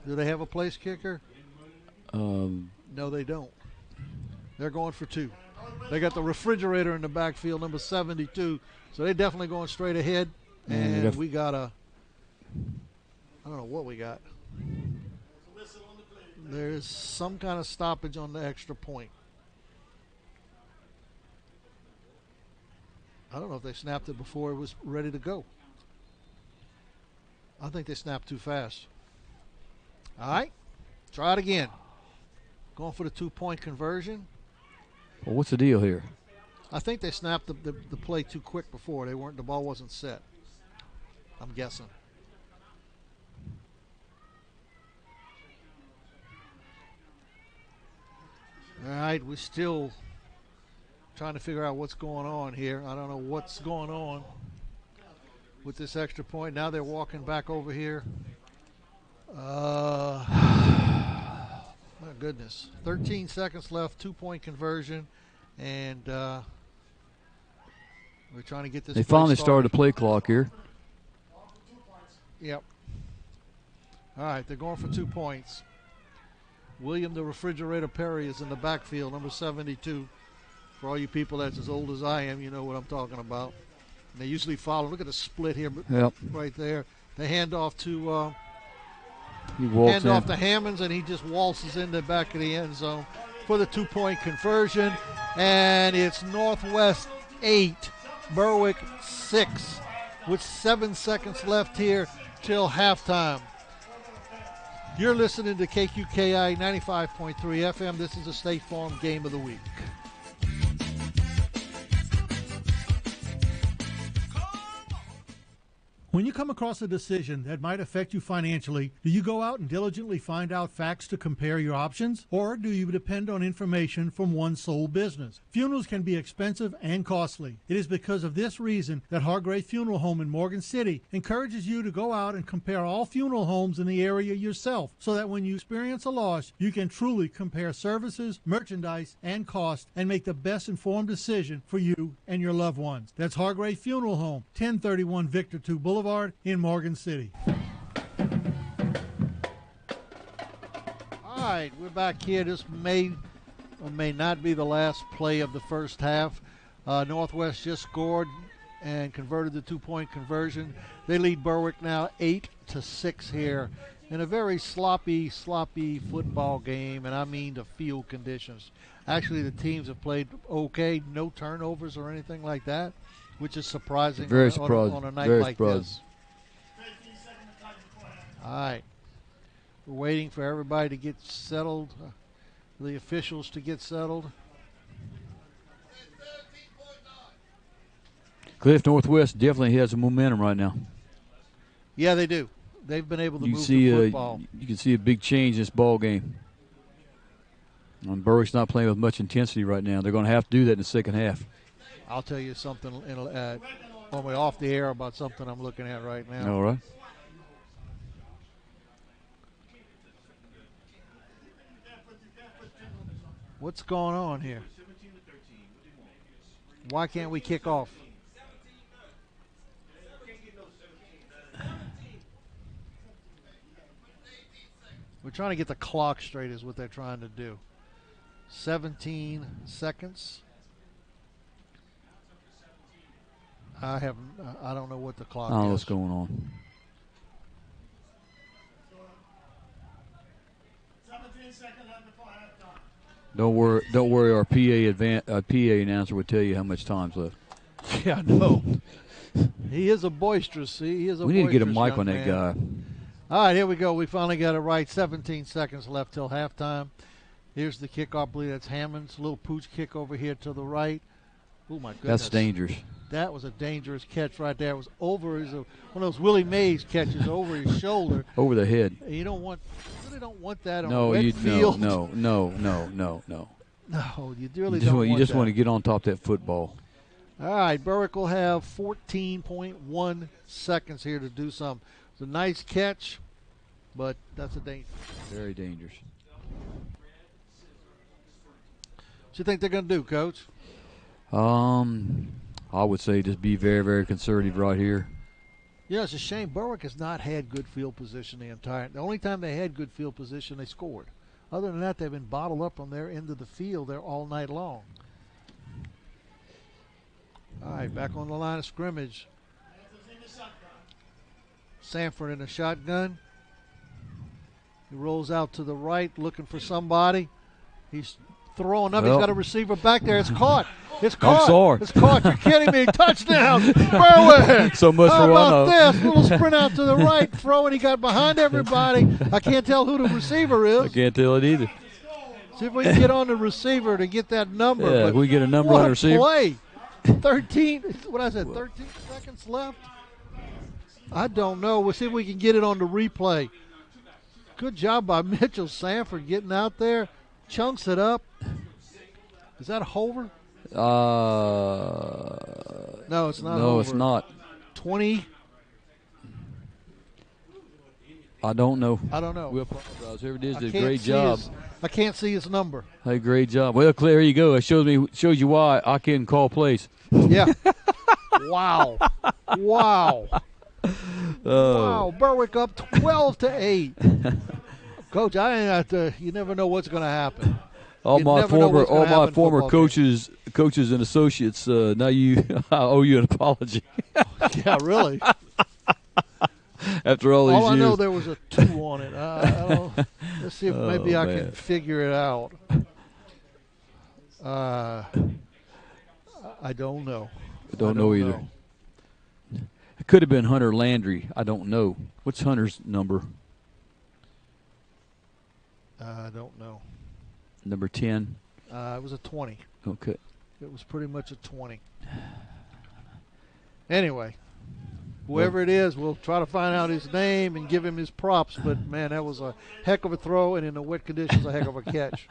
Speaker 2: Do they have a place kicker? No, they don't. They're going for 2. They got the refrigerator in the backfield, number 72. So they're definitely going straight ahead. And we got I don't know what we got. There's some kind of stoppage on the extra point. I don't know if they snapped it before it was ready to go. I think they snapped too fast. All right, try it again. Going for the 2-point conversion.
Speaker 5: Well, what's the deal here?
Speaker 2: I think they snapped the play too quick before. The ball wasn't set. I'm guessing. All right, we're still trying to figure out what's going on here. I don't know what's going on with this extra point. Now they're walking back over here. My goodness. 13 seconds left, 2-point conversion, and we're trying to get this.
Speaker 5: They finally started the play clock here.
Speaker 2: Yep. All right, they're going for 2 points. William the Refrigerator Perry is in the backfield, number 72. For all you people that's as old as I am, you know what I'm talking about. And they usually follow. Look at the split here, right there. They hand off to to Hammonds, and he just waltzes in the back of the end zone for the 2-point conversion. And it's Northwest 8, Berwick 6, with 7 seconds left here till halftime. You're listening to KQKI 95.3 FM. This is the State Farm Game of the Week.
Speaker 9: When you come across a decision that might affect you financially, do you go out and diligently find out facts to compare your options? Or do you depend on information from one sole business? Funerals can be expensive and costly. It is because of this reason that Hargrave Funeral Home in Morgan City encourages you to go out and compare all funeral homes in the area yourself, so that when you experience a loss, you can truly compare services, merchandise, and cost and make the best informed decision for you and your loved ones. That's Hargrave Funeral Home, 1031 Victor 2 Boulevard in Morgan City.
Speaker 2: All right, we're back here. This may or may not be the last play of the first half. Northwest just scored and converted the 2-point conversion. They lead Berwick now 8-6 here in a very sloppy football game, and I mean the field conditions. Actually, the teams have played okay, no turnovers or anything like that, which is surprising on a night like this. All right. We're waiting for everybody to get settled, the officials to get settled.
Speaker 5: Cliff, Northwest definitely has some momentum right now.
Speaker 2: Yeah, they do. They've been able to move the football.
Speaker 5: You can see a big change in this ball game. Berwick's not playing with much intensity right now. They're going to have to do that in the second half.
Speaker 2: I'll tell you something when we're off the air about something I'm looking at right now.
Speaker 5: All right.
Speaker 2: What's going on here? Why can't we kick off? We're trying to get the clock straight is what they're trying to do. 17 seconds. I don't know what the clock is.
Speaker 5: I don't know what's going on.
Speaker 9: 17 seconds left before halftime.
Speaker 5: Don't worry. Our PA announcer will tell you how much time's left.
Speaker 2: Yeah, I know. He is a boisterous. He is a.
Speaker 5: We need to get a mic on
Speaker 2: man.
Speaker 5: that guy.
Speaker 2: All right, here we go. We finally got it right. 17 seconds left till halftime. Here's the kickoff. I believe that's Hammond's little pooch kick over here to the right. Oh my goodness,
Speaker 5: that's dangerous.
Speaker 2: That was a dangerous catch right there. It was over one of those Willie Mays catches over his shoulder.
Speaker 5: Over the head.
Speaker 2: And you really don't want that on
Speaker 5: a
Speaker 2: wet field.
Speaker 5: No.
Speaker 2: No, you really don't.
Speaker 5: You just want to get on top of that football.
Speaker 2: All right, Berwick will have 14.1 seconds here to do something. It's a nice catch, but that's a danger.
Speaker 5: Very dangerous.
Speaker 2: What you think they're going to do, Coach?
Speaker 5: I would say just be very, very conservative right here.
Speaker 2: Yeah, it's a shame. Berwick has not had good field position the only time they had good field position, they scored. Other than that, they've been bottled up on their end of the field there all night long. All right, back on the line of scrimmage. Sanford in a shotgun. He rolls out to the right looking for somebody. He's throwing up. He's got a receiver back there. It's caught. It's caught.
Speaker 5: I'm sorry.
Speaker 2: It's caught. You're kidding me. Touchdown. Berwick.
Speaker 5: So much
Speaker 2: How
Speaker 5: for what I know.
Speaker 2: about this? Little sprint out to the right. Throw, and he got behind everybody. I can't tell who the receiver is.
Speaker 5: I can't tell it either.
Speaker 2: See if we can get on the receiver to get that number.
Speaker 5: Yeah,
Speaker 2: but
Speaker 5: we get a number on the receiver.
Speaker 2: Play. 13, what I said, 13 seconds left? I don't know. We'll see if we can get it on the replay. Good job by Mitchell Sanford getting out there. Chunks it up. Is that a hover? No, it's not.
Speaker 5: No, it's not.
Speaker 2: 20.
Speaker 5: I don't know.
Speaker 2: We
Speaker 5: apologize. Whoever did a great job.
Speaker 2: I can't see his number.
Speaker 5: Hey, great job. Well, Claire, here you go. It shows you why I can call plays.
Speaker 2: Yeah. Wow. Wow. Wow. Berwick up 12-8. Coach, you never know what's going to happen.
Speaker 5: All my former coaches and associates. Now I owe you an apology.
Speaker 2: Yeah, really.
Speaker 5: After all these years.
Speaker 2: I know there was a 2 on it. Let's see if maybe I can figure it out. I don't know.
Speaker 5: I don't know either. It could have been Hunter Landry. I don't know. What's Hunter's number?
Speaker 2: I don't know.
Speaker 5: Number 10?
Speaker 2: It was a 20.
Speaker 5: Okay.
Speaker 2: It was pretty much a 20. Anyway, whoever it is, we'll try to find out his name and give him his props. But, man, that was a heck of a throw, and in the wet conditions, a heck of a catch.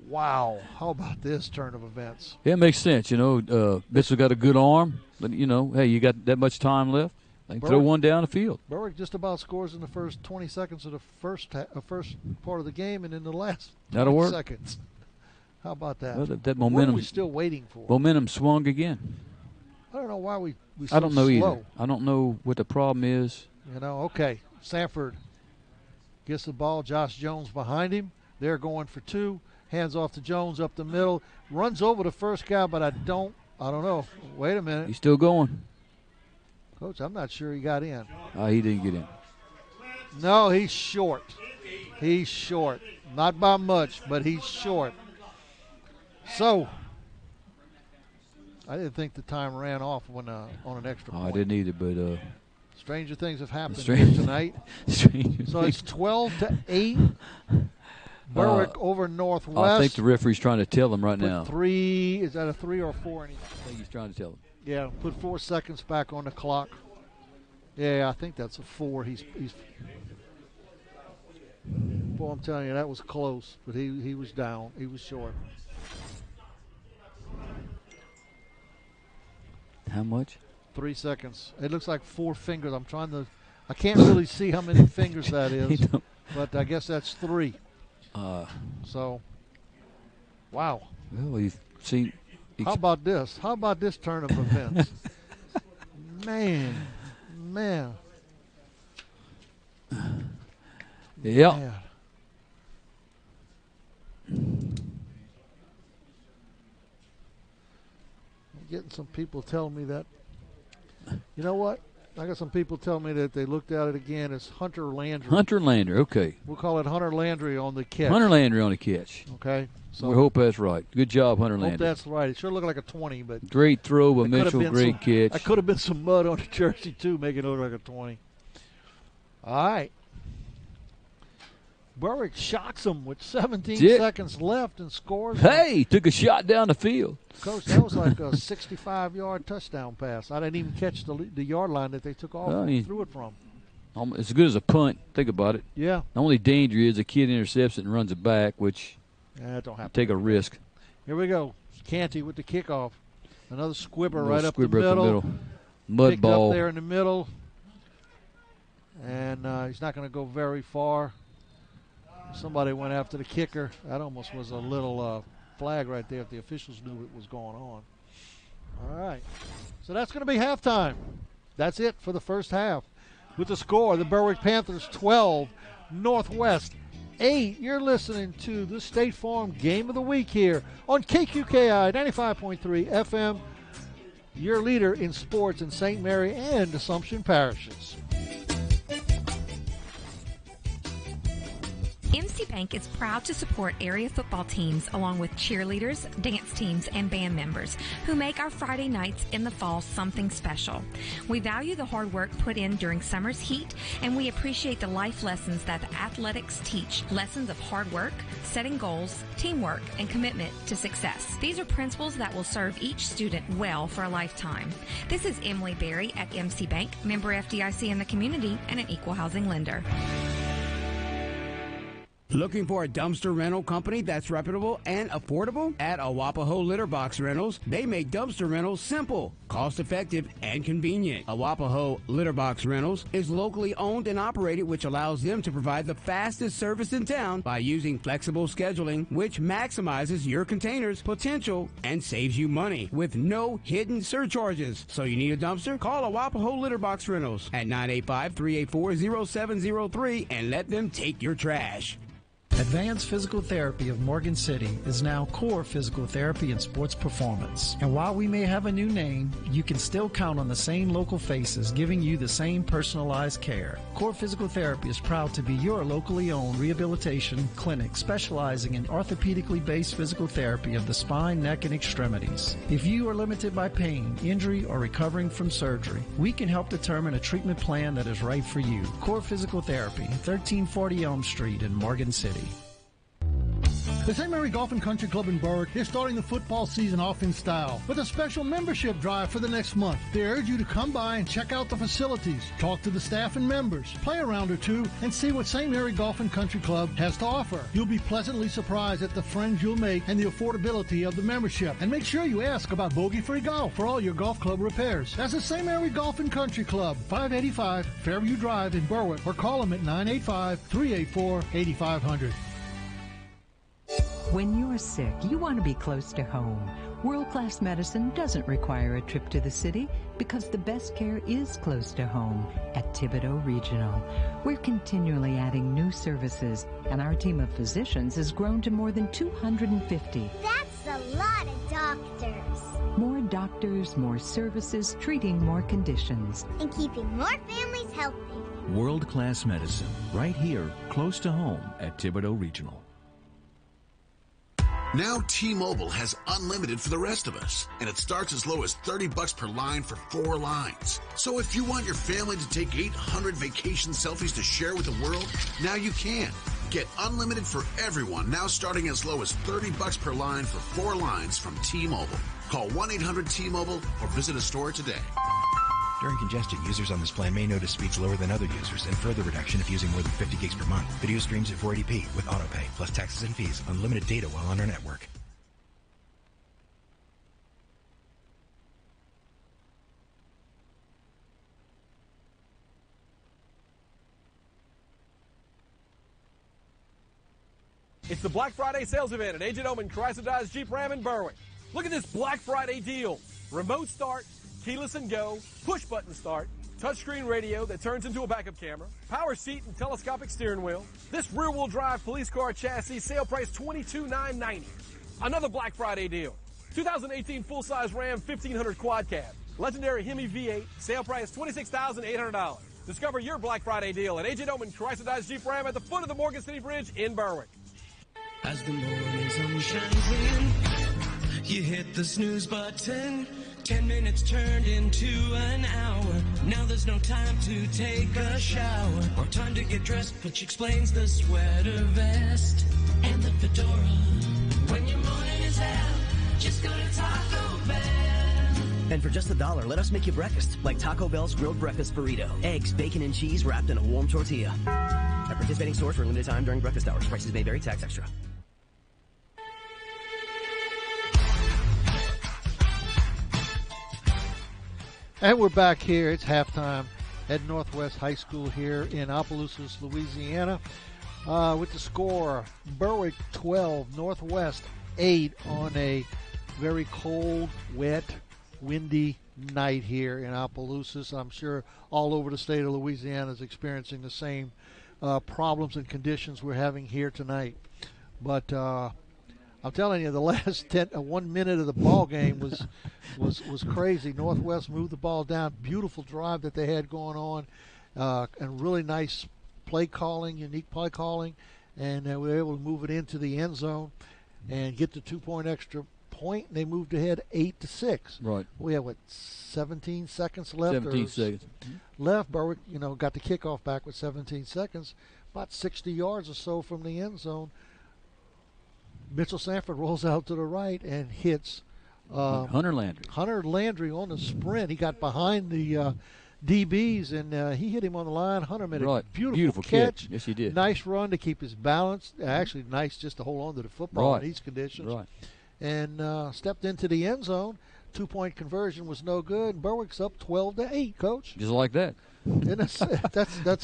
Speaker 2: Wow. How about this turn of events?
Speaker 5: Yeah, it makes sense. Mitchell got a good arm. But, hey, you got that much time left. They can throw one down the field.
Speaker 2: Berwick just about scores in the first 20 seconds of the first part of the game and in the last 20 seconds. How about that?
Speaker 5: Well, that momentum.
Speaker 2: What are we still waiting for?
Speaker 5: Momentum swung again.
Speaker 2: I don't know why we
Speaker 5: I don't know
Speaker 2: slow.
Speaker 5: either. I don't know what the problem is.
Speaker 2: Okay. Sanford gets the ball. Josh Jones behind him. They're going for 2. Hands off to Jones up the middle. Runs over the first guy, but I don't know. Wait a minute.
Speaker 5: He's still going.
Speaker 2: Coach, I'm not sure he got in.
Speaker 5: He didn't get in.
Speaker 2: No, he's short. He's short. Not by much, but he's short. So, I didn't think the time ran off on an extra point.
Speaker 5: I didn't either, but
Speaker 2: stranger things have happened here tonight. So it's 12-8. Berwick over Northwest.
Speaker 5: I think the referee's trying to tell them right now.
Speaker 2: 3, is that a 3 or 4?
Speaker 5: I think he's trying to tell them.
Speaker 2: Yeah, put 4 seconds back on the clock. Yeah, I think that's a 4. He's. Boy, I'm telling you, that was close, but he was down. He was short.
Speaker 5: How much?
Speaker 2: 3 seconds. It looks like 4 fingers. I can't really see how many fingers that is, but I guess that's 3. So, wow.
Speaker 5: Well, you've seen.
Speaker 2: How about this? How about this turn of events? Man.
Speaker 5: Yeah.
Speaker 2: Man. I'm getting some people telling me that. You know what? I got some people telling me that they looked at it again as Hunter Landry.
Speaker 5: Hunter Landry, okay.
Speaker 2: We'll call it Hunter Landry on the catch.
Speaker 5: Hunter Landry on the catch.
Speaker 2: Okay.
Speaker 5: So we hope that's right. Good job, Hunter Landry.
Speaker 2: Hope that's right. It sure looked like a 20, but
Speaker 5: great throw by Mitchell. Great catch.
Speaker 2: That could have been some mud on the jersey too, making it look like a 20. All right. Berwick shocks him with 17 seconds left and scores.
Speaker 5: Hey, took a shot down the field.
Speaker 2: Coach, that was like a 65-yard touchdown pass. I didn't even catch the yard line that they took off and threw it from.
Speaker 5: As good as a punt. Think about it.
Speaker 2: Yeah.
Speaker 5: The only danger is a kid intercepts it and runs it back, which
Speaker 2: don't have
Speaker 5: take a risk.
Speaker 2: Here we go. Canty with the kickoff. Another squibber
Speaker 5: right
Speaker 2: up the middle.
Speaker 5: Mud
Speaker 2: Picked
Speaker 5: ball.
Speaker 2: Up there in the middle. And he's not going to go very far. Somebody went after the kicker. That almost was a little flag right there if the officials knew what was going on. All right. So that's going to be halftime. That's it for the first half. With the score, the Berwick Panthers 12, Northwest 8. You're listening to the State Farm Game of the Week here on KQKI 95.3 FM, your leader in sports in St. Mary and Assumption parishes.
Speaker 12: MC Bank is proud to support area football teams along with cheerleaders, dance teams, and band members who make our Friday nights in the fall something special. We value the hard work put in during summer's heat, and we appreciate the life lessons that the athletics teach. Lessons of hard work, setting goals, teamwork, and commitment to success. These are principles that will serve each student well for a lifetime. This is Emily Berry at MC Bank, member FDIC in the community, and an equal housing lender.
Speaker 11: Looking for a dumpster rental company that's reputable and affordable? At Arapahoe Litter Box Rentals, they make dumpster rentals simple, cost-effective, and convenient. Arapahoe Litter Box Rentals is locally owned and operated, which allows them to provide the fastest service in town by using flexible scheduling, which maximizes your container's potential and saves you money with no hidden surcharges. So you need a dumpster? Call Arapahoe Litter Box Rentals at 985-384-0703 and let them take your trash.
Speaker 13: Advanced Physical Therapy of Morgan City is now Core Physical Therapy and Sports Performance. And while we may have a new name, you can still count on the same local faces giving you the same personalized care. Core Physical Therapy is proud to be your locally owned rehabilitation clinic specializing in orthopedically based physical therapy of the spine, neck, and extremities. If you are limited by pain, injury, or recovering from surgery, we can help determine a treatment plan that is right for you. Core Physical Therapy, 1340 Elm Street in Morgan City.
Speaker 9: The St. Mary Golf and Country Club in Berwick is starting the football season off in style with a special membership drive for the next month. They urge you to come by and check out the facilities, talk to the staff and members, play a round or two, and see what St. Mary Golf and Country Club has to offer. You'll be pleasantly surprised at the friends you'll make and the affordability of the membership. And make sure you ask about bogey-free golf for all your golf club repairs. That's the St. Mary Golf and Country Club, 585 Fairview Drive in Berwick, or call them at 985-384-8500.
Speaker 14: When you're sick, you want to be close to home. World-class medicine doesn't require a trip to the city because the best care is close to home at Thibodeau Regional. We're continually adding new services, and our team of physicians has grown to more than 250.
Speaker 15: That's a lot of doctors.
Speaker 14: More doctors, more services, treating more conditions.
Speaker 15: And keeping more families healthy.
Speaker 16: World-class medicine, right here, close to home at Thibodeau Regional.
Speaker 17: Now T-Mobile has unlimited for the rest of us, and it starts as low as $30 per line for 4 lines. So if you want your family to take 800 vacation selfies to share with the world, now you can. Get unlimited for everyone, now starting as low as $30 per line for 4 lines from T-Mobile. Call 1-800-T-Mobile or visit a store today.
Speaker 18: During congestion, users on this plan may notice speeds lower than other users and further reduction if using more than 50 gigs per month. Video streams at 480p with autopay, plus taxes and fees. Unlimited data while on our network.
Speaker 3: It's the Black Friday sales event at Agent Oman Chrysler Dodge Jeep Ram in Berwick. Look at this Black Friday deal. Remote start, keyless and go, push button start, touchscreen radio that turns into a backup camera, power seat and telescopic steering wheel. This rear-wheel drive police car chassis, sale price $22,990. Another Black Friday deal. 2018 full-size Ram 1500 quad cab. Legendary Hemi V8, sale price $26,800. Discover your Black Friday deal at Agent Oman Chrysler Dodge Jeep Ram at the foot of the Morgan City Bridge in Berwick.
Speaker 6: As the morning sun shines in, you hit the snooze button. 10 minutes turned into an hour. Now there's no time to take a shower or time to get dressed, which explains the sweater vest and the fedora. When your morning is out, just go to Taco Bell.
Speaker 19: And for just $1, let us make you breakfast, like Taco Bell's grilled breakfast burrito. Eggs, bacon, and cheese wrapped in a warm tortilla. At participating stores for a limited time during breakfast hours. Prices may vary, tax extra.
Speaker 2: And we're back here. It's halftime at Northwest High School here in Opelousas, Louisiana. With the score, Berwick 12, Northwest 8 on a very cold, wet, windy night here in Opelousas. I'm sure all over the state of Louisiana is experiencing the same problems and conditions we're having here tonight. But I'm telling you, the last 1 minute of the ball game was crazy. Northwest moved the ball down. Beautiful drive that they had going on, and really nice play calling, unique play calling. and we were able to move it into the end zone and get the 2-point extra point, and they moved ahead 8-6.
Speaker 5: Right.
Speaker 2: We have, 17 seconds left?
Speaker 5: 17 seconds.
Speaker 2: Left. Berwick, got the kickoff back with 17 seconds, about 60 yards or so from the end zone. Mitchell Sanford rolls out to the right and hits
Speaker 5: Hunter Landry.
Speaker 2: Hunter Landry on the sprint. He got behind the DBs, and he hit him on the line. Hunter made a beautiful catch.
Speaker 5: Yes, he did.
Speaker 2: Nice run to keep his balance. Actually, nice just to hold on to the football in these conditions.
Speaker 5: Right.
Speaker 2: And stepped into the end zone. 2-point conversion was no good. Berwick's up 12-8, Coach.
Speaker 5: Just like that.
Speaker 2: And that's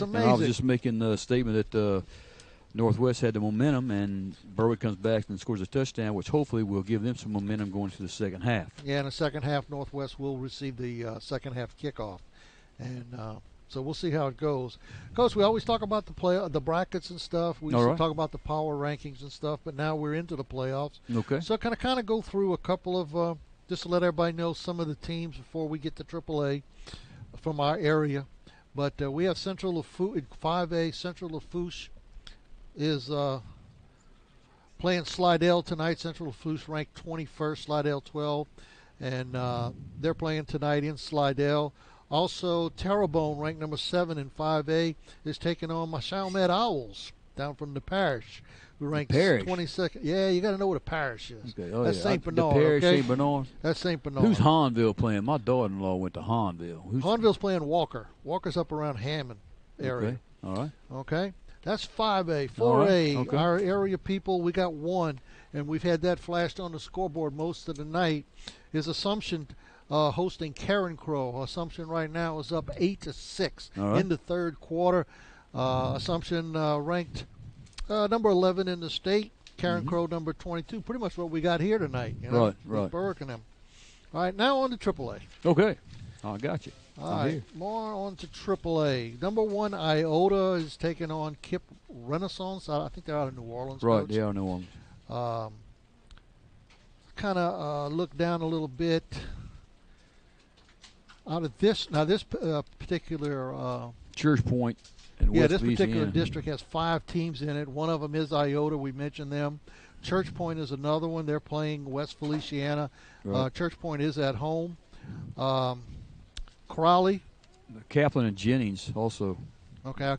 Speaker 2: amazing.
Speaker 5: And I was just making the statement that Northwest had the momentum, and Berwick comes back and scores a touchdown, which hopefully will give them some momentum going to the second half.
Speaker 2: Yeah, in the second half, Northwest will receive the second half kickoff. And so we'll see how it goes. Coach, we always talk about the brackets and stuff. We used to talk about the power rankings and stuff, but now we're into the playoffs.
Speaker 5: Okay.
Speaker 2: So kind of go through a couple of, just to let everybody know some of the teams before we get to AAA from our area. But we have Central Lafourche, 5A, Central Lafourche is playing Slidell tonight. Central Lafourche ranked 21st, Slidell 12. And they're playing tonight in Slidell. Also, Terrebonne, ranked number 7 in 5A, is taking on Chalmette Owls down from the parish, who ranks 22nd. Yeah, you got to know what a parish is.
Speaker 5: Okay.
Speaker 2: That's St. Bernard.
Speaker 5: The parish,
Speaker 2: okay?
Speaker 5: St. Bernard.
Speaker 2: That's St. Bernard.
Speaker 5: Who's Hahnville playing? My daughter-in-law went to Hahnville.
Speaker 2: Hahnville's playing Walker. Walker's up around Hammond area.
Speaker 5: Okay. All right.
Speaker 2: Okay. That's 5A. 4A,
Speaker 5: right. Okay.
Speaker 2: Our area people, we got one, and we've had that flashed on the scoreboard most of the night, is Assumption hosting Karen Crow. Assumption right now is up 8-6 in the third quarter. Assumption ranked number 11 in the state. Karen Crow number 22. Pretty much what we got here tonight.
Speaker 5: Right.
Speaker 2: Berwick and them. All right, now on to AAA.
Speaker 5: Okay. I got you.
Speaker 2: All right, more on to AAA. Number 1, Iota is taking on Kip Renaissance. I think they're out of New Orleans.
Speaker 5: Right,
Speaker 2: Coach.
Speaker 5: they are in New Orleans.
Speaker 2: Kind of look down a little bit. Out of this, now this particular
Speaker 5: Church Point in West
Speaker 2: this particular
Speaker 5: Louisiana.
Speaker 2: district has 5 teams in it. One of them is Iota. We mentioned them. Church Point is another one. They're playing West Feliciana.
Speaker 5: Right.
Speaker 2: Church Point is at home. Crowley.
Speaker 5: Kaplan and Jennings also.
Speaker 2: Okay.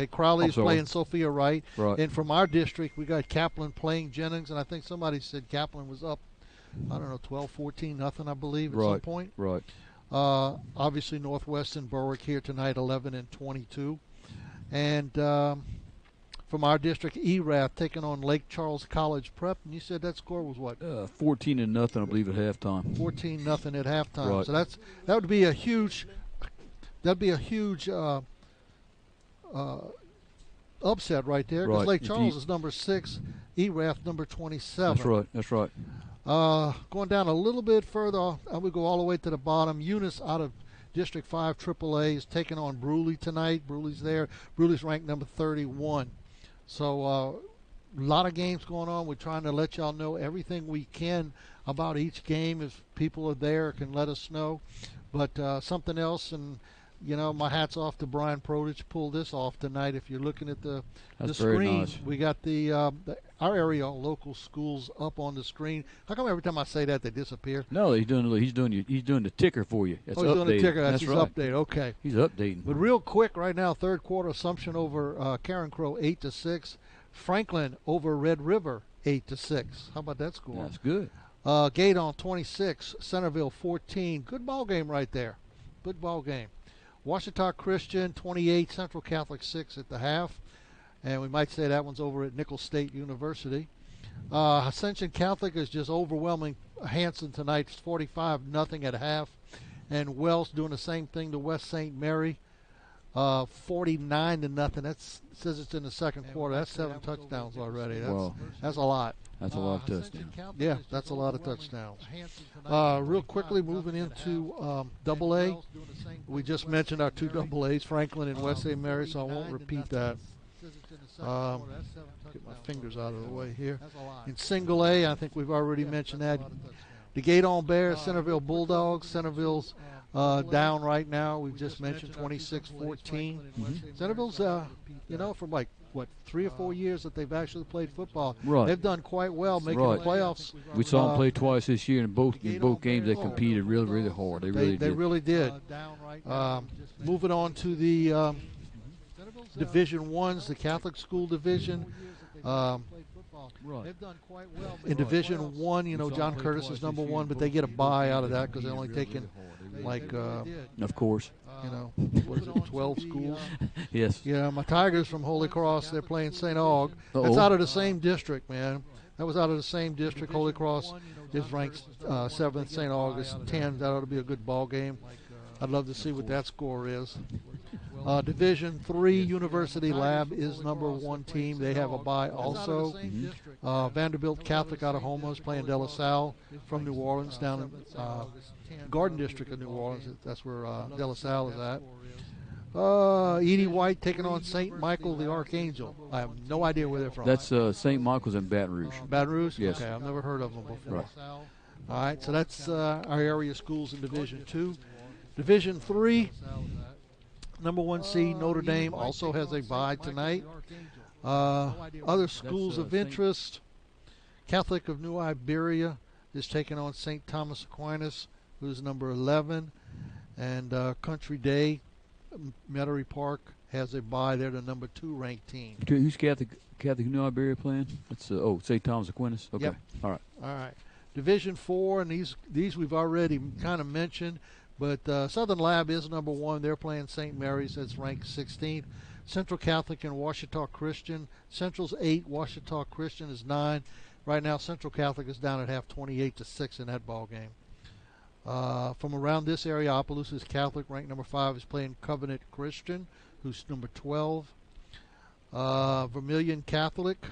Speaker 2: Crowley is playing Sophia Wright.
Speaker 5: Right.
Speaker 2: And from our district, we got Kaplan playing Jennings, and I think somebody said Kaplan was up, 12-14 nothing, I believe, at some point.
Speaker 5: Right.
Speaker 2: Obviously, Northwest and Berwick here tonight, 11-22. And from our district, Erath taking on Lake Charles College Prep. And you said that score was what?
Speaker 5: 14-0, I believe, at halftime.
Speaker 2: 14-0 at halftime.
Speaker 5: Right.
Speaker 2: So that would be a huge upset right there, because Lake Charles is number 6, Erath number 27.
Speaker 5: That's right.
Speaker 2: Going down a little bit further, we go all the way to the bottom. Eunice out of District 5 AAA is taking on Bruley tonight. Bruley's there. Bruley's ranked number 31. So a lot of games going on. We're trying to let y'all know everything we can about each game. If people are there, can let us know. But something else, and my hat's off to Brian Prodich. Pulled this off tonight. If you're looking at the screen,
Speaker 5: nice.
Speaker 2: We got our area local schools up on the screen. How come every time I say that they disappear?
Speaker 5: No, he's doing the ticker for you. It's
Speaker 2: he's doing the ticker. That's
Speaker 5: right.
Speaker 2: Update. Okay.
Speaker 5: He's updating.
Speaker 2: But real quick, right now, third quarter, Assumption over Karen Crow 8-6. Franklin over Red River 8-6. How about that score?
Speaker 5: That's good.
Speaker 2: Gate on 26, Centerville 14. Good ball game right there. Good ball game. Washita Christian 28, Central Catholic 6 at the half. And we might say that one's over at Nicholls State University. Ascension Catholic is just overwhelming Hanson tonight, 45-0 at half. And Wells doing the same thing to West St. Mary, 49-0. That says it's in the second quarter. That's 7 touchdowns already. That's a lot.
Speaker 5: That's a lot of touchdowns.
Speaker 2: Yeah, that's a lot of touchdowns. Real quickly, moving into AA. We just mentioned our 2 AAs, Franklin and West St. Mary, so I won't repeat that. Get my fingers out of the way here. In single A, I think we've already mentioned that. The Gate-on Bears, Centerville Bulldogs. Centerville's down right now. We've just mentioned 26-14. Centerville's, from like 3 or 4 years that they've actually played football.
Speaker 5: Right.
Speaker 2: They've done quite well making the playoffs.
Speaker 5: We saw them play twice this year, and both games they competed really, really hard. They
Speaker 2: really did. Moving on to the Division Ones, the Catholic School Division.
Speaker 5: They've
Speaker 2: done quite well. In Division One, John Curtis is number 1, but they get a bye out of that because they're only taking
Speaker 5: of course.
Speaker 2: What is it, 12 schools?
Speaker 5: Yes.
Speaker 2: Yeah, my Tigers from Holy Cross, they're playing St. Aug. That's out of the same district, man. That was out of the same district. Holy Cross is ranked 7th. St. Aug is 10th. That ought to be a good ball game. I'd love to see what that score is. Division 3 University Lab is number 1 team. They have a bye also. Vanderbilt Catholic out of Houma is playing De La Salle from New Orleans down in Garden District of New Orleans. That's where De La Salle is at. Edie White taking on St. Michael the Archangel. I have no idea where they're from.
Speaker 5: That's St. Michael's in Baton Rouge.
Speaker 2: Baton Rouge?
Speaker 5: Yes.
Speaker 2: Okay, I've never heard of them before.
Speaker 5: Right.
Speaker 2: All right, so that's our area schools in Division 2. Division 3, number 1 seed Notre Dame also has a bye tonight. Other schools of interest, Catholic of New Iberia is taking on St. Thomas Aquinas, who's number 11. And Country Day, Metairie Park, has a bye. They're the number 2 ranked team.
Speaker 5: Who's Catholic New Iberia playing? That's St. Thomas Aquinas. Okay.
Speaker 2: Yep.
Speaker 5: All right.
Speaker 2: All right. Division 4, and these we've already kind of mentioned, but Southern Lab is number 1. They're playing St. Mary's. That's ranked 16th. Central Catholic and Ouachita Christian. Central's 8. Ouachita Christian is 9. Right now, Central Catholic is down at half, 28-6 in that ball game. From around this area, Opelousas Catholic, ranked number 5, is playing Covenant Christian, who's number 12. Vermilion Catholic,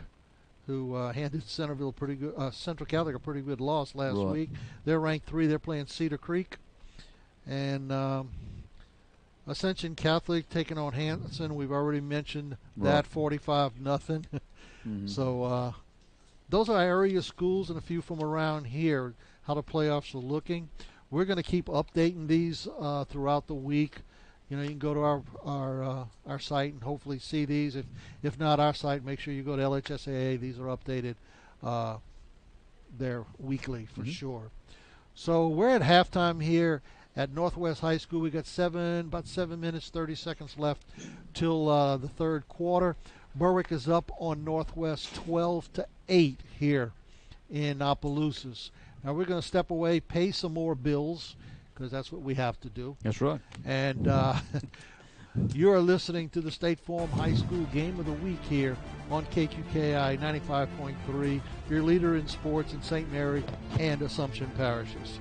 Speaker 2: who handed Central Catholic a pretty good loss last week. They're ranked 3. They're playing Cedar Creek. And Ascension Catholic taking on Hanson. We've already mentioned that, 45-0. So those are area schools and a few from around here, how the playoffs are looking. We're going to keep updating these throughout the week. You can go to our site and hopefully see these. If not our site, make sure you go to LHSAA. These are updated there weekly for sure. So we're at halftime here at Northwest High School. We got about 7 minutes, 30 seconds left till the third quarter. Berwick is up on Northwest 12-8 here in Opelousas. Now we're going to step away, pay some more bills, because that's what we have to do.
Speaker 5: That's right.
Speaker 2: And you are listening to the State Farm High School Game of the Week here on KQKI 95.3, your leader in sports in St. Mary and Assumption parishes.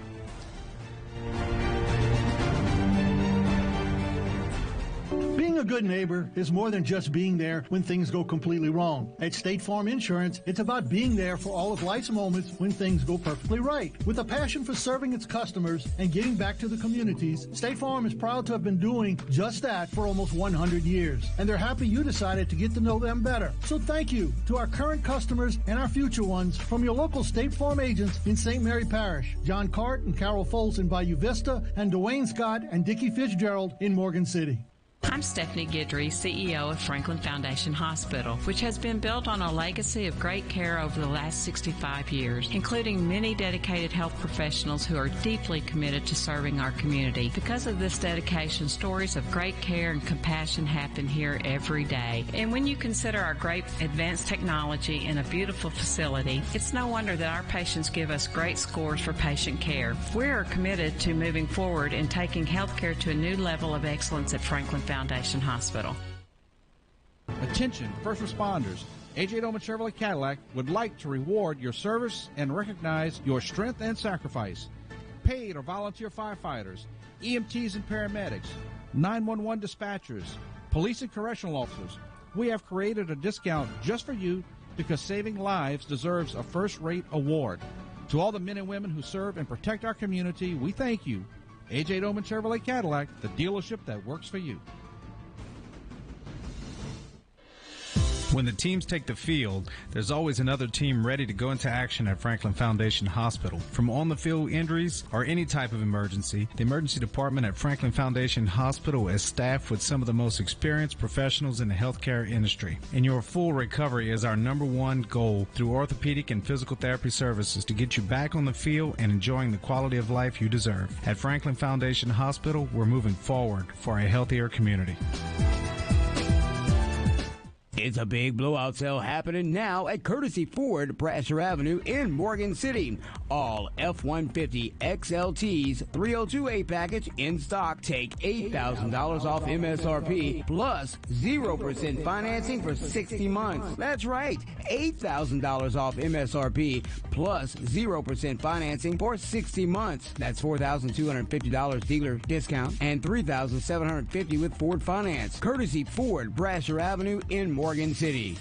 Speaker 9: Being a good neighbor is more than just being there when things go completely wrong. At State Farm Insurance, it's about being there for all of life's moments when things go perfectly right. With a passion for serving its customers and giving back to the communities, State Farm is proud to have been doing just that for almost 100 years. And they're happy you decided to get to know them better. So thank you to our current customers and our future ones from your local State Farm agents in St. Mary Parish, John Cart and Carol Foltz in Bayou Vista, and Dwayne Scott and Dickie Fitzgerald in Morgan City.
Speaker 20: I'm Stephanie Guidry, CEO of Franklin Foundation Hospital, which has been built on a legacy of great care over the last 65 years, including many dedicated health professionals who are deeply committed to serving our community. Because of this dedication, stories of great care and compassion happen here every day. And when you consider our great advanced technology and a beautiful facility, it's no wonder that our patients give us great scores for patient care. We are committed to moving forward and taking health care to a new level of excellence at Franklin Foundation Hospital.
Speaker 4: Attention, first responders. A.J. Doman Chevrolet Cadillac would like to reward your service and recognize your strength and sacrifice. Paid or volunteer firefighters, EMTs and paramedics, 911 dispatchers, police and correctional officers. We have created a discount just for you because saving lives deserves a first-rate award. To all the men and women who serve and protect our community, we thank you. A.J. Doman Chevrolet Cadillac, the dealership that works for you.
Speaker 10: When the teams take the field, there's always another team ready to go into action at Franklin Foundation Hospital. From on-the-field injuries or any type of emergency, the emergency department at Franklin Foundation Hospital is staffed with some of the most experienced professionals in the healthcare industry. And your full recovery is our number one goal through orthopedic and physical therapy services to get you back on the field and enjoying the quality of life you deserve. At Franklin Foundation Hospital, we're moving forward for a healthier community.
Speaker 11: It's a big blowout sale happening now at Courtesy Ford, Brasher Avenue in Morgan City. All F-150 XLTs 302A package in stock. Take $8,000 off MSRP plus 0% financing for 60 months. That's right, $8,000 off MSRP plus 0% financing for 60 months. That's $4,250 dealer discount and $3,750 with Ford Finance. Courtesy Ford, Brasher Avenue in Morgan City.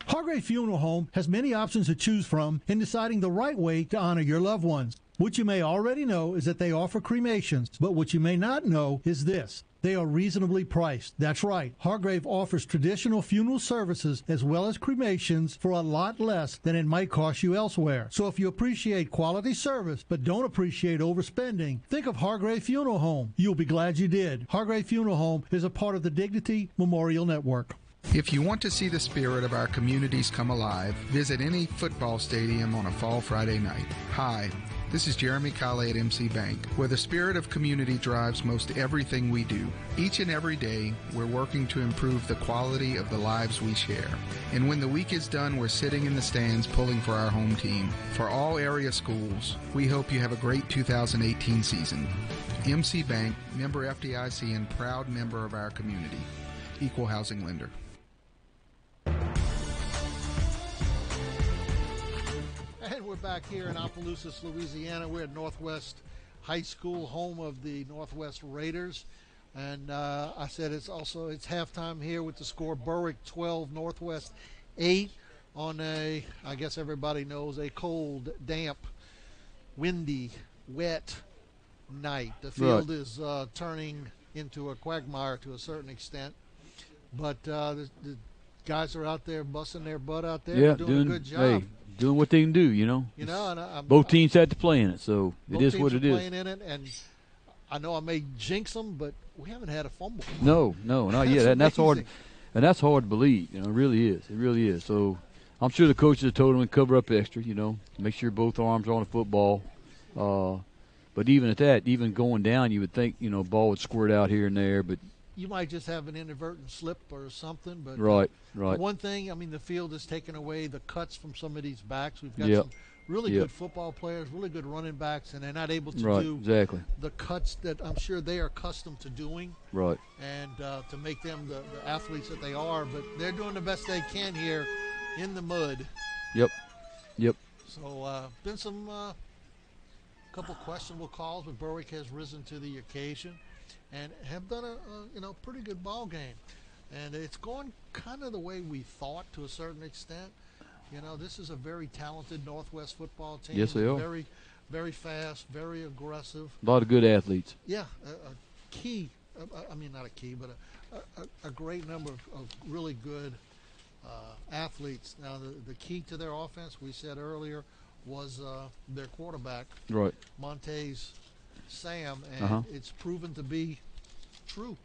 Speaker 9: Hargrave Funeral Home has many options to choose from in deciding the right way to honor your loved ones. What you may already know is that they offer cremations, but what you may not know is this. They are reasonably priced. That's right. Hargrave offers traditional funeral services as well as cremations for a lot less than it might cost you elsewhere. So if you appreciate quality service but don't appreciate overspending, think of Hargrave Funeral Home. You'll be glad you did. Hargrave Funeral Home is a part of the Dignity Memorial Network.
Speaker 21: If you want to see the spirit of our communities come alive, visit any football stadium on a fall Friday night. Hi, this is Jeremy Colley at MC Bank, where the spirit of community drives most everything we do. Each and every day, we're working to improve the quality of the lives we share. And when the week is done, we're sitting in the stands pulling for our home team. For all area schools, we hope you have a great 2018 season. MC Bank, member FDIC, and proud member of our community. Equal housing lender.
Speaker 2: And we're back here in Opelousas, Louisiana. We're at Northwest High School, home of the Northwest Raiders. And I said it's halftime here with the score Berwick 12, Northwest 8 on a, I guess everybody knows, a cold, damp, windy, wet night. The field is turning into a quagmire to a certain extent. But the guys are out there busting their butt out there.
Speaker 5: Yeah,
Speaker 2: doing a good job.
Speaker 5: Hey, doing what they can do, you know.
Speaker 2: And
Speaker 5: both teams had to play in it, so it is what it is.
Speaker 2: Both teams are playing in it, and I know I may jinx them, but we haven't had a fumble.
Speaker 5: No, not yet. And that's hard. And that's hard to believe. You know, it really is. It really is. So I'm sure the coaches have told them to cover up extra. You know, make sure both arms are on the football. But even at that, even going down, you would think ball would squirt out here and there, but.
Speaker 2: You might just have an inadvertent slip or something, but
Speaker 5: right.
Speaker 2: One thing, I mean, the field has taken away the cuts from some of these backs. We've got some really good football players, really good running backs, and they're not able to do the cuts that I'm sure they are accustomed to doing.
Speaker 5: Right.
Speaker 2: And to make them the athletes that they are, but they're doing the best they can here in the mud.
Speaker 5: Yep.
Speaker 2: So been some couple questionable calls, but Berwick has risen to the occasion and have done a pretty good ball game. And it's going kind of the way we thought to a certain extent. This is a very talented Northwest football team.
Speaker 5: Yes, they are.
Speaker 2: Very, very fast, very aggressive.
Speaker 5: A lot of good athletes.
Speaker 2: Yeah, a key. I mean, not a key, but a great number of really good athletes. Now, the key to their offense, we said earlier, was their quarterback,
Speaker 5: right,
Speaker 2: Montez Sam, and it's proven to be true.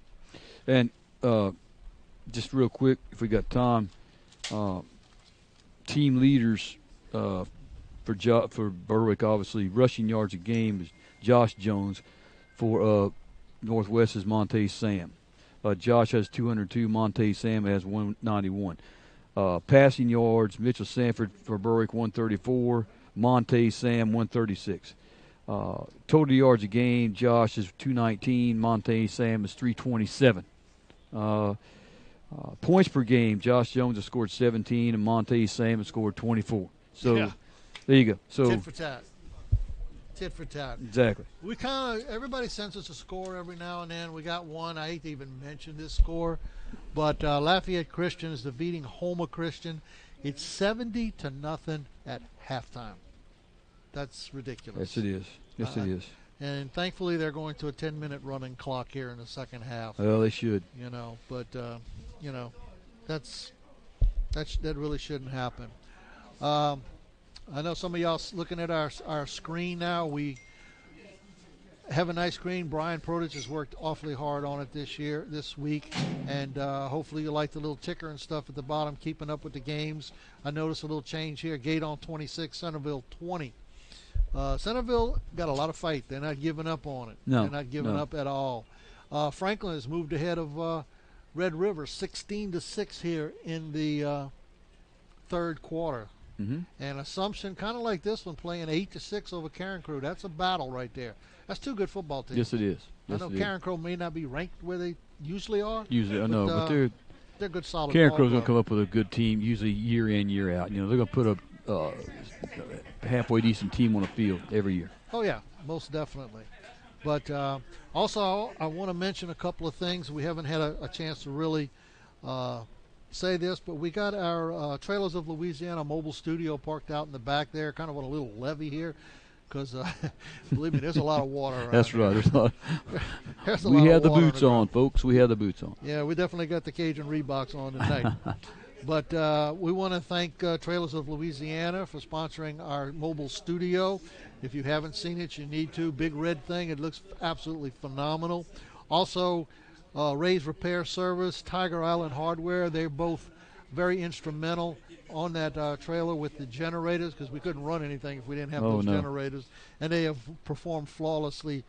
Speaker 5: And just real quick, if we got time, team leaders for Berwick, obviously, rushing yards a game is Josh Jones. For Northwest is Montez Sam. Josh has 202. Montez Sam has 191. Passing yards, Mitchell Sanford for Berwick 134. Montez Sam 136. Total yards a game, Josh is 219. Montez Sam is 327. Points per game, Josh Jones has scored 17 and Montez Sam has scored 24. So there you go. So
Speaker 2: tit for tat. Tit for tat.
Speaker 5: Exactly.
Speaker 2: We everybody sends us a score every now and then. We got one. I hate to even mention this score, but Lafayette Christian is defeating Houma Christian. It's 70-0 at halftime. That's ridiculous.
Speaker 5: Yes, it is. Yes, it is.
Speaker 2: And thankfully, they're going to a 10-minute running clock here in the second half.
Speaker 5: Well, they should.
Speaker 2: But that's That really shouldn't happen. I know some of y'all looking at our screen now. We have a nice screen. Brian Protich has worked awfully hard on it this week, and hopefully you like the little ticker and stuff at the bottom, keeping up with the games. I noticed a little change here. Gaydon 26, Centerville 20. Centerville got a lot of fight. They're not giving up on it.
Speaker 5: No,
Speaker 2: they're not giving up at all. Franklin has moved ahead of Red River 16-6 here in the third quarter.
Speaker 5: Mm-hmm.
Speaker 2: And Assumption, kind of like this one, playing 8-6 over Karen Crew. That's a battle right there. That's two good football teams.
Speaker 5: Yes, it is. Yes,
Speaker 2: I know Karen Crew may not be ranked where they usually are.
Speaker 5: Usually, I know, but
Speaker 2: they're good, solid.
Speaker 5: Karen Crow's going to come up with a good team, usually year in, year out. You know, they're going to put a halfway decent team on the field every year.
Speaker 2: Oh yeah, most definitely. But also, I want to mention a couple of things. We haven't had a chance to really say this, but we got our Trailers of Louisiana mobile studio parked out in the back there, kind of on a little levee here, because believe me, there's a lot of water around.
Speaker 5: That's right. There's a lot.
Speaker 2: We
Speaker 5: have the boots on, folks. We have the boots on.
Speaker 2: Yeah, we definitely got the Cajun Reeboks on tonight. But we want to thank Trailers of Louisiana for sponsoring our mobile studio. If you haven't seen it, you need to. Big red thing. It looks absolutely phenomenal. Also, Ray's Repair Service, Tiger Island Hardware, they're both very instrumental on that trailer with the generators, because we couldn't run anything if we didn't have those generators. And they have performed flawlessly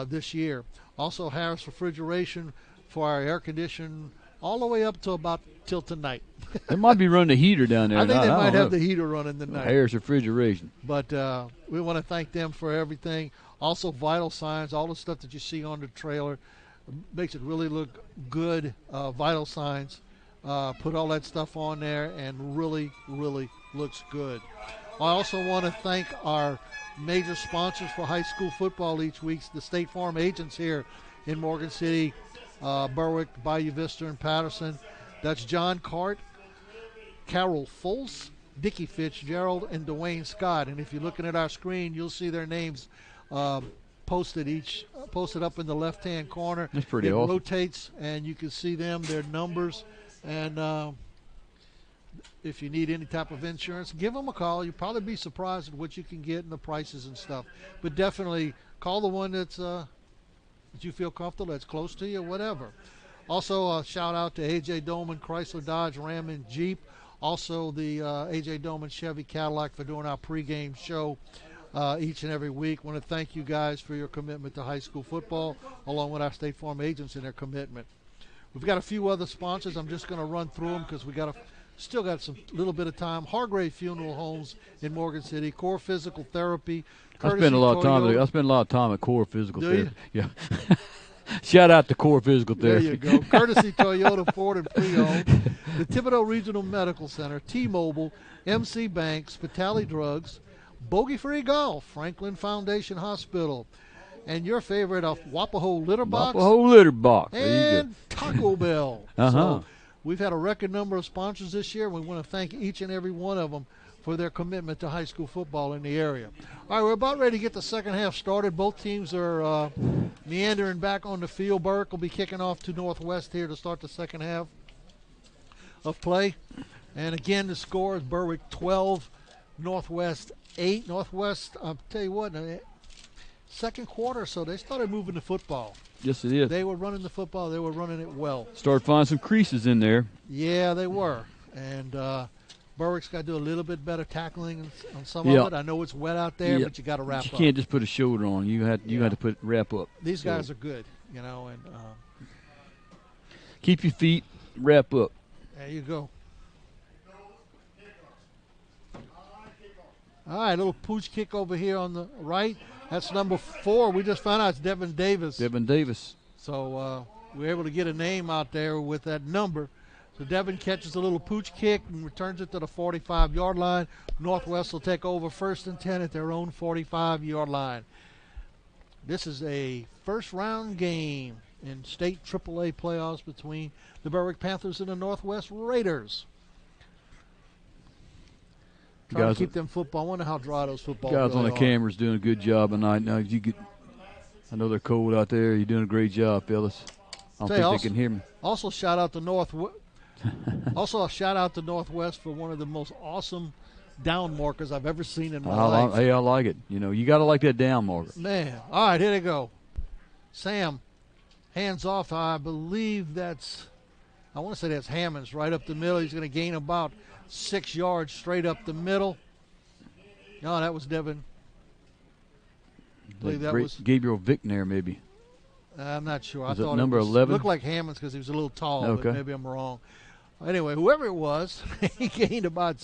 Speaker 2: this year. Also, Harris Refrigeration for our air conditioning all the way up to about till tonight.
Speaker 5: They might be running the heater down there.
Speaker 2: I think they might have the heater running tonight.
Speaker 5: Harris Refrigeration.
Speaker 2: But we want to thank them for everything. Also, Vital Signs, all the stuff that you see on the trailer makes it really look good. Vital Signs put all that stuff on there and really, really looks good. I also want to thank our major sponsors for high school football each week, the State Farm agents here in Morgan City, Berwick, Bayou Vista, and Patterson. That's John Cart, Carol Fultz, Dickie Fitzgerald, and Dwayne Scott. And if you're looking at our screen, you'll see their names posted up in the left-hand corner.
Speaker 5: That's pretty awesome.
Speaker 2: It rotates, and you can see them, their numbers. And if you need any type of insurance, give them a call. You'll probably be surprised at what you can get and the prices and stuff. But definitely call the one that's that you feel comfortable, that's close to you, whatever. Also, a shout-out to A.J. Doman, Chrysler, Dodge, Ram, and Jeep. Also, the A.J. Doman Chevy Cadillac for doing our pregame show each and every week. Want to thank you guys for your commitment to high school football, along with our State Farm agents and their commitment. We've got a few other sponsors. I'm just going to run through them because we still got some little bit of time. Hargrave Funeral Homes in Morgan City, Core Physical Therapy.
Speaker 5: I spend a lot of time at Core Physical Therapy.
Speaker 2: You?
Speaker 5: Yeah. Shout out to Core Physical Therapy.
Speaker 2: There you go. Courtesy Toyota, Ford, and pre-owned. The Thibodeau Regional Medical Center, T-Mobile, MC Bank, Spitali Drugs, Bogey Free Golf, Franklin Foundation Hospital, and your favorite of Wapaho Litter Box.
Speaker 5: Wapaho Litter Box. There you
Speaker 2: and Taco Bell. So we've had a record number of sponsors this year. We want to thank each and every one of them for their commitment to high school football in the area. All right, we're about ready to get the second half started. Both teams are meandering back on the field. Berwick will be kicking off to Northwest here to start the second half of play. And again, the score is Berwick 12, Northwest 8. Northwest, I'll tell you what, second quarter or so, they started moving the football.
Speaker 5: Yes, it is.
Speaker 2: They were running the football. They were running it well.
Speaker 5: Started finding some creases in there.
Speaker 2: Yeah, they were. And Berwick's got to do a little bit better tackling on some of it. I know it's wet out there, but you got to wrap up.
Speaker 5: You can't just put a shoulder on. You had to wrap up.
Speaker 2: These guys are good, and
Speaker 5: keep your feet, wrap up.
Speaker 2: There you go. All right, a little pooch kick over here on the right. That's number 4. We just found out it's Devin Davis.
Speaker 5: Devin Davis.
Speaker 2: So we're able to get a name out there with that number. So Devin catches a little pooch kick and returns it to the 45-yard line. Northwest will take over 1st and 10 at their own 45-yard line. This is a first-round game in state AAA playoffs between the Berwick Panthers and the Northwest Raiders. Trying to keep them football. I wonder how dry those football
Speaker 5: guys
Speaker 2: really
Speaker 5: on the cameras doing a good job tonight. Now I know they're cold out there. You're doing a great job, fellas. I don't think they can hear me.
Speaker 2: Also, shout out to Also, a shout-out to Northwest for one of the most awesome down markers I've ever seen in my life.
Speaker 5: I like it. You got to like that down marker.
Speaker 2: Man. All right, here they go. Sam, hands off. I believe I want to say that's Hammonds right up the middle. He's going to gain about 6 yards straight up the middle. No, that was Devin. I believe that was
Speaker 5: Gabriel Vickner, maybe.
Speaker 2: I'm not sure.
Speaker 5: Was it number 11?
Speaker 2: Looked like Hammonds because he was a little tall,
Speaker 5: Okay.
Speaker 2: but maybe I'm wrong. Anyway, whoever it was, he gained about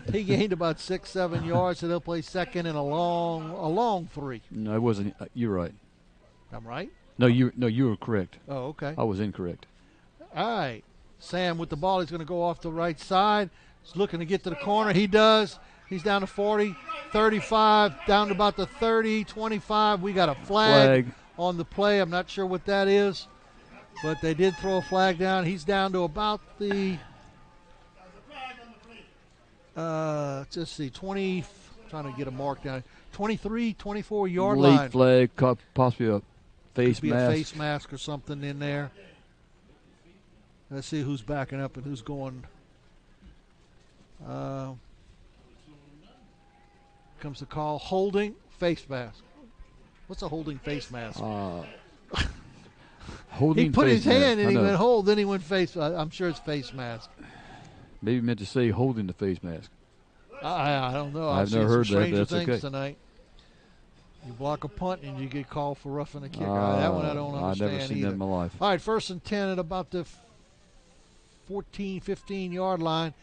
Speaker 2: 6-7 yards, so they'll play second and a long 3.
Speaker 5: No, it wasn't. You're right.
Speaker 2: I'm right?
Speaker 5: No, you were correct.
Speaker 2: Oh, okay.
Speaker 5: I was incorrect.
Speaker 2: All right. Sam with the ball. He's going to go off the right side. He's looking to get to the corner. He does. He's down to 40, 35, down to about the 30, 25. We got a flag on the play. I'm not sure what that is, but they did throw a flag down. He's down to about the, let's see, 20, trying to get a mark down, 23, 24-yard line.
Speaker 5: Late flag, possibly a face
Speaker 2: Could be
Speaker 5: mask.
Speaker 2: a face mask or something in there. Let's see who's backing up and who's going. Comes the call. Holding face mask. What's a holding face mask?
Speaker 5: Holding.
Speaker 2: He put
Speaker 5: face
Speaker 2: his hand
Speaker 5: mask.
Speaker 2: and he
Speaker 5: I know.
Speaker 2: went hold, then he went face. I'm sure it's face mask.
Speaker 5: Maybe meant to say holding the face mask.
Speaker 2: I don't know.
Speaker 5: I've
Speaker 2: seen
Speaker 5: never
Speaker 2: some
Speaker 5: heard that.
Speaker 2: stranger
Speaker 5: That's
Speaker 2: things
Speaker 5: okay.
Speaker 2: tonight. You block a punt and you get called for roughing a kick. That one I don't understand
Speaker 5: I've never seen
Speaker 2: either.
Speaker 5: that in my life.
Speaker 2: All right, 1st and 10 at about the 14, 15-yard line.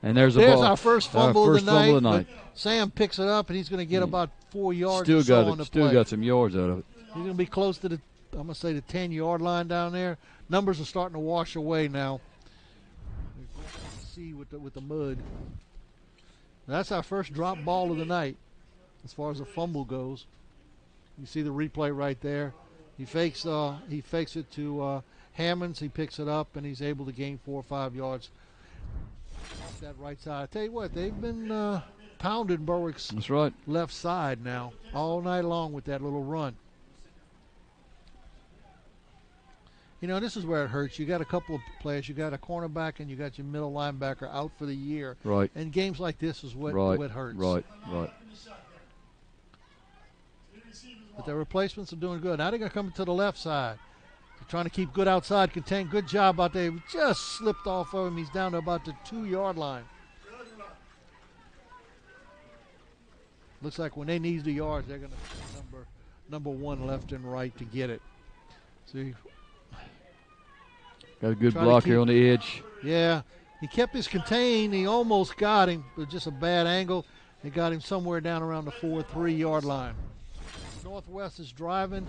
Speaker 5: And there's
Speaker 2: our first fumble of the night.
Speaker 5: night.
Speaker 2: Sam picks it up, and he's going to get about 4 yards
Speaker 5: Still
Speaker 2: or so
Speaker 5: got
Speaker 2: on the
Speaker 5: it. Still
Speaker 2: play.
Speaker 5: got some yards out of it.
Speaker 2: He's going to be close to the 10-yard line down there. Numbers are starting to wash away now. See with the mud. That's our first drop ball of the night as far as a fumble goes. You see the replay right there. He fakes it to Hammonds. He picks it up, and he's able to gain 4 or 5 yards off that right side. I tell you what, they've been pounding Berwick's
Speaker 5: That's right.
Speaker 2: left side now all night long with that little run. This is where it hurts. You got a couple of players. You got a cornerback and you got your middle linebacker out for the year.
Speaker 5: Right.
Speaker 2: And games like this is what hurts.
Speaker 5: Right.
Speaker 2: But their replacements are doing good. Now they're going to come to the left side. They're trying to keep good outside, contain. Good job out there. Just slipped off of him. He's down to about the 2-yard line. Looks like when they need the yards, they're going to number 1 left and right to get it. See.
Speaker 5: Got a good block here on the edge.
Speaker 2: Yeah. He kept his contain. He almost got him, but just a bad angle. They got him somewhere down around the 4-3-yard line. Northwest is driving.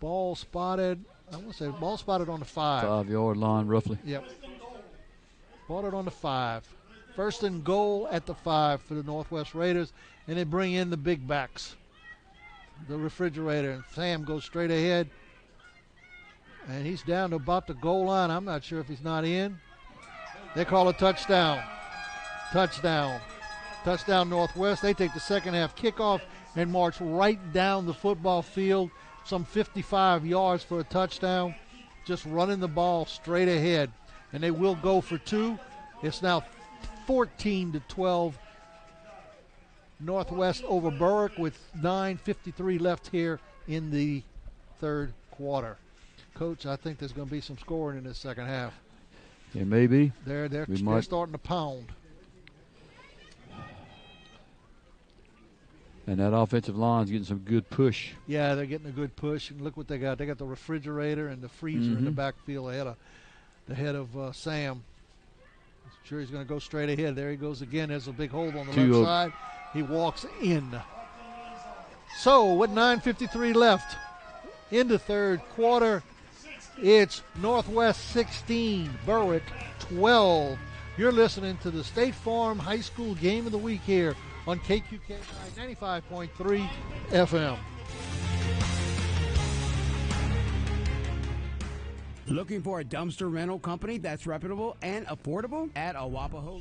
Speaker 2: Ball spotted. I want to say ball spotted on the 5.
Speaker 5: 5-yard line, roughly.
Speaker 2: Yep. Spotted on the 5. 1st and goal at the 5 for the Northwest Raiders, and they bring in the big backs. The refrigerator, and Sam goes straight ahead. And he's down to about the goal line. I'm not sure if he's not in. They call a touchdown. Touchdown Northwest. They take the second half kickoff and march right down the football field, some 55 yards for a touchdown, just running the ball straight ahead. And they will go for 2. It's now 14-12 Northwest over Berwick with 9:53 left here in the 3rd quarter. Coach, I think there's going to be some scoring in this second half.
Speaker 5: Yeah, maybe.
Speaker 2: They're starting to pound.
Speaker 5: And that offensive line's getting some good push.
Speaker 2: Yeah, they're getting a good push. And look what they got. They got the refrigerator and the freezer in the backfield ahead of Sam. I'm sure he's going to go straight ahead. There he goes again. There's a big hole on the left side. He walks in. So with 9:53 left in the 3rd quarter, it's Northwest 16, Berwick 12. You're listening to the State Farm High School Game of the Week here on KQKI 95.3 FM.
Speaker 11: Looking for a dumpster rental company that's reputable and affordable? At Awapaho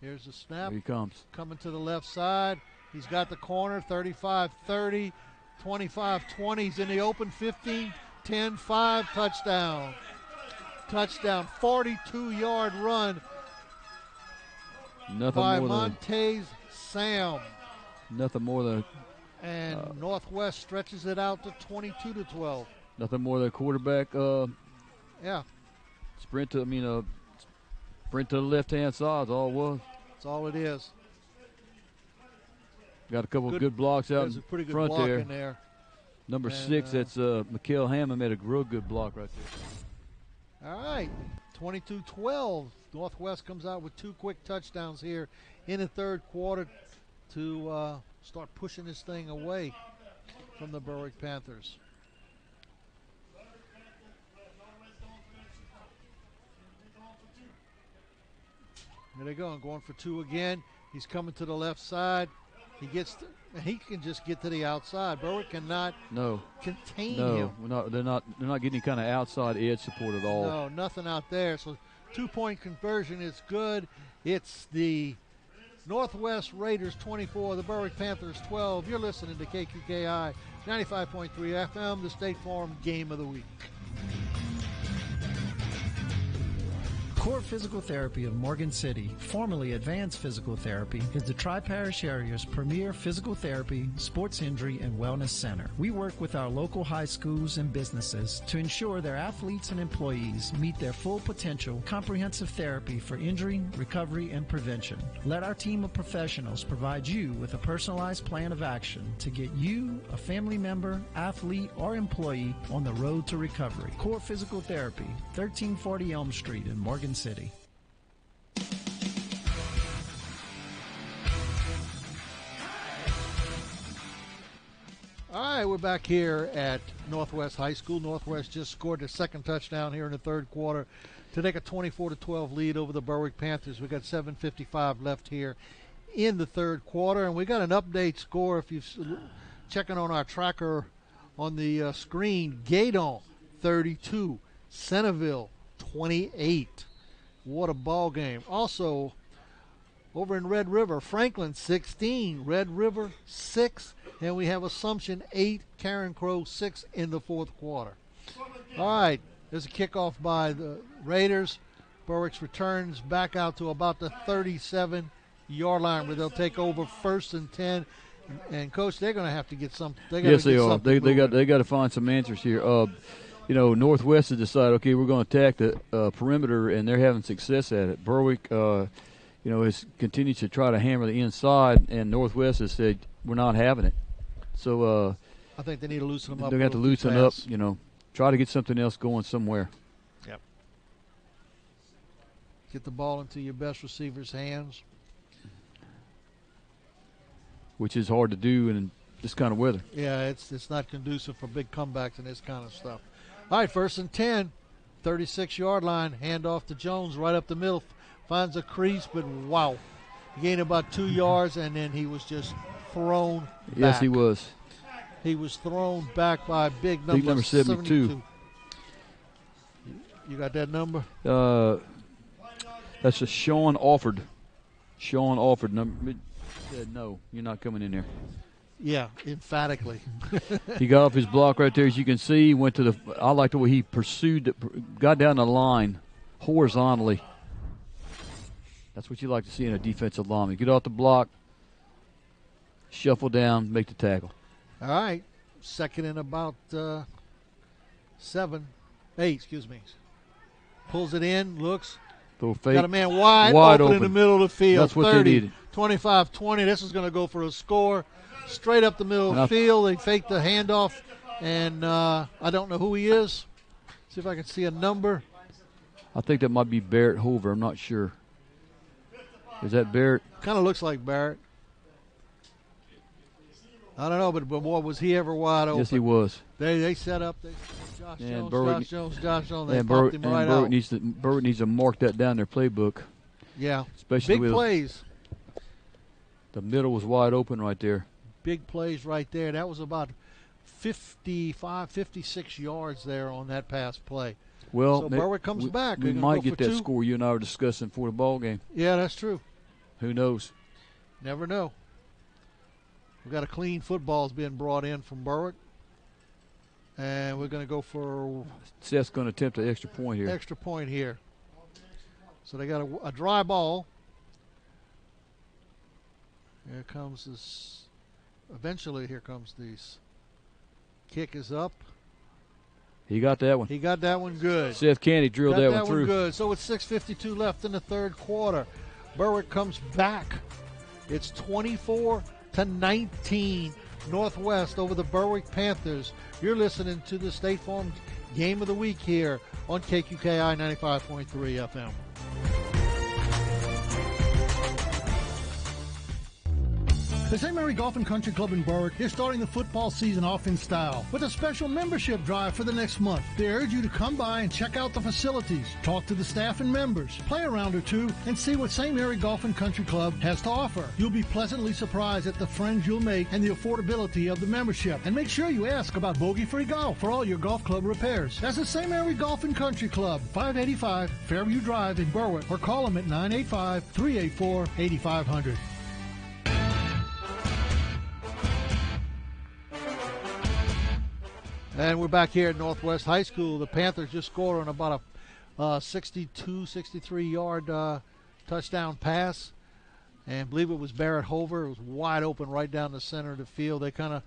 Speaker 2: Here's the snap.
Speaker 5: Here he comes.
Speaker 2: Coming to the left side. He's got the corner, 35-30, 25-20. He's in the open, 15-10-5, touchdown. Touchdown, 42-yard run
Speaker 5: Nothing
Speaker 2: by
Speaker 5: more than
Speaker 2: Montez Sam.
Speaker 5: nothing more than
Speaker 2: And Northwest stretches it out to 22-12.
Speaker 5: nothing more than a quarterback.
Speaker 2: Yeah,
Speaker 5: Sprint to the left-hand side is all it was.
Speaker 2: that's all it is.
Speaker 5: Got a couple of good blocks out
Speaker 2: There's
Speaker 5: in
Speaker 2: a pretty good
Speaker 5: front
Speaker 2: block
Speaker 5: there.
Speaker 2: in there.
Speaker 5: Number
Speaker 2: And,
Speaker 5: 6, that's Mikael Hammond, made a real good block right there.
Speaker 2: All right, 22-12. Northwest comes out with 2 quick touchdowns here in the third quarter to start pushing this thing away from the Berwick Panthers. There they go, and going for 2 again. He's coming to the left side. He can just get to the outside. Berwick cannot contain him.
Speaker 5: They're not getting any kind of outside edge support at all.
Speaker 2: No, nothing out there. So 2-point conversion is good. It's the Northwest Raiders 24, the Berwick Panthers 12. You're listening to KQKI 95.3 FM, the State Farm Game of the Week.
Speaker 13: Core Physical Therapy of Morgan City, formerly Advanced Physical Therapy, is the Tri-Parish area's premier physical therapy, sports injury, and wellness center. We work with our local high schools and businesses to ensure their athletes and employees meet their full potential. Comprehensive therapy for injury, recovery, and prevention. Let our team of professionals provide you with a personalized plan of action to get you, a family member, athlete, or employee on the road to recovery. Core Physical Therapy, 1340 Elm Street in Morgan City.
Speaker 2: All right, we're back here at Northwest High School. Northwest just scored their second touchdown here in the third quarter to take a 24-12 lead over the Berwick Panthers. We got 7:55 left here in the third quarter, and we got an update score. If you're checking on our tracker on the screen, Gaydon 32, Centerville 28. What a ball game. Also, over in Red River, Franklin 16, Red River 6, and we have Assumption 8, Karen Crow 6 in the fourth quarter. All right, there's a kickoff by the Raiders. Berwick's returns back out to about the 37-yard line where they'll take over 1st and 10. And, Coach, they're going to have to get some.
Speaker 5: Yes, they are. They got to find some answers here. Northwest has decided, okay, we're going to attack the perimeter, and they're having success at it. Berwick, has continued to try to hammer the inside, and Northwest has said, we're not having it. So
Speaker 2: I think they need to loosen them up.
Speaker 5: They got to loosen up, try to get something else going somewhere.
Speaker 2: Yep. Get the ball into your best receiver's hands. Which
Speaker 5: is hard to do in this kind of weather.
Speaker 2: Yeah, it's not conducive for big comebacks and this kind of stuff. All right, 1st and 10, 36-yard line, handoff to Jones right up the middle, finds a crease, but wow. He gained about 2 yards, and then he was just thrown back.
Speaker 5: Yes, he was.
Speaker 2: He was thrown back by big number
Speaker 5: 72.
Speaker 2: You got that number?
Speaker 5: That's a Sean Alford. Sean Alford. No, you're not coming in there.
Speaker 2: Yeah, emphatically.
Speaker 5: He got off his block right there, as you can see. Went to I like the way he pursued, got down the line horizontally. That's what you like to see in a defensive lineman. Get off the block, shuffle down, make the tackle.
Speaker 2: All right, second and about 8. Pulls it in, looks. Got a man wide open in the middle of the field.
Speaker 5: That's what 30, they needed.
Speaker 2: 25-20. This is going to go for a score. Straight up the middle of the field. They fake the handoff, and I don't know who he is. See if I can see a number.
Speaker 5: I think that might be Barrett Hoover. I'm not sure. Is that Barrett?
Speaker 2: Kind of looks like Barrett. I don't know, but boy, was he ever wide open.
Speaker 5: Yes, he was.
Speaker 2: They set up. Josh Jones. They
Speaker 5: popped
Speaker 2: him right out.
Speaker 5: Berwick needs to mark that down their playbook.
Speaker 2: Yeah,
Speaker 5: especially
Speaker 2: big plays.
Speaker 5: The middle was wide open right there.
Speaker 2: Big plays right there. That was about 55, 56 yards there on that pass play.
Speaker 5: Well,
Speaker 2: so Berwick comes back.
Speaker 5: We might get that score you and I were discussing for the ball game.
Speaker 2: Yeah, that's true.
Speaker 5: Who knows?
Speaker 2: Never know. We've got a clean football's being brought in from Berwick. And we're going to go for...
Speaker 5: Seth's going to attempt an extra point here.
Speaker 2: Extra point here. So they got a dry ball. Here comes this. Eventually, here comes this. Kick is up.
Speaker 5: He got that one.
Speaker 2: He got that one good.
Speaker 5: Seth Candy drilled that one through.
Speaker 2: Good. So it's 6:52 left in the third quarter. Berwick comes back. It's 24-19 Northwest over the Berwick Panthers. You're listening to the State Farm Game of the Week here on KQKI 95.3 FM.
Speaker 9: The St. Mary Golf and Country Club in Berwick is starting the football season off in style with a special membership drive for the next month. They urge you to come by and check out the facilities, talk to the staff and members, play a round or two, and see what St. Mary Golf and Country Club has to offer. You'll be pleasantly surprised at the friends you'll make and the affordability of the membership. And make sure you ask about bogey-free golf for all your golf club repairs. That's the St. Mary Golf and Country Club, 585 Fairview Drive in Berwick, or call them at 985-384-8500.
Speaker 2: And we're back here at Northwest High School. The Panthers just scored on about a 62, 63-yard touchdown pass. And I believe it was Barrett Hover. It was wide open right down the center of the field. I think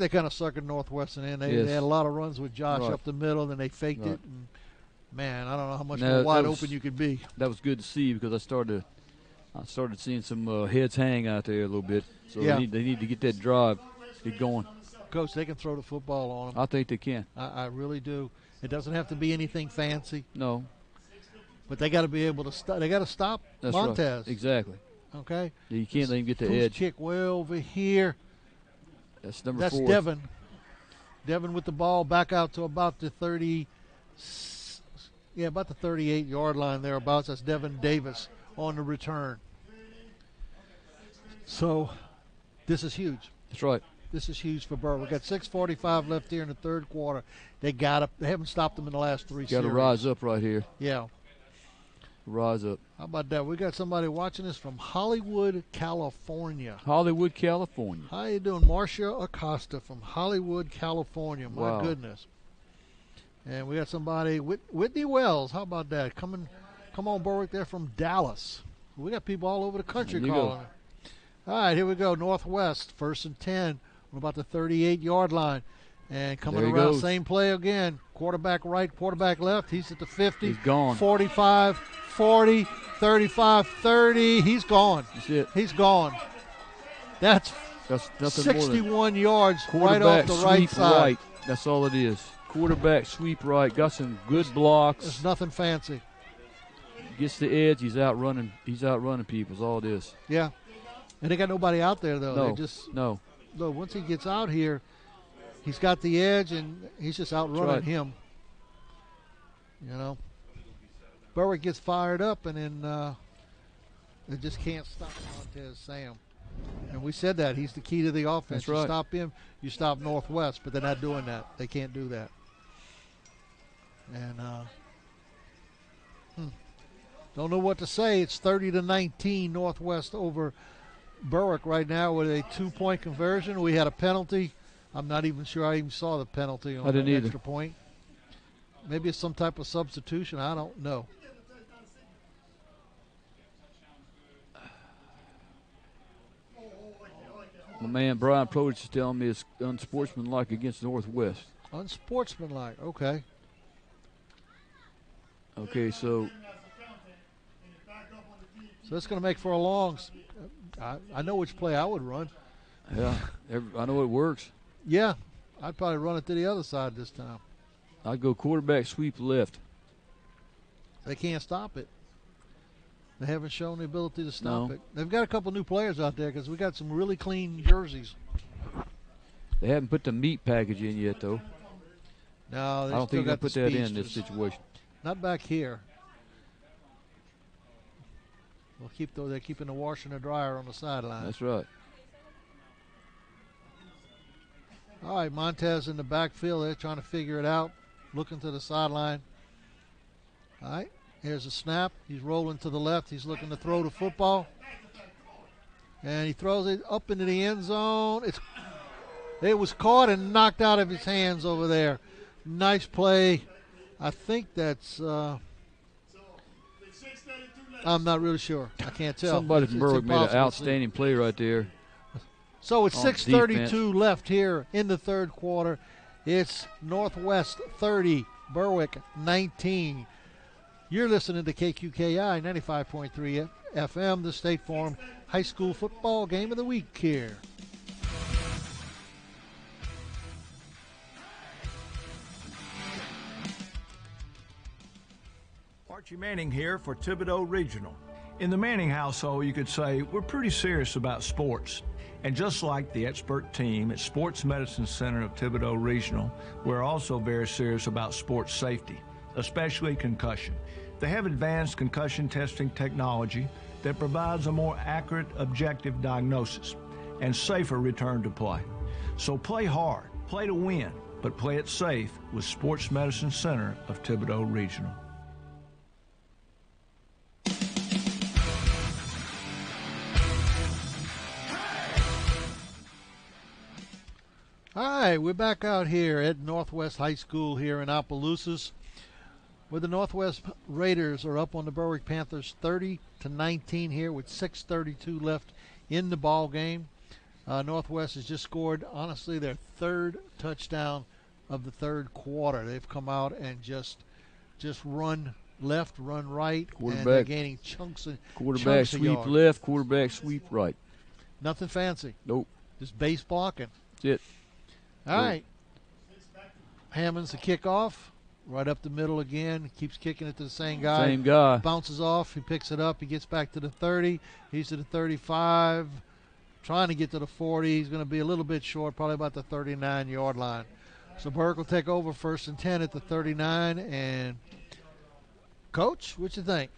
Speaker 2: they kind of suckered Northwestern in. They had a lot of runs with Josh up the middle, then they faked it. And, man, I don't know how much more wide open you could be.
Speaker 5: That was good to see because I started seeing some heads hang out there a little bit. So they need to get that drive, get going.
Speaker 2: Coach, they can throw the football on them.
Speaker 5: I think they can.
Speaker 2: I really do. It doesn't have to be anything fancy.
Speaker 5: No.
Speaker 2: But they got to be able to stop. They got to stop Montez.
Speaker 5: Right. Exactly.
Speaker 2: Okay.
Speaker 5: You can't let him get the edge.
Speaker 2: Kick way over here.
Speaker 5: That's number 4.
Speaker 2: That's Devin. Devin with the ball back out to about the 38-yard line thereabouts. That's Devin Davis on the return. So this is huge.
Speaker 5: That's right.
Speaker 2: This is huge for Berwick. We got 6:45 left here in the third quarter. They haven't stopped them in the last 3 series.
Speaker 5: Got to rise up right here.
Speaker 2: Yeah.
Speaker 5: Rise up.
Speaker 2: How about that? We got somebody watching us from Hollywood, California.
Speaker 5: Hollywood, California.
Speaker 2: How you doing? Marcia Acosta from Hollywood, California. My goodness. And we got somebody, Whitney Wells. How about that? Come on, Berwick. They're from Dallas. We got people all over the country calling. All right, here we go. Northwest, 1st and 10. We're about the 38-yard line. And coming around,
Speaker 5: goes.
Speaker 2: Same play again. Quarterback right, quarterback left. He's at the 50.
Speaker 5: He's gone.
Speaker 2: 45, 40, 35, 30. He's gone.
Speaker 5: That's it.
Speaker 2: He's gone. That's
Speaker 5: nothing
Speaker 2: 61 yards right off the right side.
Speaker 5: Right. That's all it is. Quarterback sweep right. Got some good blocks.
Speaker 2: It's nothing fancy.
Speaker 5: Gets the edge. He's out running people. Is all it is.
Speaker 2: Yeah. And they got nobody out there, though.
Speaker 5: No.
Speaker 2: Look, once he gets out here, he's got the edge, and he's just outrunning him. You know. Berwick gets fired up, and then they just can't stop Montez Sam. And we said that. He's the key to the offense.
Speaker 5: That's right.
Speaker 2: You stop him, you stop Northwest, but they're not doing that. They can't do that. And don't know what to say. It's 30-19 Northwest over Berwick right now with a 2-point conversion. We had a penalty. I'm not even sure I even saw the penalty on the extra point. Maybe it's some type of substitution. I don't know.
Speaker 5: My man Brian Prodich is telling me it's unsportsmanlike against Northwest.
Speaker 2: Unsportsmanlike, okay.
Speaker 5: Okay, so
Speaker 2: it's going to make for a long. I know which play I would run.
Speaker 5: Yeah, I know it works.
Speaker 2: Yeah, I'd probably run it to the other side this time.
Speaker 5: I'd go quarterback sweep left.
Speaker 2: They can't stop it. They haven't shown the ability to stop it. They've got a couple new players out there because we got some really clean jerseys.
Speaker 5: They haven't put the meat package in yet, though.
Speaker 2: No, they
Speaker 5: I don't
Speaker 2: still
Speaker 5: think
Speaker 2: got
Speaker 5: they put that in this situation.
Speaker 2: Not back here. They're keeping the washer and the dryer on the sideline.
Speaker 5: That's right.
Speaker 2: All right, Montez in the backfield. They're trying to figure it out. Looking to the sideline. All right, here's a snap. He's rolling to the left. He's looking to throw the football. And he throws it up into the end zone. It was caught and knocked out of his hands over there. Nice play. I think that's I'm not really sure. I can't tell.
Speaker 5: Somebody from Berwick made an outstanding play right there.
Speaker 2: So it's 6:32 left here in the third quarter. It's Northwest 30, Berwick 19. You're listening to KQKI 95.3 FM, the State Farm High School football game of the week here.
Speaker 1: Archie Manning here for Thibodeau Regional. In the Manning household, you could say we're pretty serious about sports. And just like the expert team at Sports Medicine Center of Thibodeau Regional, we're also very serious about sports safety, especially concussion. They have advanced concussion testing technology that provides a more accurate, objective diagnosis and safer return to play. So play hard, play to win, but play it safe with Sports Medicine Center of Thibodeau Regional.
Speaker 2: All right, we're back out here at Northwest High School here in Opelousas, where the Northwest Raiders are up on the Berwick Panthers 30-19 here with 6:32 left in the ball game. Northwest has just scored, honestly, their third touchdown of the third quarter. They've come out and just run left, run right, and they're gaining chunks of
Speaker 5: Quarterback
Speaker 2: chunks of
Speaker 5: sweep
Speaker 2: yards.
Speaker 5: left, quarterback sweep right.
Speaker 2: Nothing fancy.
Speaker 5: Nope.
Speaker 2: Just base blocking.
Speaker 5: That's it.
Speaker 2: All right. Hammond's the kickoff. Right up the middle again. Keeps kicking it to the same guy.
Speaker 5: Same guy.
Speaker 2: Bounces off. He picks it up. He gets back to the 30. He's to the 35. Trying to get to the 40. He's going to be a little bit short, probably about the 39-yard line. So Berwick will take over 1st and 10 at the 39. And, Coach, what you think?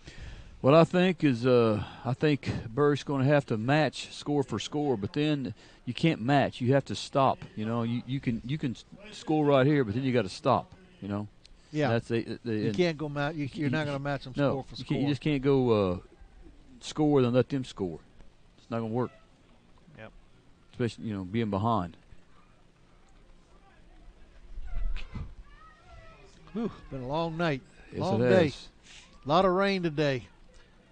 Speaker 5: What I think is I think Berwick's going to have to match score for score, but then you can't match. You have to stop. You know, you can score right here, but then you got to stop. You know.
Speaker 2: Yeah.
Speaker 5: That's
Speaker 2: you can't go match. You're not going to match them score for score.
Speaker 5: You just can't go score then let them score. It's not going to work.
Speaker 2: Yep.
Speaker 5: Especially being behind.
Speaker 2: Whew, been a long night.
Speaker 5: Yes,
Speaker 2: long day. A lot of rain today.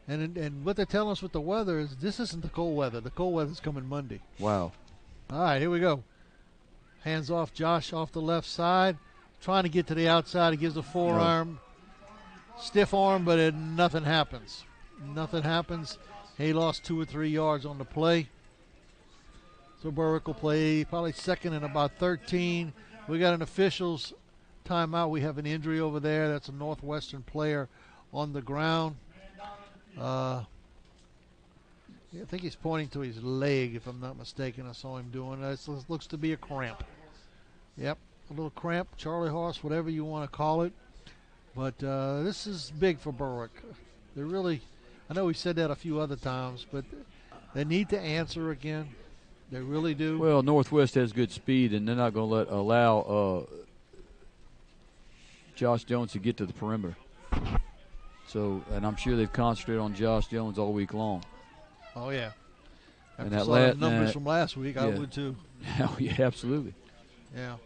Speaker 2: And what they're telling us with the weather is this isn't the cold weather. The cold weather's coming Monday.
Speaker 5: Wow.
Speaker 2: All right, here we go. Hands off Josh off the left side. Trying to get to the outside. He gives a forearm. No. Stiff arm, but nothing happens. Nothing happens. He lost 2 or 3 yards on the play. So Berwick will play probably second and about 13. We got an official's timeout. We have an injury over there. That's a Northwestern player on the ground. I think he's pointing to his leg, if I'm not mistaken. I saw him doing that. It looks to be a cramp. Yep, a little cramp, Charlie horse, whatever you want to call it. But this is big for Berwick. They really, I know we said that a few other times, but they need to answer again. They really do.
Speaker 5: Well, Northwest has good speed, and they're not going to allow Josh Jones to get to the perimeter. So, and I'm sure they've concentrated on Josh Jones all week long.
Speaker 2: Oh, yeah.
Speaker 5: And
Speaker 2: After
Speaker 5: that
Speaker 2: the numbers from last week, I would too.
Speaker 5: Oh, yeah, absolutely.
Speaker 2: Yeah.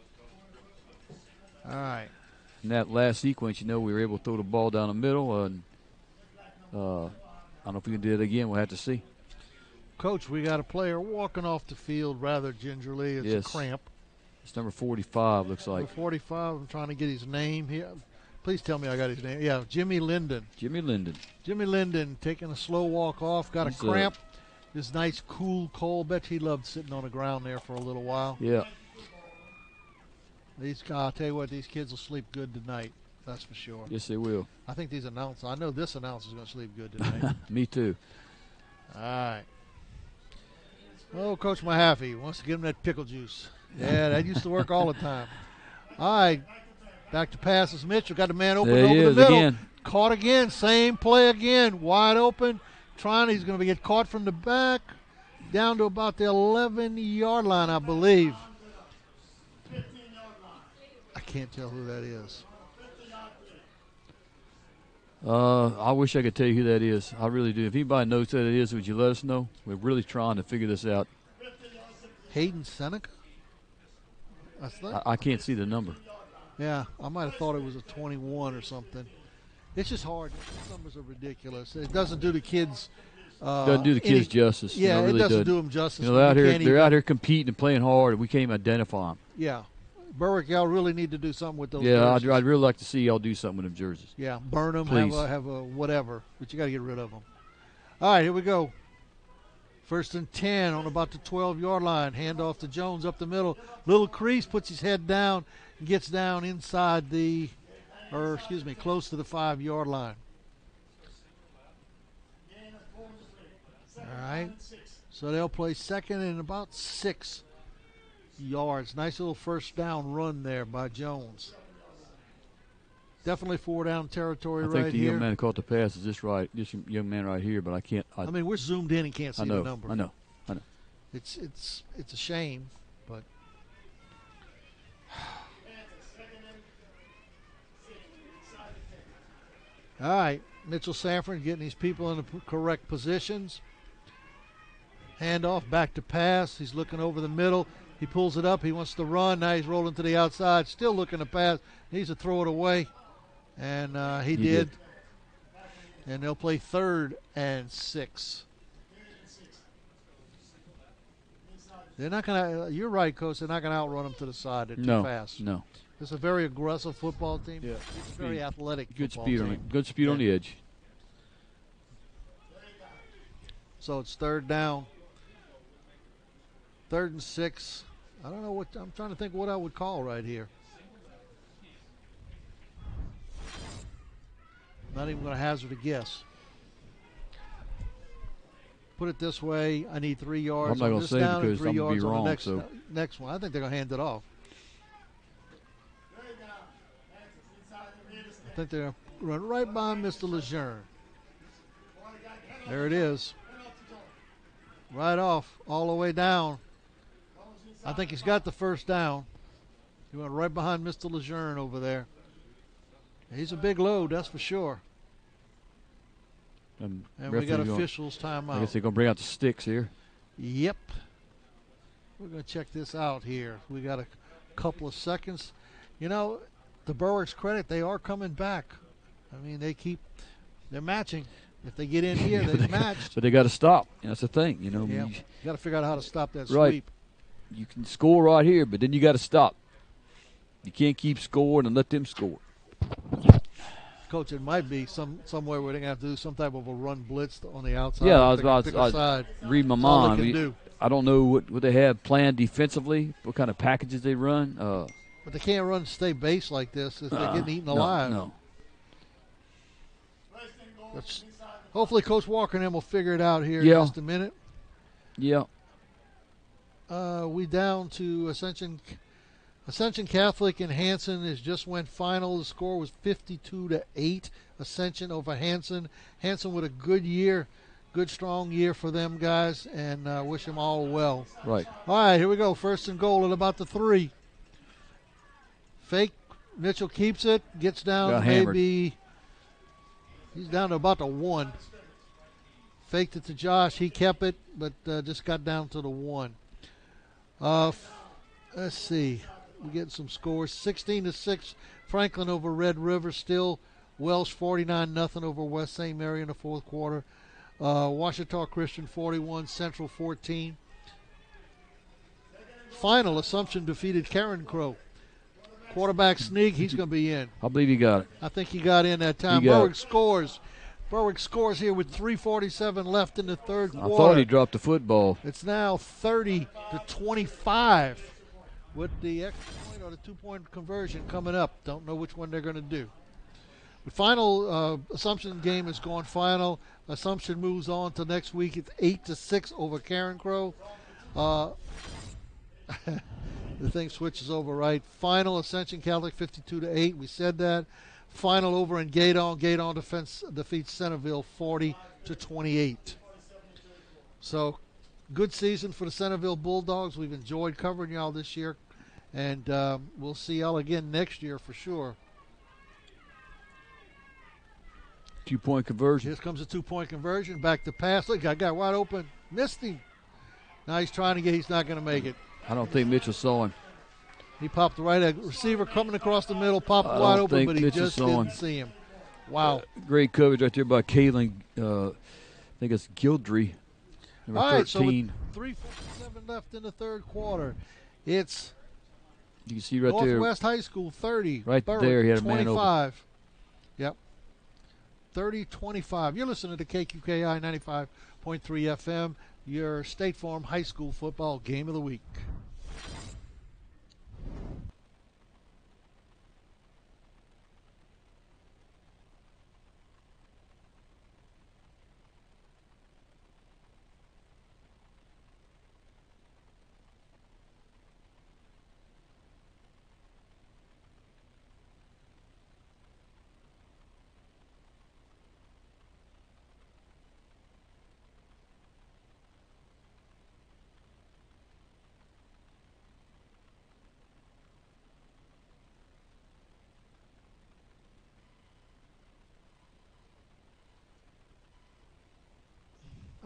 Speaker 2: All right.
Speaker 5: In that last sequence, we were able to throw the ball down the middle. And I don't know if we can do it again. We'll have to see.
Speaker 2: Coach, we got a player walking off the field rather gingerly. It's a cramp.
Speaker 5: It's number 45, looks like.
Speaker 2: Number 45. I'm trying to get his name here. Please tell me I got his name. Yeah, Jimmy Linden.
Speaker 5: Jimmy Linden taking a slow walk off. Got a cramp. This nice, cool Cole. Bet he loved sitting on the ground there for a little while. Yeah. I'll tell you what, these kids will sleep good tonight. That's for sure. Yes, they will.
Speaker 2: I think these announcers, I know this announcer's going to sleep good tonight.
Speaker 5: Me too.
Speaker 2: All right. Oh, Coach Mahaffey wants to give him that pickle juice. Yeah, that used to work all the time. All right. Back to passes. Mitchell got the man open over the middle.
Speaker 5: Again.
Speaker 2: Caught again. Same play again. Wide open. He's going to get caught from the back down to about the 11-yard line, I believe. I can't tell who that is.
Speaker 5: I wish I could tell you who that is. I really do. If anybody knows who that is, would you let us know? We're really trying to figure this out.
Speaker 2: Hayden Seneca?
Speaker 5: I can't see the number.
Speaker 2: Yeah, I might have thought it was a 21 or something. It's just hard. These numbers are ridiculous. It doesn't do the kids.
Speaker 5: Doesn't do the kids justice.
Speaker 2: Yeah,
Speaker 5: it really
Speaker 2: doesn't do them justice.
Speaker 5: They're out here competing and playing hard, and we can't even identify them.
Speaker 2: Yeah. Berwick, y'all really need to do something with those
Speaker 5: Yeah,
Speaker 2: jerseys.
Speaker 5: I'd really like to see y'all do something with them jerseys.
Speaker 2: Yeah, burn them,
Speaker 5: Please.
Speaker 2: have a whatever, but you got to get rid of them. All right, here we go. 1st and 10 on about the 12-yard line. Hand off to Jones up the middle. Little crease, puts his head down, and gets down inside close to the 5-yard line. All right, so they'll play second and about 6 yards. Nice little first down run there by Jones. Definitely 4-down territory right here.
Speaker 5: I think the young man who caught the pass is this young man right here, but I can't.
Speaker 2: I mean, we're zoomed in and can't see the number.
Speaker 5: I know.
Speaker 2: It's a shame, but all right. Mitchell Sanford getting these people in the correct positions. Handoff back to pass. He's looking over the middle. He pulls it up. He wants to run. Now he's rolling to the outside. Still looking to pass. Needs to throw it away. And he did. And they'll play 3rd and 6. They're not going to – you're right, Coach. They're not going to outrun them to the side. They're too fast.
Speaker 5: No.
Speaker 2: It's a very aggressive football team.
Speaker 5: Yeah.
Speaker 2: It's very athletic
Speaker 5: Good
Speaker 2: football
Speaker 5: speed
Speaker 2: team.
Speaker 5: on it. Good speed on the edge.
Speaker 2: So it's 3rd down. 3rd and 6. I don't know what – I'm trying to think what I would call right here. Not even going to hazard a guess. Put it this way, I need 3 yards.
Speaker 5: I'm not going to say it because I'm going to be wrong.
Speaker 2: Next one, I think they're going to hand it off. I think they're going to run right by Mr. Lejeune. There it is. Right off, all the way down. I think he's got the first down. He went right behind Mr. Lejeune over there. He's a big load, that's for sure. And we got officials timeout.
Speaker 5: I guess they're going to bring out the sticks here.
Speaker 2: Yep. We're going to check this out here. We got a couple of seconds. You know, to Berwick's credit, they are coming back. I mean, they're matching. If they get in here, they've matched.
Speaker 5: But they got to stop. That's the thing, you know.
Speaker 2: Yeah. You got to figure out how to stop that
Speaker 5: right.
Speaker 2: sweep.
Speaker 5: You can score right here, but then you got to stop. You can't keep scoring and let them score.
Speaker 2: Coach, it might be somewhere where they're going to have to do some type of a run blitz on the outside.
Speaker 5: Yeah, I was read my mind. I don't know what they have planned defensively, what kind of packages they run.
Speaker 2: But they can't run stay base like this if they're getting eaten alive.
Speaker 5: No.
Speaker 2: Hopefully Coach Walker and them will figure it out here in just a minute.
Speaker 5: Yeah.
Speaker 2: We down to Ascension Catholic and Hanson has just went final. The score was 52-8. Ascension over Hanson. Hanson with a good year, good strong year for them guys, and wish them all well.
Speaker 5: Right.
Speaker 2: All right, here we go. 1st and goal at about the 3. Fake. Mitchell keeps it. Gets down maybe. He's down to about the 1. Faked it to Josh. He kept it, but just got down to the 1. Let's see. We're getting some scores. 16-6, Franklin over Red River. Still Welsh 49-0 over West St. Mary in the 4th quarter. Washita Christian 41, Central 14. Final, Assumption defeated Karen Crow. Quarterback sneak, he's going to be in.
Speaker 5: I believe he got it.
Speaker 2: I think he got in that time. Berwick scores. Berwick scores here with 3:47 left in the 3rd quarter.
Speaker 5: I thought he dropped the football.
Speaker 2: It's now 30-25 with the extra point or the 2-point conversion coming up. Don't know which one they're going to do. The final Assumption game is going final. Assumption moves on to next week. It's 8-6 over Karen Crow. The thing switches over, right? Final Ascension Catholic 52-8. We said that. Final over in Gaydon. Gaydon defeats Centerville 40-28. So, good season for the Centerville Bulldogs. We've enjoyed covering y'all this year, and we'll see y'all again next year for sure.
Speaker 5: 2-point conversion.
Speaker 2: Here comes a 2-point conversion. Back to pass. Look, I got wide open. Missed him. Now he's trying to get. He's not going to make it.
Speaker 5: I don't think Mitchell saw him.
Speaker 2: He popped right at receiver coming across the middle, popped wide open, but he just didn't see him. Wow.
Speaker 5: Great coverage right there by Kalen. I think it's Gildry, number 13.
Speaker 2: All right, so with 3:47 left in the third quarter, it's
Speaker 5: you can see right there.
Speaker 2: Northwest High School 30.
Speaker 5: Right
Speaker 2: Berwick,
Speaker 5: there, he had a man
Speaker 2: 25.
Speaker 5: over.
Speaker 2: Yep. 30-25. You're listening to KQKI 95.3 FM, your State Farm High School football game of the week.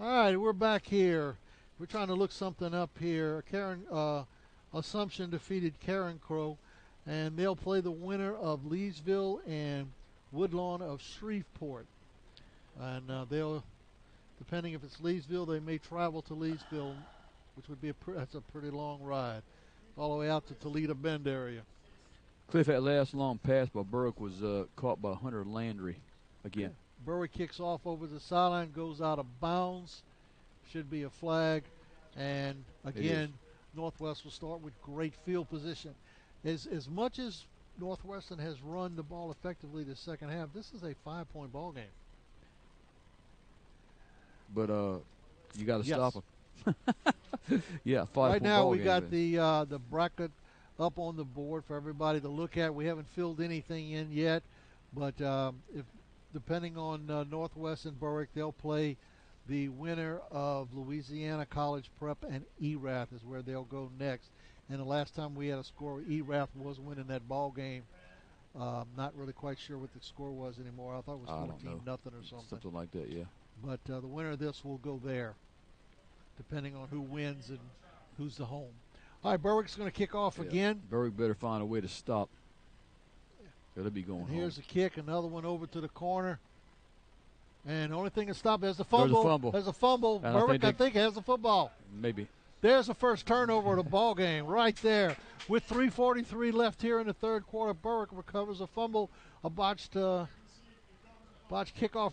Speaker 2: All right, we're back here. We're trying to look something up here. Assumption defeated Karen Crow, and they'll play the winner of Leesville and Woodlawn of Shreveport. And they'll, depending if it's Leesville, they may travel to Leesville, which would be that's a pretty long ride, all the way out to Toledo Bend area.
Speaker 5: Cliff, that last long pass by Berwick was caught by Hunter Landry again.
Speaker 2: Berwick kicks off over the sideline, goes out of bounds. Should be a flag. And again, Northwest will start with great field position. As much as Northwestern has run the ball effectively the second half, this is a 5-point ball game.
Speaker 5: But you got to stop them. Yeah, 5-point ball game.
Speaker 2: Right now we got the bracket up on the board for everybody to look at. We haven't filled anything in yet, but if depending on Northwest and Berwick, they'll play the winner of Louisiana College Prep and Erath is where they'll go next. And the last time we had a score, Erath was winning that ball game. Not really quite sure what the score was anymore. I thought it was 14-0 or something.
Speaker 5: Something like that, yeah.
Speaker 2: But the winner of this will go there, depending on who wins and who's the home. All right, Berwick's going to kick off again.
Speaker 5: Berwick better find a way to stop. They'll be going home.
Speaker 2: Here's the kick, another one over to the corner. And the only thing that stopped is the fumble. There's a fumble. Berwick, I think, has the football.
Speaker 5: Maybe.
Speaker 2: There's the first turnover of the ball game right there. With 3:43 left here in the third quarter, Berwick recovers a fumble, a botched kickoff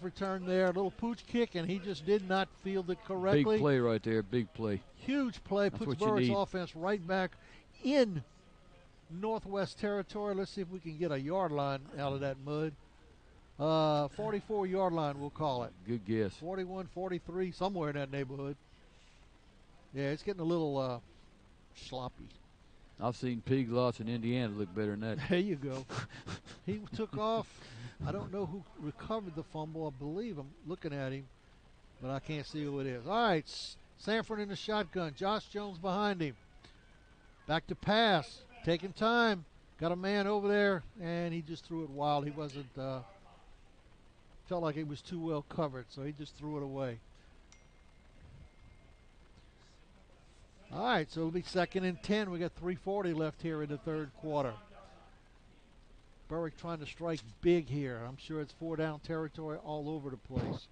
Speaker 2: return there, a little pooch kick, and he just did not field it correctly.
Speaker 5: Big play right there, big play.
Speaker 2: Huge play, puts Berwick's offense right back in Northwest territory. Let's see if we can get a yard line out of that mud. 44-yard line, we'll call it.
Speaker 5: Good guess.
Speaker 2: 41, 43, somewhere in that neighborhood. Yeah, it's getting a little sloppy.
Speaker 5: I've seen pig lots in Indiana look better than that.
Speaker 2: There you go. He took off. I don't know who recovered the fumble. I believe I'm looking at him, but I can't see who it is. All right, Sanford in the shotgun. Josh Jones behind him. Back to pass. Taking time. Got a man over there, and he just threw it wild. He wasn't, felt like it was too well covered, so he just threw it away. All right, so it'll be 2nd and 10. We got 3:40 left here in the third quarter. Berwick trying to strike big here. I'm sure it's 4-down territory all over the place.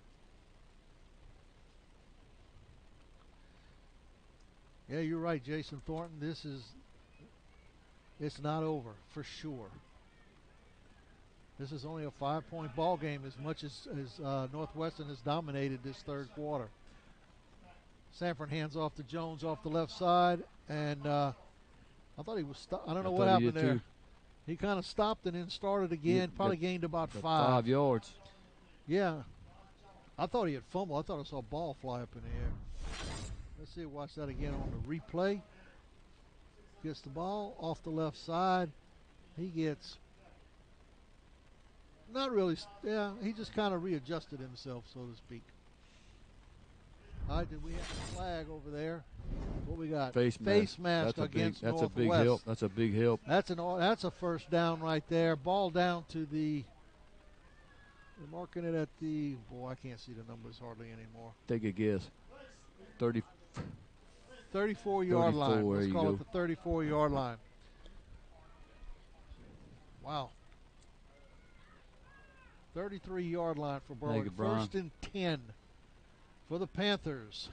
Speaker 2: Yeah, you're right, Jason Thornton. It's not over for sure. This is only a 5-point ball game as much as Northwestern has dominated this third quarter. Sanford hands off to Jones off the left side, and I thought he was I don't know what happened there. He kind of stopped and then started again, probably gained about 5.
Speaker 5: 5 yards.
Speaker 2: Yeah. I thought he had fumbled. I thought I saw a ball fly up in the air. Let's see, watch that again on the replay. Gets the ball off the left side. He gets not really, he just kind of readjusted himself, so to speak. All right, did we have a flag over there? What we got?
Speaker 5: Face mask
Speaker 2: against Northwest.
Speaker 5: That's a big help. That's a big help.
Speaker 2: That's a first down right there. Ball down to the They're marking it at the, boy, I can't see the numbers hardly anymore.
Speaker 5: Take a guess.
Speaker 2: 34-yard line. Let's call
Speaker 5: go.
Speaker 2: it the 34-yard line. Wow. 33-yard line for Berwick. First and 10 for the Panthers.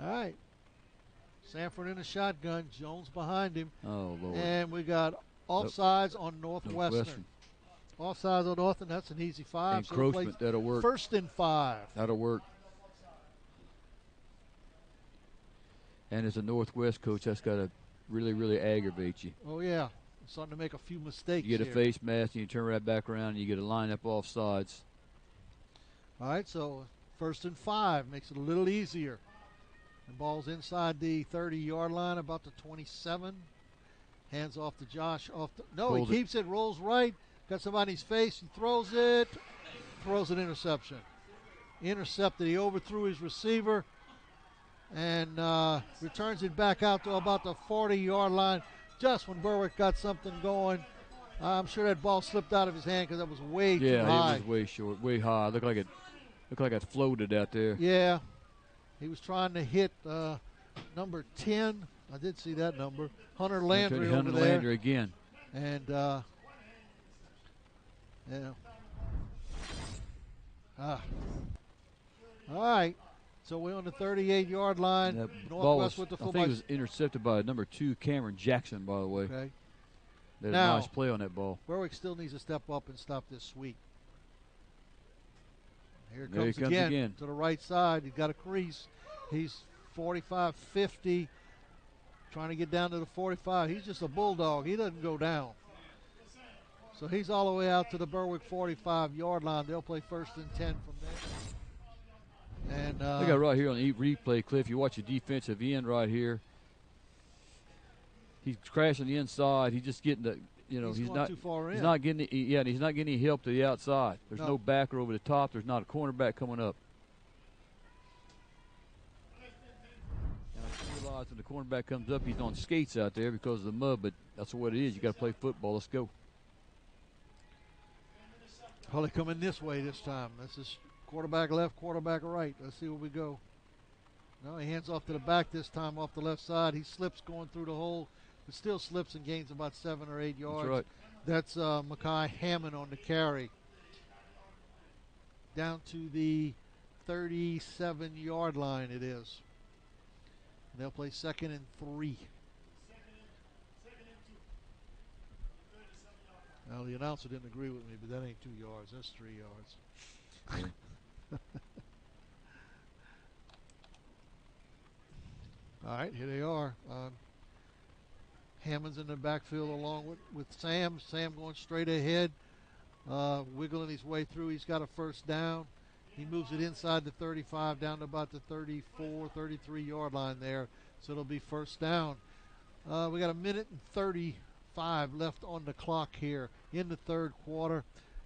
Speaker 2: All right. Sanford in a shotgun. Jones behind him.
Speaker 5: Oh, Lord.
Speaker 2: And we got offsides on Northwestern. Offsides on Northern. That's an easy 5.
Speaker 5: Encroachment,
Speaker 2: so
Speaker 5: that'll work.
Speaker 2: First and 5.
Speaker 5: That'll work. And as a Northwest coach, that's got to really, really aggravate you.
Speaker 2: Oh, yeah. It's starting to make a few mistakes.
Speaker 5: You get a face mask, and you turn right back around, and you get a line up offsides.
Speaker 2: All right, so first and 5 makes it a little easier. The ball's inside the 30-yard line, about the 27. Hands off to Josh. He keeps it, rolls right. Got somebody in his face. He throws it. Throws an interception. Intercepted. He overthrew his receiver and returns it back out to about the 40-yard line just when Berwick got something going. I'm sure that ball slipped out of his hand because that was way too high.
Speaker 5: Yeah, it was way short, way high. Looked like it floated out there.
Speaker 2: Yeah. He was trying to hit number 10. I did see that number. Hunter Landry over there.
Speaker 5: Landry again.
Speaker 2: And, yeah. All right. So we're on the 38-yard line. Northwest with the fullback.
Speaker 5: I think it was intercepted by number 2, Cameron Jackson, by the way.
Speaker 2: Okay.
Speaker 5: They had a nice play on that ball.
Speaker 2: Berwick still needs to step up and stop this sweep. Here it
Speaker 5: There
Speaker 2: comes
Speaker 5: he comes again
Speaker 2: to the right side. He's got a crease. He's 45-50, trying to get down to the 45. He's just a bulldog. He doesn't go down. So he's all the way out to the Berwick 45-yard line. They'll play first and 10 from there. And
Speaker 5: look at right here on the replay, Cliff. You watch the defensive end right here. He's crashing the inside. He's just getting the, he's not
Speaker 2: too far in.
Speaker 5: He's not getting he's not getting any help to the outside. There's no backer over the top. There's not a cornerback coming up. And I realize when the cornerback comes up, he's on skates out there because of the mud, but that's what it is. You got to play football. Let's go.
Speaker 2: Probably coming this way this time. This is quarterback left, quarterback right. Let's see where we go. No, he hands off to the back this time off the left side. He slips going through the hole, but still slips and gains about 7 or 8 yards.
Speaker 5: That's right.
Speaker 2: That's Mackay Hammond on the carry. Down to the 37-yard line it is. And they'll play second and 3. Now, the announcer didn't agree with me, but that ain't 2 yards. That's 3 yards. All right, here they are. Hammond's in the backfield along with Sam. Sam going straight ahead, wiggling his way through. He's got a first down. He moves it inside the 35 down to about the 34, 33-yard line there. So it'll be first down. We got a minute and 35 left on the clock here in the third quarter.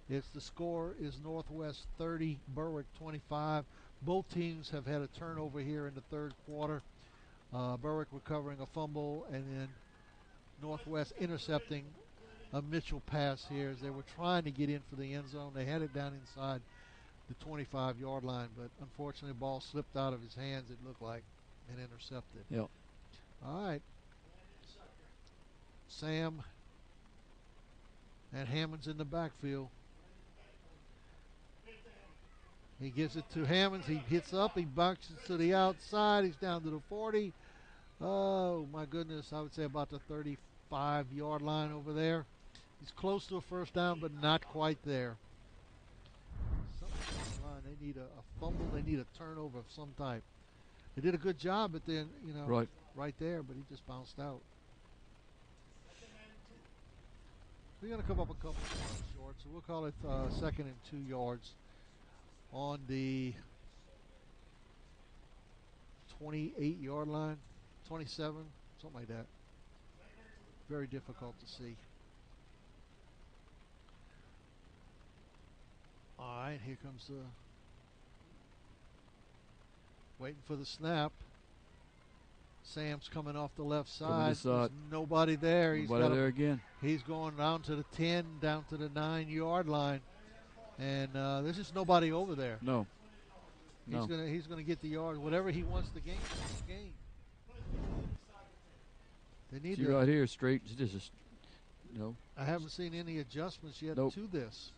Speaker 2: The score is Northwest 30, Berwick 25. Both teams have had a turnover here in the third quarter. Berwick recovering a fumble, and then Northwest intercepting a Mitchell pass here as they were trying to get in for the end zone. They had it down inside the 25-yard line, but unfortunately the ball slipped out of his hands, it looked like, and intercepted.
Speaker 5: Yep.
Speaker 2: All right. Sam and Hammond's in the backfield. He gives it to Hammonds. He hits up. He bounces to the outside. He's down to the 40. Oh, my goodness. I would say about the 35-yard line over there. He's close to a first down, but not quite there. They need a fumble. They need a turnover of some type. They did a good job at the, right there, but he just bounced out. We're going to come up a couple yards short, so we'll call it second and 2 yards on the 28-yard line, 27, something like that. Very difficult to see. All right, here comes the waiting for the snap. Sam's coming off the left
Speaker 5: Coming
Speaker 2: side.
Speaker 5: this side.
Speaker 2: There's nobody there.
Speaker 5: Nobody there again.
Speaker 2: He's going down to the 10, down to the 9-yard line. And there's just nobody over there.
Speaker 5: No.
Speaker 2: He's gonna get the yard. Whatever he wants to gain. They need
Speaker 5: See
Speaker 2: to.
Speaker 5: right here, straight. This is, no.
Speaker 2: I haven't seen any adjustments yet
Speaker 5: Nope.
Speaker 2: to this.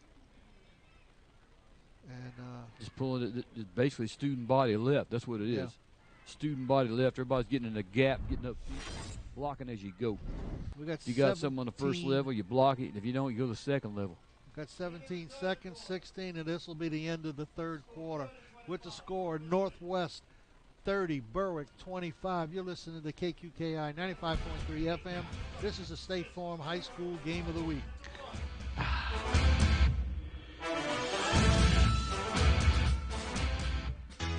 Speaker 2: And
Speaker 5: just pulling it. It's basically student body left. That's what it is.
Speaker 2: Yeah.
Speaker 5: Student body left. Everybody's getting in a gap, getting up, blocking as you go.
Speaker 2: We got
Speaker 5: you got something on the first
Speaker 2: 17.
Speaker 5: level, you block it. And if you don't, you go to the second level.
Speaker 2: got 17 seconds, 16, and this will be the end of the third quarter. With the score, Northwest 30, Berwick 25. You're listening to KQKI 95.3 FM. This is the State Farm High School Game of the Week.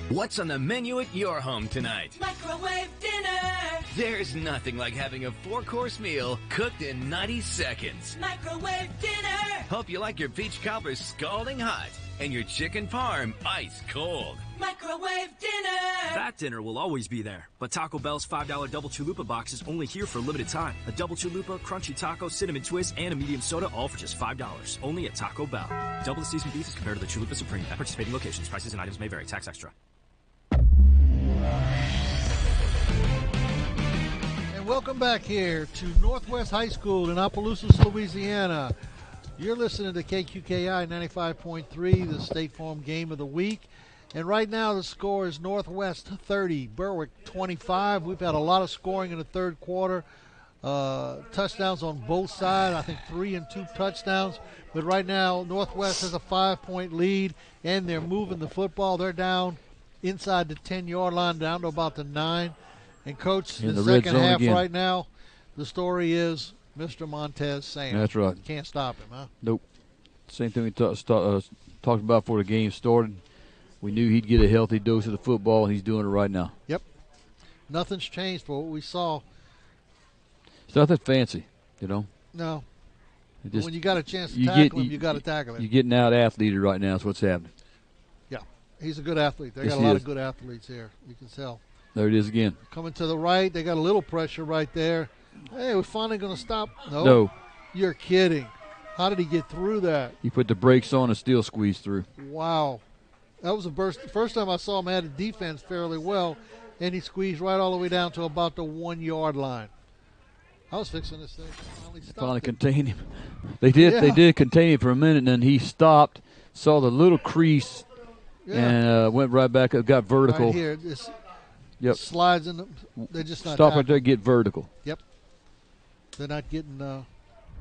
Speaker 8: What's on the menu at your home tonight?
Speaker 6: Microwave dinner.
Speaker 8: There's nothing like having a 4-course meal cooked in 90 seconds.
Speaker 6: Microwave dinner.
Speaker 8: Hope you like your peach cobbler scalding hot and your chicken parm ice cold.
Speaker 6: Microwave dinner.
Speaker 7: That dinner will always be there, but Taco Bell's $5 double chalupa box is only here for a limited time. A double chalupa, crunchy taco, cinnamon twist, and a medium soda, all for just $5. Only at Taco Bell. Double the seasoned beef is compared to the Chalupa Supreme at participating locations. Prices and items may vary. Tax extra.
Speaker 2: And welcome back here to Northwest High School in Opelousas, Louisiana. You're listening to KQKI 95.3, the State Farm Game of the Week. And right now the score is Northwest 30, Berwick 25. We've had a lot of scoring in the third quarter. Touchdowns on both sides. I think 3 and 2 touchdowns. But right now Northwest has a 5-point lead, and they're moving the football. They're down inside the 10-yard line, down to about the 9. And, Coach,
Speaker 5: In
Speaker 2: the
Speaker 5: the red
Speaker 2: second
Speaker 5: zone
Speaker 2: half
Speaker 5: again.
Speaker 2: right now, the story is Mr. Montez Sam.
Speaker 5: That's right.
Speaker 2: You can't stop him, huh?
Speaker 5: Nope. Same thing we talked about before the game started. We knew he'd get a healthy dose of the football, and he's doing it right now.
Speaker 2: Yep. Nothing's changed for what we saw.
Speaker 5: It's nothing fancy, you know.
Speaker 2: No.
Speaker 5: It
Speaker 2: But when you got a chance to tackle him, you got to tackle him.
Speaker 5: You're getting out-athleted right now is what's happening.
Speaker 2: Yeah. He's a good athlete. They
Speaker 5: Yes,
Speaker 2: got a
Speaker 5: he
Speaker 2: lot
Speaker 5: is.
Speaker 2: of good athletes here. You can tell.
Speaker 5: There it is again.
Speaker 2: Coming to the right, they got a little pressure right there. Hey, we're finally going to stop.
Speaker 5: No.
Speaker 2: You're kidding. How did he get through that?
Speaker 5: He put the brakes on and still squeezed through.
Speaker 2: Wow. That was the first time I saw him had a defense fairly well, and he squeezed right all the way down to about the 1-yard line. I was fixing this thing.
Speaker 5: Finally contained him. They did contain him for a minute, and then he stopped, saw the little crease, and went right back up, got vertical.
Speaker 2: Right here, this slides in. They're just not.
Speaker 5: Stop right
Speaker 2: tackling.
Speaker 5: there, get vertical.
Speaker 2: Yep. They're not getting.
Speaker 5: No.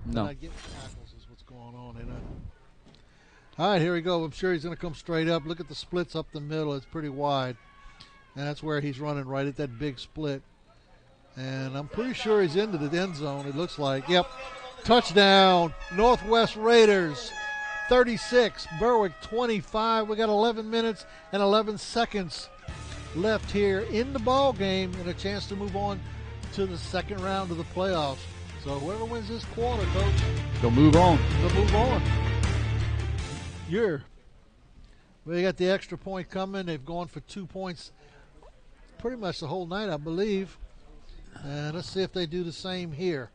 Speaker 2: They're not getting tackles. Is what's going on. All right, here we go. I'm sure he's going to come straight up. Look at the splits up the middle. It's pretty wide, and that's where he's running right at that big split. And I'm pretty sure he's into the end zone. It looks like. Yep. Touchdown, Northwest Raiders. 36, Berwick 25. We got 11 minutes and 11 seconds left here in the ball game, and a chance to move on to the second round of the playoffs. So whoever wins this quarter, Coach,
Speaker 5: They'll move on.
Speaker 2: they'll move on. They got the extra point coming. They've gone for 2 points pretty much the whole night, I believe. And let's see if they do the same here.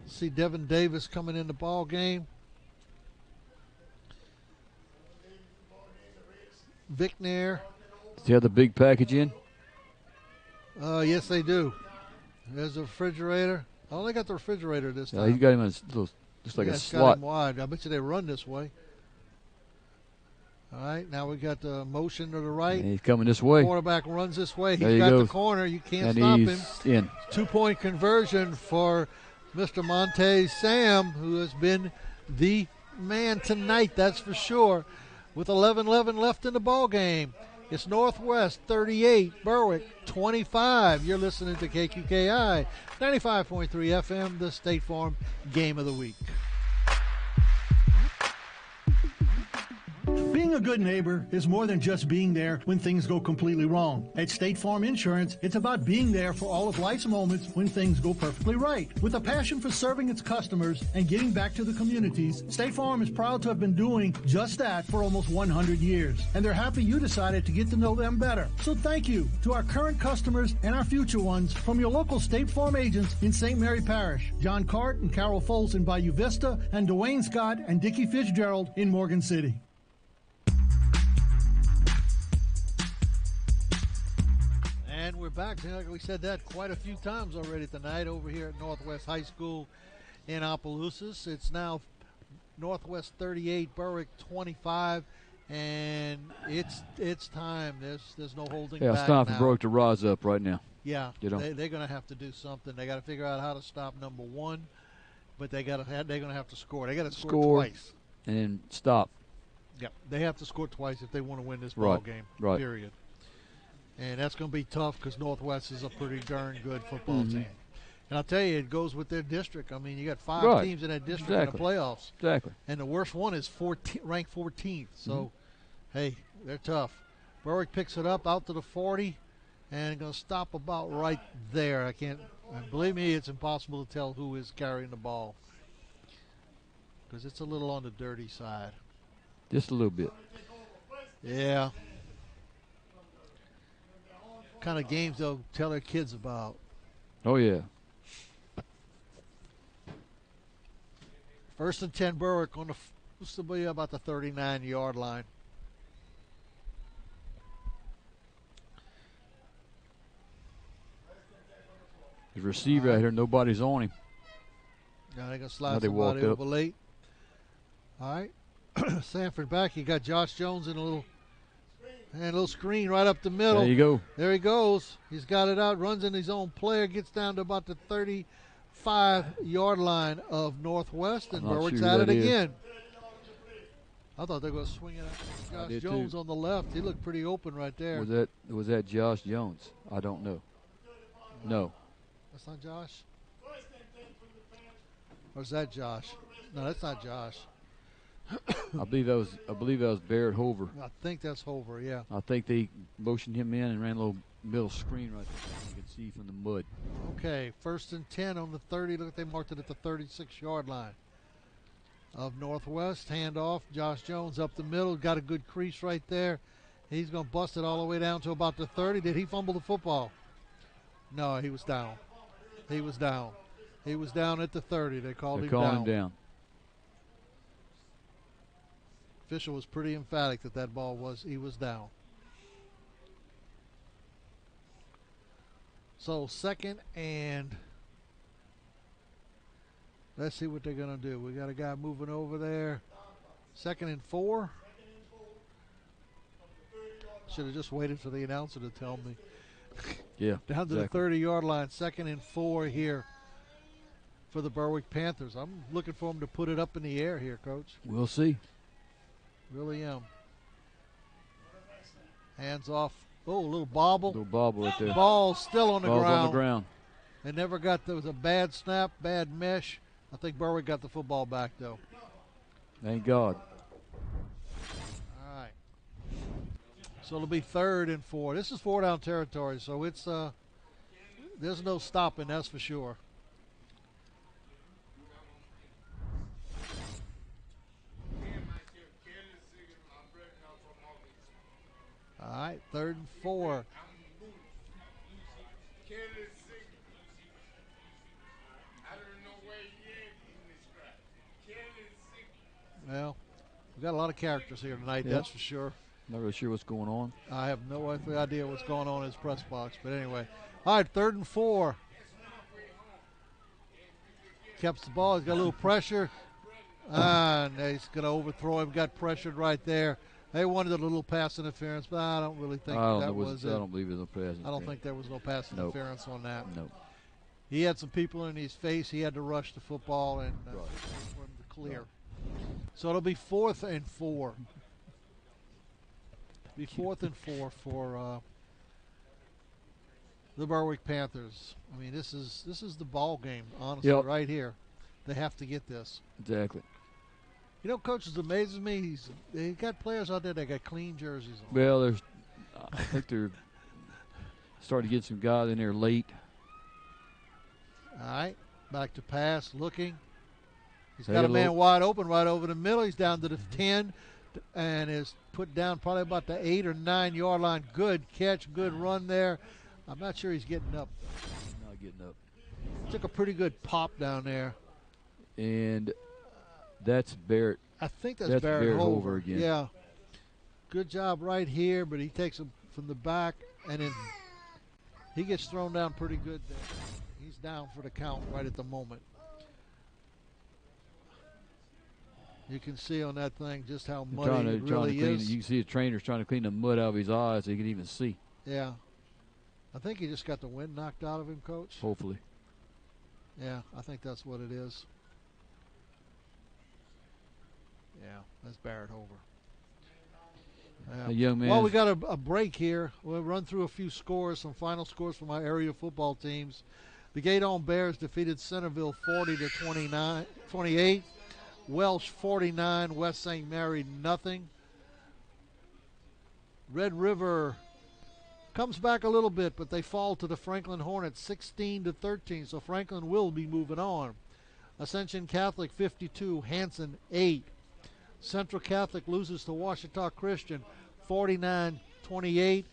Speaker 2: See Devin Davis coming in the ball game. Vicknair.
Speaker 5: Does he have the big package in?
Speaker 2: Yes, they do. There's a refrigerator. I only got the refrigerator this time.
Speaker 5: Yeah, he's got him in a little, just like a
Speaker 2: It's got
Speaker 5: slot.
Speaker 2: him wide. I bet you they run this way. All right, now we got the motion to the right.
Speaker 5: And he's coming this way.
Speaker 2: Quarterback runs this way.
Speaker 5: There
Speaker 2: He's
Speaker 5: he
Speaker 2: got the
Speaker 5: goes.
Speaker 2: corner. You can't
Speaker 5: And
Speaker 2: stop
Speaker 5: he's
Speaker 2: him.
Speaker 5: in.
Speaker 2: 2-point conversion for Mr. Montez Sam, who has been the man tonight, that's for sure. With 11-11 left in the ball game, it's Northwest 38, Berwick 25. You're listening to KQKI 95.3 FM, the State Farm Game of the Week.
Speaker 22: Being
Speaker 9: Being a good neighbor is more than just being there when things go completely wrong. At State Farm Insurance, it's about being there for all of life's moments when things go perfectly right. With a passion for serving its customers and giving back to the communities, State Farm is proud to have been doing just that for almost 100 years. And they're happy you decided to get to know them better. So thank you to our current customers and our future ones from your local State Farm agents in St. Mary Parish, John Cart and Carol Foles in Bayou Vista, and Dwayne Scott and Dickie Fitzgerald in Morgan City.
Speaker 2: And we're back. Like we said that quite a few times already tonight over here at Northwest High School in Opelousas. It's now Northwest 38, Berwick 25, and it's time. There's no holding back.
Speaker 5: Yeah, it's time for Berwick to rise up right now.
Speaker 2: Yeah,
Speaker 5: you know?
Speaker 2: They're going to have to do something. They got to figure out how to stop number one, but they're going to have to score. They got to score twice
Speaker 5: and then stop.
Speaker 2: Yeah, they have to score twice if they want to win this ball game.
Speaker 5: Right.
Speaker 2: Period. And that's going to be tough because Northwest is a pretty darn good football team. And I'll tell you, it goes with their district. I mean, you got 5 teams in that district in the playoffs.
Speaker 5: Exactly.
Speaker 2: And the worst one is ranked 14th. So, hey, they're tough. Berwick picks it up out to the 40 and going to stop about right there. Believe me, it's impossible to tell who is carrying the ball because it's a little on the dirty side.
Speaker 5: Just a little bit.
Speaker 2: Yeah. Kind of games they'll tell their kids about.
Speaker 5: Oh, yeah.
Speaker 2: First and 10 Berwick on this will be about the 39-yard line.
Speaker 5: The receiver out here, nobody's on him.
Speaker 2: Now they're going to slide somebody over late. All right. Sanford back. You got Josh Jones in a little screen right up the middle.
Speaker 5: There you go.
Speaker 2: There he goes. He's got it out, runs in his own player, gets down to about the 35-yard line of Northwest, and Berwick's at it again. I thought they were going to swing it out. Josh Jones on the left. He looked pretty open right there.
Speaker 5: Was that Josh Jones? I don't know. No.
Speaker 2: That's not Josh? Or is that Josh? No, that's not Josh.
Speaker 5: I believe that was Barrett Hover.
Speaker 2: I think that's Hover, yeah.
Speaker 5: I think they motioned him in and ran a little middle screen right there. You can see from the mud.
Speaker 2: Okay, first and 10 on the 30. Look, they marked it at the 36-yard line of Northwest. Handoff. Josh Jones up the middle. Got a good crease right there. He's going to bust it all the way down to about the 30. Did he fumble the football? No, he was down. He was down. He was down at the 30. They called him down. Official was pretty emphatic that he was down. So second and let's see what they're going to do. We got a guy moving over there. 2nd and 4. Should have just waited for the announcer to tell me.
Speaker 5: Yeah.
Speaker 2: Down to the 30-yard line. 2nd and 4 here for the Berwick Panthers. I'm looking for them to put it up in the air here, Coach.
Speaker 5: We'll see.
Speaker 2: Really am. Hands off. Oh, a little bobble.
Speaker 5: Little bobble right there.
Speaker 2: Ball still on the ground.
Speaker 5: On the ground.
Speaker 2: They never got, there was a bad snap, bad mesh. I think Berwick got the football back, though.
Speaker 5: Thank God.
Speaker 2: All right. So it'll be 3rd and 4. This is 4-down territory, so it's there's no stopping, that's for sure. All right, 3rd and 4. Well, we've got a lot of characters here tonight, that's for sure.
Speaker 5: Not really sure what's going on.
Speaker 2: I have no idea what's going on in his press box, but anyway. All right, 3rd and 4. Kept the ball. He's got a little pressure. And he's going to overthrow him. Got pressured right there. They wanted a little pass interference, but I don't really think that was it.
Speaker 5: I don't believe there's no pass interference.
Speaker 2: I don't think there was no pass interference on that.
Speaker 5: No.
Speaker 2: He had some people in his face. He had to rush the football and for him to clear. Right. So it'll be 4th and 4. Be 4th and 4 for the Berwick Panthers. I mean, this is the ball game, honestly, right here. They have to get this.
Speaker 5: Exactly.
Speaker 2: You know, Coach, it amazes me. They got players out there that got clean jerseys on.
Speaker 5: Well, I think they're starting to get some guys in there late.
Speaker 2: All right, back to pass, looking. He's got a man wide open right over the middle. He's down to the 10 and is put down probably about the 8 or 9 yard line. Good catch, good run there. I'm not sure he's getting up.
Speaker 5: Not getting up.
Speaker 2: Took a pretty good pop down there.
Speaker 5: And that's Barrett.
Speaker 2: I think that's Barrett
Speaker 5: Hover again.
Speaker 2: Yeah. Good job right here, but he takes him from the back, and then he gets thrown down pretty good there. He's down for the count right at the moment. You can see on that thing just how muddy it really is.
Speaker 5: You can see the trainer's trying to clean the mud out of his eyes so he can even see.
Speaker 2: Yeah. I think he just got the wind knocked out of him, Coach.
Speaker 5: Hopefully.
Speaker 2: Yeah, I think that's what it is. Yeah, that's Barrett Hover.
Speaker 5: A young man.
Speaker 2: Well, we got a break here. We'll run through a few scores, some final scores from our area football teams. The Gaydon Bears defeated Centerville 40-28. Welsh 49, West St. Mary nothing. Red River comes back a little bit, but they fall to the Franklin Hornets 16-13, so Franklin will be moving on. Ascension Catholic 52, Hanson 8. Central Catholic loses to Washita Christian 49-28,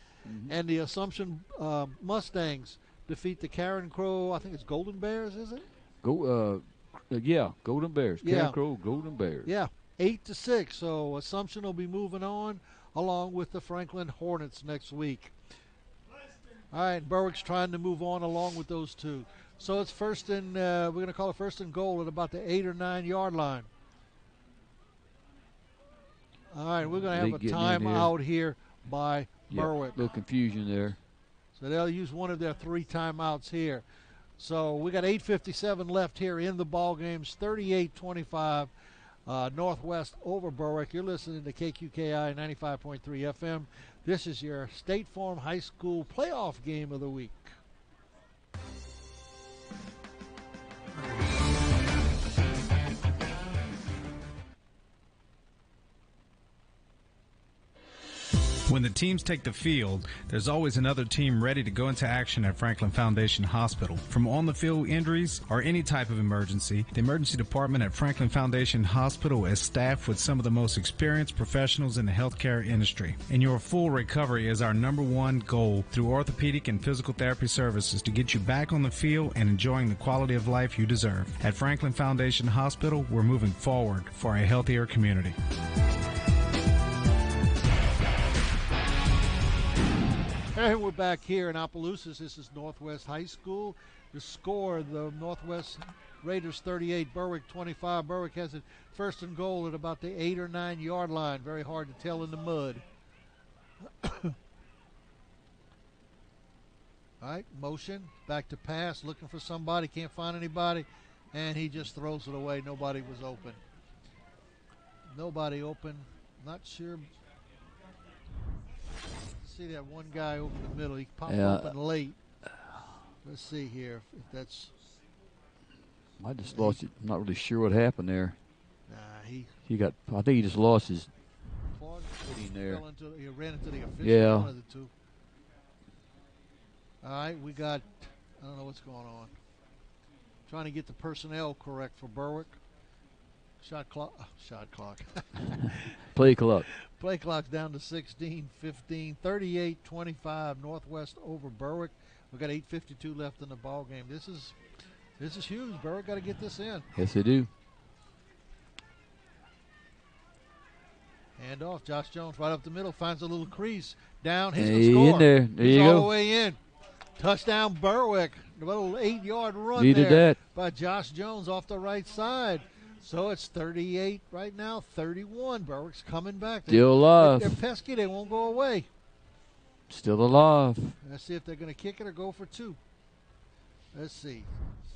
Speaker 2: and the Assumption Mustangs defeat the Karen Crow, I think it's Golden Bears, is it?
Speaker 5: Yeah, Golden Bears.
Speaker 2: Yeah.
Speaker 5: Karen Crow, Golden Bears.
Speaker 2: Yeah, 8-6, so Assumption will be moving on along with the Franklin Hornets next week. All right, Berwick's trying to move on along with those two. So it's we're going to call it first and goal at about the 8 or 9 yard line. All right, we're going to have a timeout here by Berwick.
Speaker 5: A little confusion there.
Speaker 2: So they'll use one of their 3 timeouts here. So we got 8:57 left here in the ball games. 38-25 Northwest over Berwick. You're listening to KQKI 95.3 FM. This is your State Farm High School playoff game of the week.
Speaker 10: When the teams take the field, there's always another team ready to go into action at Franklin Foundation Hospital. From on-the-field injuries or any type of emergency, the emergency department at Franklin Foundation Hospital is staffed with some of the most experienced professionals in the healthcare industry. And your full recovery is our #1 goal through orthopedic and physical therapy services to get you back on the field and enjoying the quality of life you deserve. At Franklin Foundation Hospital, we're moving forward for a healthier community.
Speaker 2: Hey, we're back here in Opelousas. This is Northwest High School. The score, the Northwest Raiders 38, Berwick 25. Berwick has it first and goal at about the 8 or 9 yard line. Very hard to tell in the mud. All right, motion, back to pass, looking for somebody, can't find anybody, and he just throws it away. Nobody was open. Nobody open. Not sure. See that one guy over the middle. He popped open late. Let's see here if that's.
Speaker 5: I just lost it. I'm not really sure what happened there.
Speaker 2: Nah,
Speaker 5: I think he just lost his footing there.
Speaker 2: He ran into the official.
Speaker 5: Yeah.
Speaker 2: One of the two. All right, we got. I don't know what's going on. Trying to get the personnel correct for Berwick. Shot clock.
Speaker 5: Play clock.
Speaker 2: Play clock's down to 16, 15, 38-25 Northwest over Berwick. We've got 8:52 left in the ball game. This is huge. Berwick got to get this in.
Speaker 5: Yes, they do.
Speaker 2: Hand off. Josh Jones right up the middle. Finds a little crease. Down. He's
Speaker 5: Hey,
Speaker 2: going to score.
Speaker 5: in there. There
Speaker 2: He's
Speaker 5: you
Speaker 2: all
Speaker 5: go.
Speaker 2: the way in. Touchdown Berwick. A little 8-yard run
Speaker 5: Needed
Speaker 2: there
Speaker 5: that.
Speaker 2: by Josh Jones off the right side. So it's 38 right now, 31. Berwick's coming back.
Speaker 5: Still alive.
Speaker 2: They're pesky. They won't go away.
Speaker 5: Still alive.
Speaker 2: Let's see if they're going to kick it or go for 2. Let's see.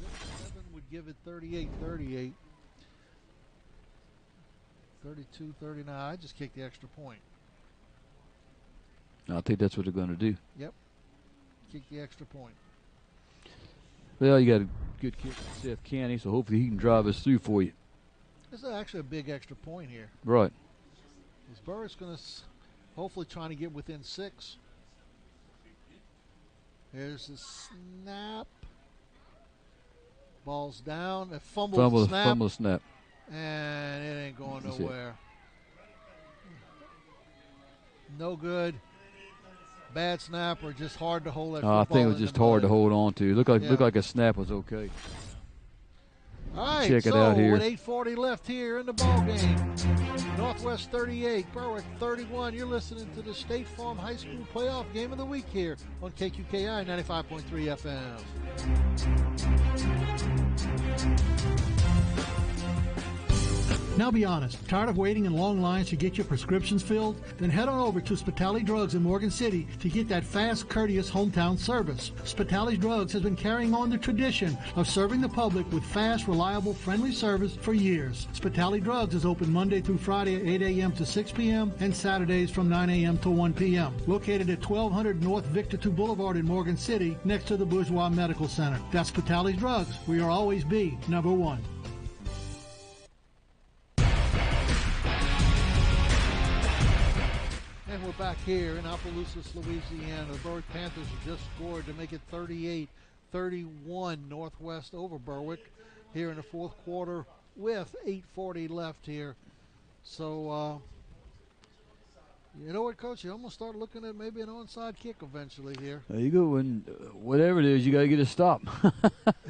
Speaker 2: 6-7 would give it 38-38. 32-39. I just kicked the extra point.
Speaker 5: I think that's what they're going to do.
Speaker 2: Yep. Kick the extra point.
Speaker 5: Well, you got a good kick from Seth Canny, so hopefully he can drive us through for you.
Speaker 2: This is actually a big extra point here.
Speaker 5: Right.
Speaker 2: Is Berwick's going to hopefully trying to get within 6. There's the snap. Ball's down. A fumble snap.
Speaker 5: Fumble snap.
Speaker 2: And it ain't going
Speaker 5: That's
Speaker 2: nowhere. No good. Bad snap or just hard to hold that football.
Speaker 5: I think it was just hard to hold on to. Looked like a snap was okay.
Speaker 2: All right,
Speaker 5: check it
Speaker 2: so
Speaker 5: out here.
Speaker 2: with 8:40 left here in the ball game, Northwest 38, Berwick 31. You're listening to the State Farm High School Playoff Game of the Week here on KQKI 95.3 FM.
Speaker 9: Now be honest, tired of waiting in long lines to get your prescriptions filled? Then head on over to Spitali Drugs in Morgan City to get that fast, courteous hometown service. Spitali Drugs has been carrying on the tradition of serving the public with fast, reliable, friendly service for years. Spitali Drugs is open Monday through Friday at 8 a.m. to 6 p.m. and Saturdays from 9 a.m. to 1 p.m. Located at 1200 North Victor 2 Boulevard in Morgan City, next to the Bourgeois Medical Center. That's Spitali Drugs. We are always be number one.
Speaker 2: And we're back here in Opelousas, Louisiana. The Berwick Panthers have just scored to make it 38-31 Northwest over Berwick here in the fourth quarter with 8:40 left here. So, you know what, Coach? You almost start looking at maybe an onside kick eventually here.
Speaker 5: There you go. When whatever it is, you got to get a stop.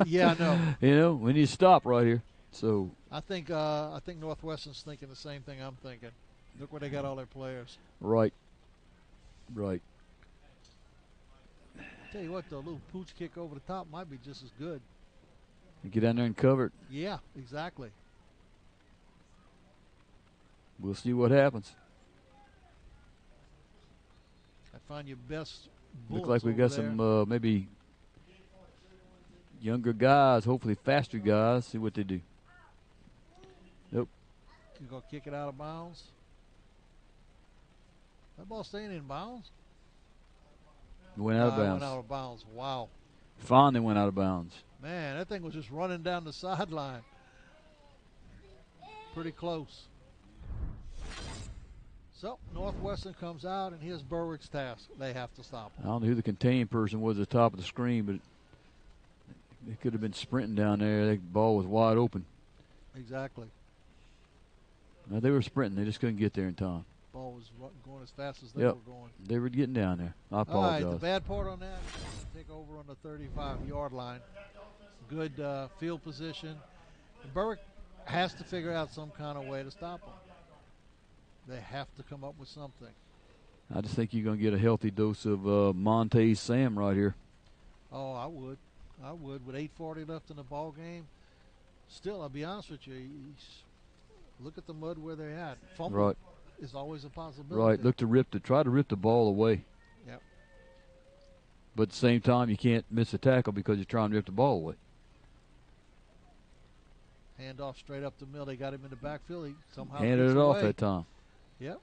Speaker 2: Yeah, I know.
Speaker 5: You know, we need to stop right here. So
Speaker 2: I think Northwestern's thinking the same thing I'm thinking. Look where they got all their players.
Speaker 5: Right.
Speaker 2: Tell you what, though, a little pooch kick over the top might be just as good.
Speaker 5: Get down there and cover it.
Speaker 2: Yeah, exactly.
Speaker 5: We'll see what happens.
Speaker 2: I find your best.
Speaker 5: Look like we got some maybe younger guys, hopefully faster guys. See what they do. Nope.
Speaker 2: You gonna kick it out of bounds? That ball staying in bounds?
Speaker 5: Went out of bounds.
Speaker 2: Went out of bounds. Wow.
Speaker 5: Finally went out of bounds.
Speaker 2: Man, that thing was just running down the sideline. Pretty close. So, Northwestern comes out, and here's Berwick's task. They have to stop him.
Speaker 5: I don't know who the contain person was at the top of the screen, but they could have been sprinting down there. The ball was wide open.
Speaker 2: Exactly.
Speaker 5: Now, they were sprinting. They just couldn't get there in time.
Speaker 2: Ball was going as fast as they were going.
Speaker 5: They were getting down there. I apologize.
Speaker 2: All right, the bad part on that is to take over on the 35-yard line. Good field position. Berwick has to figure out some kind of way to stop them. They have to come up with something.
Speaker 5: I just think you're going to get a healthy dose of Montez Sam right here.
Speaker 2: Oh, I would. With 8:40 left in the ball game. Still, I'll be honest with you. Look at the mud where they're at. Fumble.
Speaker 5: Right.
Speaker 2: Is always a possibility.
Speaker 5: Right, try to rip the ball away.
Speaker 2: Yep.
Speaker 5: But at the same time, you can't miss a tackle because you're trying to rip the ball away.
Speaker 2: Hand off straight up the middle. They got him in the backfield. He somehow
Speaker 5: handed it off that time.
Speaker 2: Yep.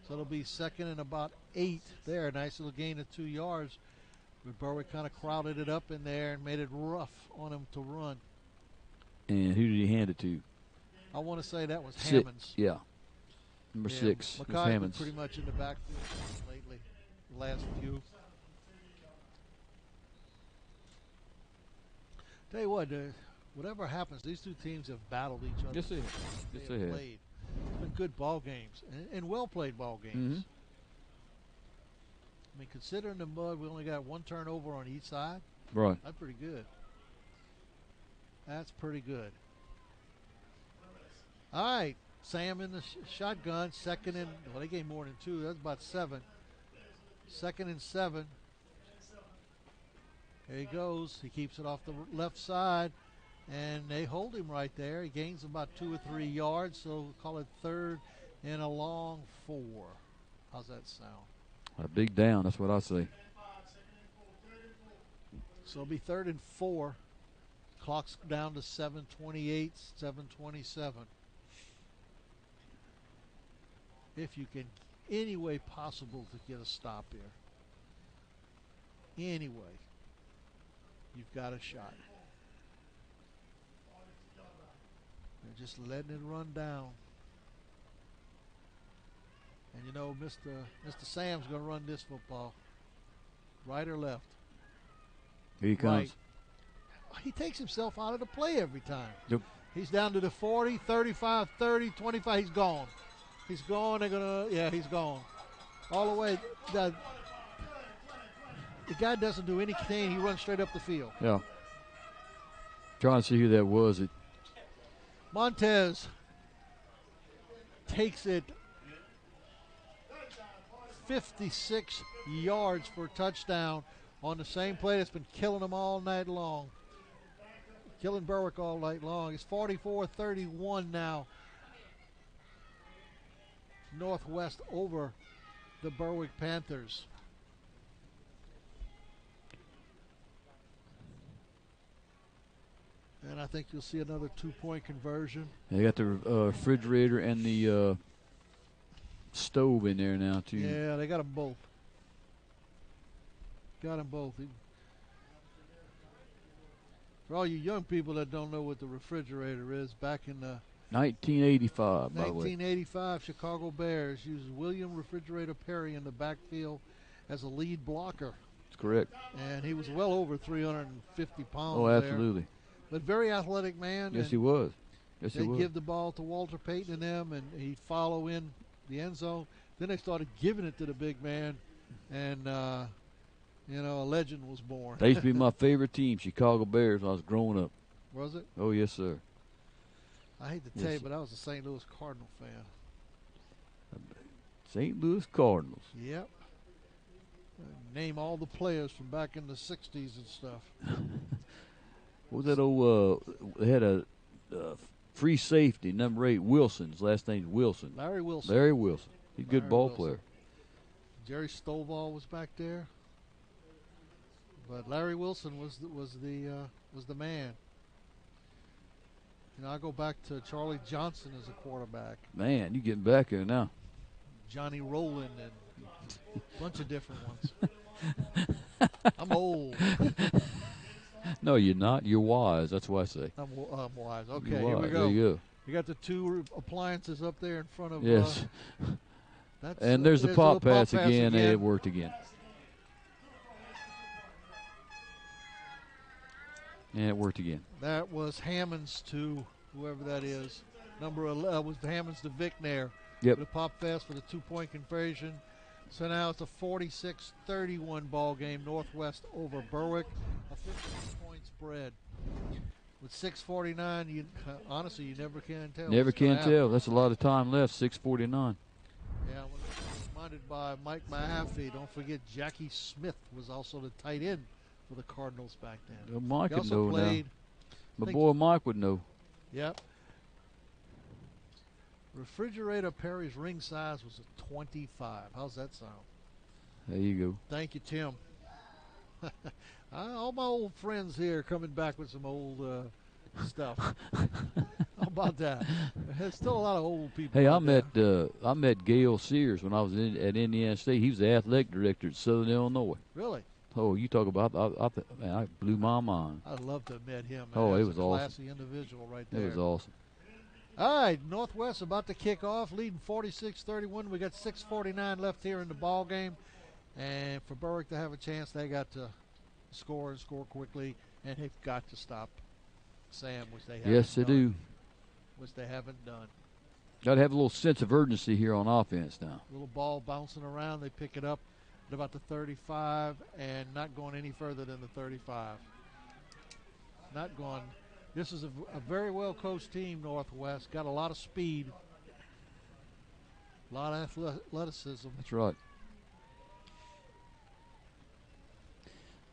Speaker 2: So it'll be second and about 8 there. Nice little gain of 2 yards. But Berwick kind of crowded it up in there and made it rough on him to run.
Speaker 5: And who did he hand it to?
Speaker 2: I want to say that was Hammonds.
Speaker 5: Yeah. Number 6.
Speaker 2: Mackay's been pretty much in the backfield lately, the last few. Tell you what, whatever happens, these two teams have battled each other.
Speaker 5: Yes, they have.
Speaker 2: Played. It's been good ball games and well-played ball games.
Speaker 5: Mm-hmm.
Speaker 2: I mean, considering the mud, we only got 1 turnover on each side.
Speaker 5: Right.
Speaker 2: That's pretty good. That's pretty good. All right. Sam in the shotgun, second and, well, they gave more than 2. That's about 7. Second and 7. There he goes. He keeps it off the left side, and they hold him right there. He gains about 2 or 3 yards, so we'll call it third and a long 4. How's that sound?
Speaker 5: A big down, that's what I say.
Speaker 2: So it'll be third and 4. Clock's down to 7:28, 7:27. If you can, any way possible to get a stop here. Any way. You've got a shot. They're just letting it run down. And you know, Mr. Sam's going to run this football. Right or left?
Speaker 5: Here he comes.
Speaker 2: Right. He takes himself out of the play every time.
Speaker 5: Yep.
Speaker 2: He's down to the 40, 35, 30, 25. He's gone. He's gone. They're going to, he's gone. All the way. The guy doesn't do anything. He runs straight up the field.
Speaker 5: Yeah. Trying to see who that was.
Speaker 2: Montez takes it 56 yards for a touchdown on the same play that's been killing them all night long. Killing Berwick all night long. It's 44-31 now. Northwest over the Berwick Panthers. And I think you'll see another 2-point conversion.
Speaker 5: They got the refrigerator and the stove in there now, too.
Speaker 2: Yeah, they got them both. Got them both. For all you young people that don't know what the refrigerator is, back in the
Speaker 5: 1985, by the way.
Speaker 2: 1985, Chicago Bears used William Refrigerator Perry in the backfield as a lead blocker.
Speaker 5: That's correct.
Speaker 2: And he was well over 350 pounds.
Speaker 5: Oh, absolutely.
Speaker 2: There. But very athletic man.
Speaker 5: Yes, he was. Yes, he was.
Speaker 2: They'd give the ball to Walter Payton and them, and he'd follow in the end zone. Then they started giving it to the big man, and, a legend was born.
Speaker 5: They used to be my favorite team, Chicago Bears, when I was growing up.
Speaker 2: Was it?
Speaker 5: Oh, yes, sir.
Speaker 2: I hate to tell you, but I was a St. Louis Cardinal fan.
Speaker 5: St. Louis Cardinals.
Speaker 2: Yep. Name all the players from back in the 60s and stuff.
Speaker 5: What was that old, they had a free safety, number 8, Wilson. His last name's Wilson.
Speaker 2: Larry Wilson.
Speaker 5: Larry Wilson. He's a good ball player.
Speaker 2: Jerry Stovall was back there. But Larry Wilson was the man. I go back to Charlie Johnson as a quarterback.
Speaker 5: Man, you getting back there now.
Speaker 2: Johnny Rowland and a bunch of different ones. I'm old.
Speaker 5: No, you're not. You're wise. That's what I say.
Speaker 2: I'm wise. Okay,
Speaker 5: You're
Speaker 2: here
Speaker 5: wise.
Speaker 2: we go.
Speaker 5: There you go.
Speaker 2: You got the two appliances up there in front of.
Speaker 5: Yes. And there's the pop pass again. It worked again. And it worked again.
Speaker 2: That was Hammonds to whoever that is. Number 11 was Hammonds to Vicknair.
Speaker 5: Yep.
Speaker 2: The pop fast for the 2-point conversion. So now it's a 46-31 ball game. Northwest over Berwick. A 15-point spread. With 6:49, honestly, you never can tell.
Speaker 5: Never can tell. That's a lot of time left. 6:49.
Speaker 2: Yeah, I was reminded by Mike Mahaffey. Don't forget Jackie Smith was also the tight end for the Cardinals back then.
Speaker 5: Well, Mike
Speaker 2: he
Speaker 5: would
Speaker 2: also
Speaker 5: know
Speaker 2: played,
Speaker 5: now. My boy Mike would know.
Speaker 2: Yep. Refrigerator Perry's ring size was a 25. How's that sound?
Speaker 5: There you go.
Speaker 2: Thank you, Tim. All my old friends here coming back with some old stuff. How about that? There's still a lot of old people.
Speaker 5: Hey, I met Gail Sears when I was at Indiana State. He was the athletic director at Southern Illinois.
Speaker 2: Really?
Speaker 5: Oh, you talk about man, I blew my mind.
Speaker 2: I'd love to have met him.
Speaker 5: Oh, it was
Speaker 2: a
Speaker 5: awesome.
Speaker 2: Classy individual right there.
Speaker 5: It was awesome.
Speaker 2: All right, Northwest about to kick off, leading 46-31. We got 6:49 left here in the ball game, and for Berwick to have a chance, they got to score and score quickly, and they've got to stop Sam, which they haven't.
Speaker 5: Yes, they do.
Speaker 2: Which they haven't done.
Speaker 5: Got to have a little sense of urgency here on offense now.
Speaker 2: Little ball bouncing around, they pick it up at about the 35, and not going any further than the 35. Not going. This is a very well-coached team, Northwest. Got a lot of speed, a lot of athleticism.
Speaker 5: That's right.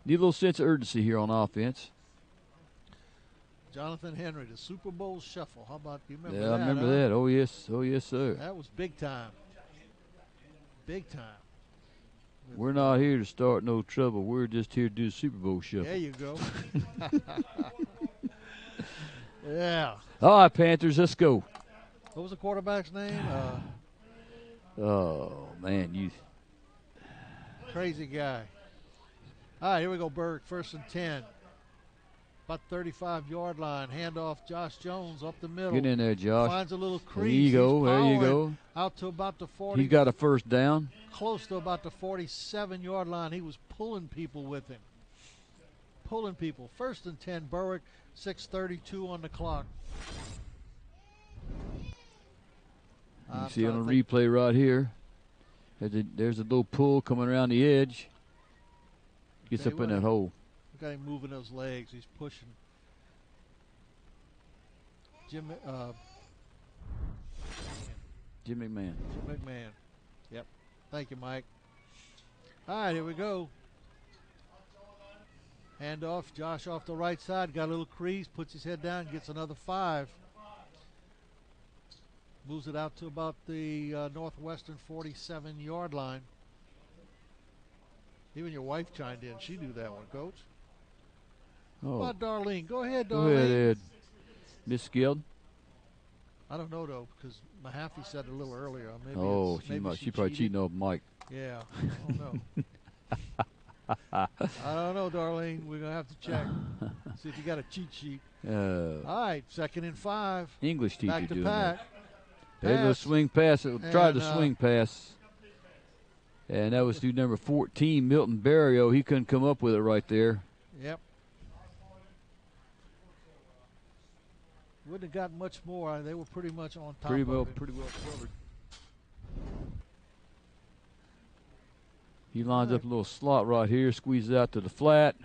Speaker 5: Need a little sense of urgency here on offense.
Speaker 2: Jonathan Henry, the Super Bowl shuffle. How about you remember that?
Speaker 5: Yeah, I remember that. Oh, yes. Oh, yes, sir.
Speaker 2: That was big time. Big time.
Speaker 5: We're not here to start no trouble. We're just here to do the Super Bowl shuffle.
Speaker 2: There you go. Yeah.
Speaker 5: All right, Panthers, let's go.
Speaker 2: What was the quarterback's name?
Speaker 5: Oh, man, you.
Speaker 2: Crazy guy. All right, here we go, Berg. 1st and 10. about 35-yard line. Handoff, Josh Jones up the middle.
Speaker 5: Get in there, Josh.
Speaker 2: Finds a little crease.
Speaker 5: There you go.
Speaker 2: He's
Speaker 5: There you
Speaker 2: powering
Speaker 5: go.
Speaker 2: Out to about the 40.
Speaker 5: He got a first down.
Speaker 2: Close to about the 47-yard line. He was pulling people with him. Pulling people. 1st and 10, Berwick, 6:32 on the clock.
Speaker 5: You see on the replay right here. There's a little pull coming around the edge. Gets up in that hole.
Speaker 2: Look at him moving those legs. He's pushing. Jim
Speaker 5: McMahon.
Speaker 2: Jim McMahon. Yep. Thank you, Mike. All right, here we go. Handoff. Josh off the right side. Got a little crease. Puts his head down. Gets another 5. Moves it out to about the Northwestern 47-yard line. Even your wife chimed in. She knew that one, Coach.
Speaker 5: Oh.
Speaker 2: How about Darlene? Go ahead, Darlene.
Speaker 5: Go ahead, Ed. Miss Skilled?
Speaker 2: I don't know, though, because Mahaffey said it a little earlier. Maybe
Speaker 5: she probably cheating off Mike.
Speaker 2: Yeah, I don't know. I don't know, Darlene. We're going to have to check. See if you got a cheat sheet. All right, 2nd and 5.
Speaker 5: English teacher
Speaker 2: Back to
Speaker 5: doing
Speaker 2: Pat.
Speaker 5: that. There's a swing pass. Tried the swing pass. And that was to number 14, Milton Barrio. He couldn't come up with it right there.
Speaker 2: Yep. Wouldn't have gotten much more. They were pretty much on top
Speaker 5: Pretty well
Speaker 2: of it.
Speaker 5: covered. He lines up a little slot right here, squeezes out to the flat.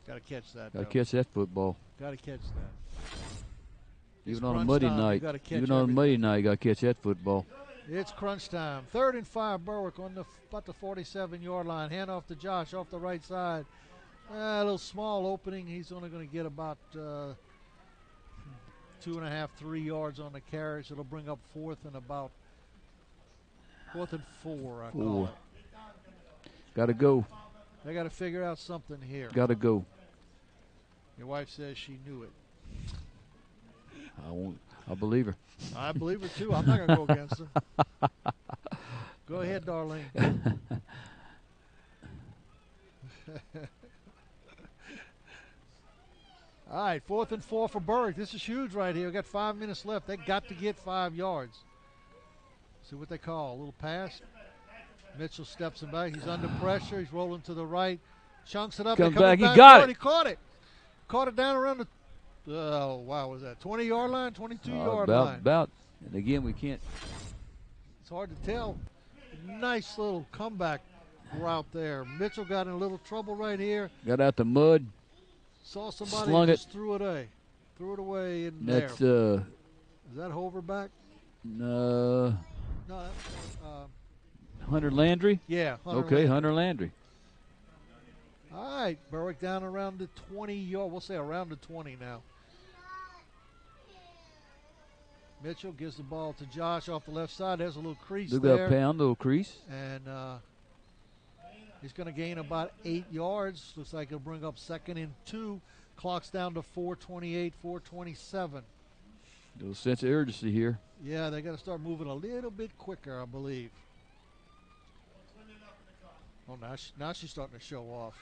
Speaker 2: Got to catch that.
Speaker 5: Got to catch that football.
Speaker 2: Got to catch that.
Speaker 5: Even on a muddy night, you got to catch that football.
Speaker 2: It's crunch time. 3rd and 5, Berwick on about the 47-yard line. Hand off to Josh off the right side. A little small opening. He's only going to get about 2.5, 3 yards on the carry. So it'll bring up 4th and 4. I call it.
Speaker 5: Got to go.
Speaker 2: They got to figure out something here.
Speaker 5: Got to go.
Speaker 2: Your wife says she knew it.
Speaker 5: I believe her.
Speaker 2: I believe her too. I'm not going to go against her. Go ahead, Darlene. All right, 4th and 4 for Berwick. This is huge right here. We got 5 minutes left. They got to get 5 yards. See what they call a little pass. Mitchell steps him back. He's under pressure. He's rolling to the right. Chunks it up.
Speaker 5: Comes back. He got it.
Speaker 2: He caught it. Caught it down around the. Oh, wow, was that 20-yard line, 22-yard line?
Speaker 5: About. And again, we can't.
Speaker 2: It's hard to tell. Nice little comeback route there. Mitchell got in a little trouble right here.
Speaker 5: Got out the mud.
Speaker 2: Saw somebody
Speaker 5: slung
Speaker 2: just
Speaker 5: it.
Speaker 2: threw it away in
Speaker 5: That's,
Speaker 2: there. Is that Hoverback?
Speaker 5: No,
Speaker 2: that's
Speaker 5: Hunter Landry?
Speaker 2: Yeah.
Speaker 5: Hunter Landry.
Speaker 2: All right, Berwick down around the 20-yard. We'll say around the 20 now. Mitchell gives the ball to Josh off the left side. There's a little crease
Speaker 5: Look
Speaker 2: there.
Speaker 5: at that pound, little crease.
Speaker 2: And he's going to gain about 8 yards. Looks like he'll bring up 2nd and 2. Clock's down to 4:28, 4:27.
Speaker 5: Little sense of urgency here.
Speaker 2: Yeah, they got to start moving a little bit quicker, I believe. Oh, now she's starting to show off.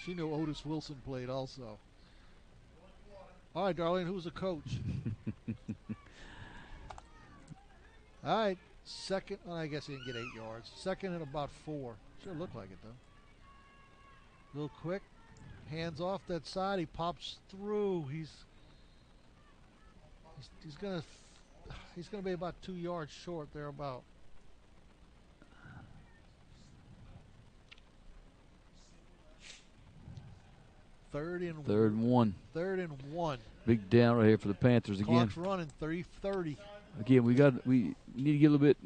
Speaker 2: She knew Otis Wilson played also. All right, Darlene, who's the coach? All right, 2nd. Well, I guess he didn't get 8 yards. 2nd and about 4. Sure looked like it, though. A little quick. Hands off that side. He pops through. He's gonna be about 2 yards short there about. Third and
Speaker 5: 1.
Speaker 2: 3rd and 1.
Speaker 5: Big down right here for the Panthers again.
Speaker 2: Clock's running 3:30.
Speaker 5: Again, we need to get a little bit,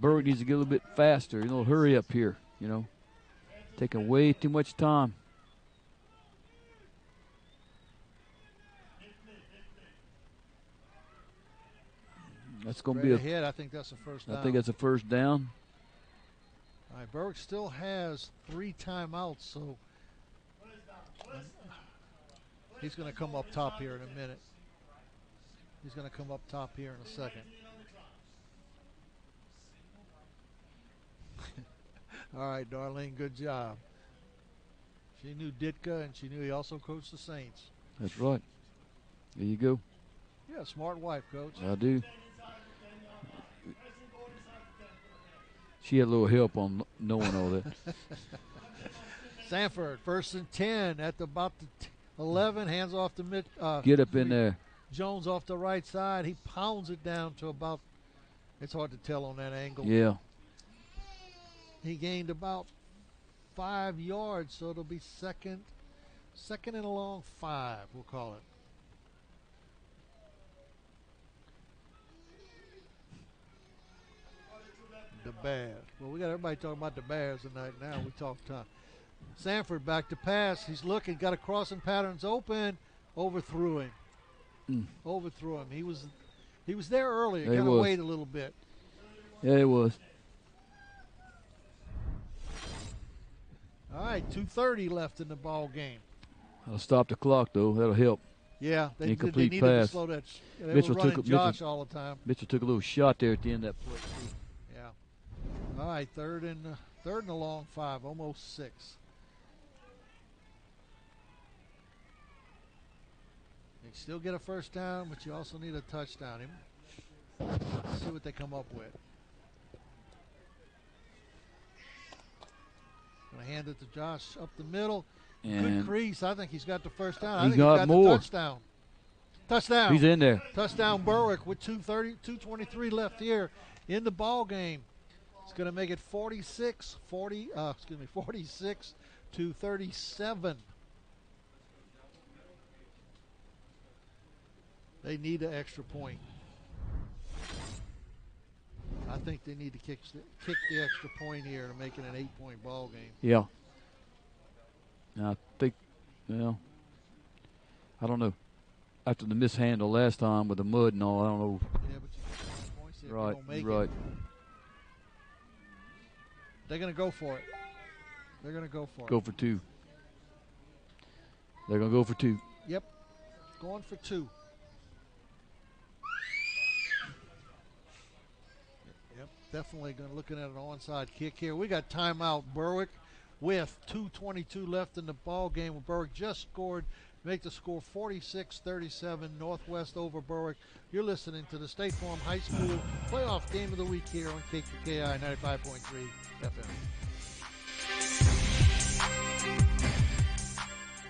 Speaker 5: Berwick needs to get a little bit faster, hurry up here, Taking way too much time. That's going to be
Speaker 2: ahead. I think that's the first down.
Speaker 5: I think that's a first down.
Speaker 2: All right, Berwick still has 3 timeouts, so he's going to come up top here in a minute. He's going to come up top here in a second. All right, Darlene, good job. She knew Ditka, and she knew he also coached the Saints.
Speaker 5: That's right. There you go.
Speaker 2: Yeah, smart wife, Coach.
Speaker 5: I do. She had a little help on knowing all that.
Speaker 2: Sanford, 1st and 10 at about the 11, hands off to
Speaker 5: Get up in there.
Speaker 2: Jones off the right side. He pounds it down to about, it's hard to tell on that angle.
Speaker 5: Yeah.
Speaker 2: He gained about 5 yards, so it'll be second and a long 5, we'll call it. The Bears. Well, we got everybody talking about the Bears tonight. Now we talk time. Sanford back to pass. He's looking, got a crossing patterns open, overthrew him. Overthrew him. He was there earlier.
Speaker 5: Yeah,
Speaker 2: Kind of waited a little bit.
Speaker 5: Yeah, it was.
Speaker 2: All right, 2:30 left in the ball game.
Speaker 5: I'll stop the clock though. That'll help.
Speaker 2: Yeah, they
Speaker 5: incomplete
Speaker 2: needed
Speaker 5: pass.
Speaker 2: to slow that. They
Speaker 5: Mitchell
Speaker 2: were running
Speaker 5: took
Speaker 2: Josh all the time.
Speaker 5: Mitchell took a little shot there at the end of that play.
Speaker 2: Yeah. All right, third and a long 5, almost 6. You still get a first down, but you also need a touchdown. Let's see what they come up with. Gonna hand it to Josh up the middle.
Speaker 5: And
Speaker 2: good crease. I think he's got the first down. I
Speaker 5: he
Speaker 2: think
Speaker 5: got
Speaker 2: he's got
Speaker 5: more.
Speaker 2: the touchdown. Touchdown.
Speaker 5: He's in there.
Speaker 2: Touchdown Berwick with 2:23 left here in the ball game. It's going to make it 46 to 37. They need an extra point. I think they need to kick the extra point here to make it an 8-point ball game.
Speaker 5: Yeah. I think, well, I don't know. After the mishandle last time with the mud and all, I don't know.
Speaker 2: Yeah, but you get 5 points if
Speaker 5: Right,
Speaker 2: you don't make
Speaker 5: right.
Speaker 2: it. They're going to go for it. They're going to go for it.
Speaker 5: Go for 2. They're going to go for 2.
Speaker 2: Yep. Going for 2. Yep, definitely looking at an onside kick here. We got timeout Berwick with 2:22 left in the ball game. Berwick just scored, make the score 46-37, Northwest over Berwick. You're listening to the State Farm High School Playoff Game of the Week here on KQKI 95.3 FM.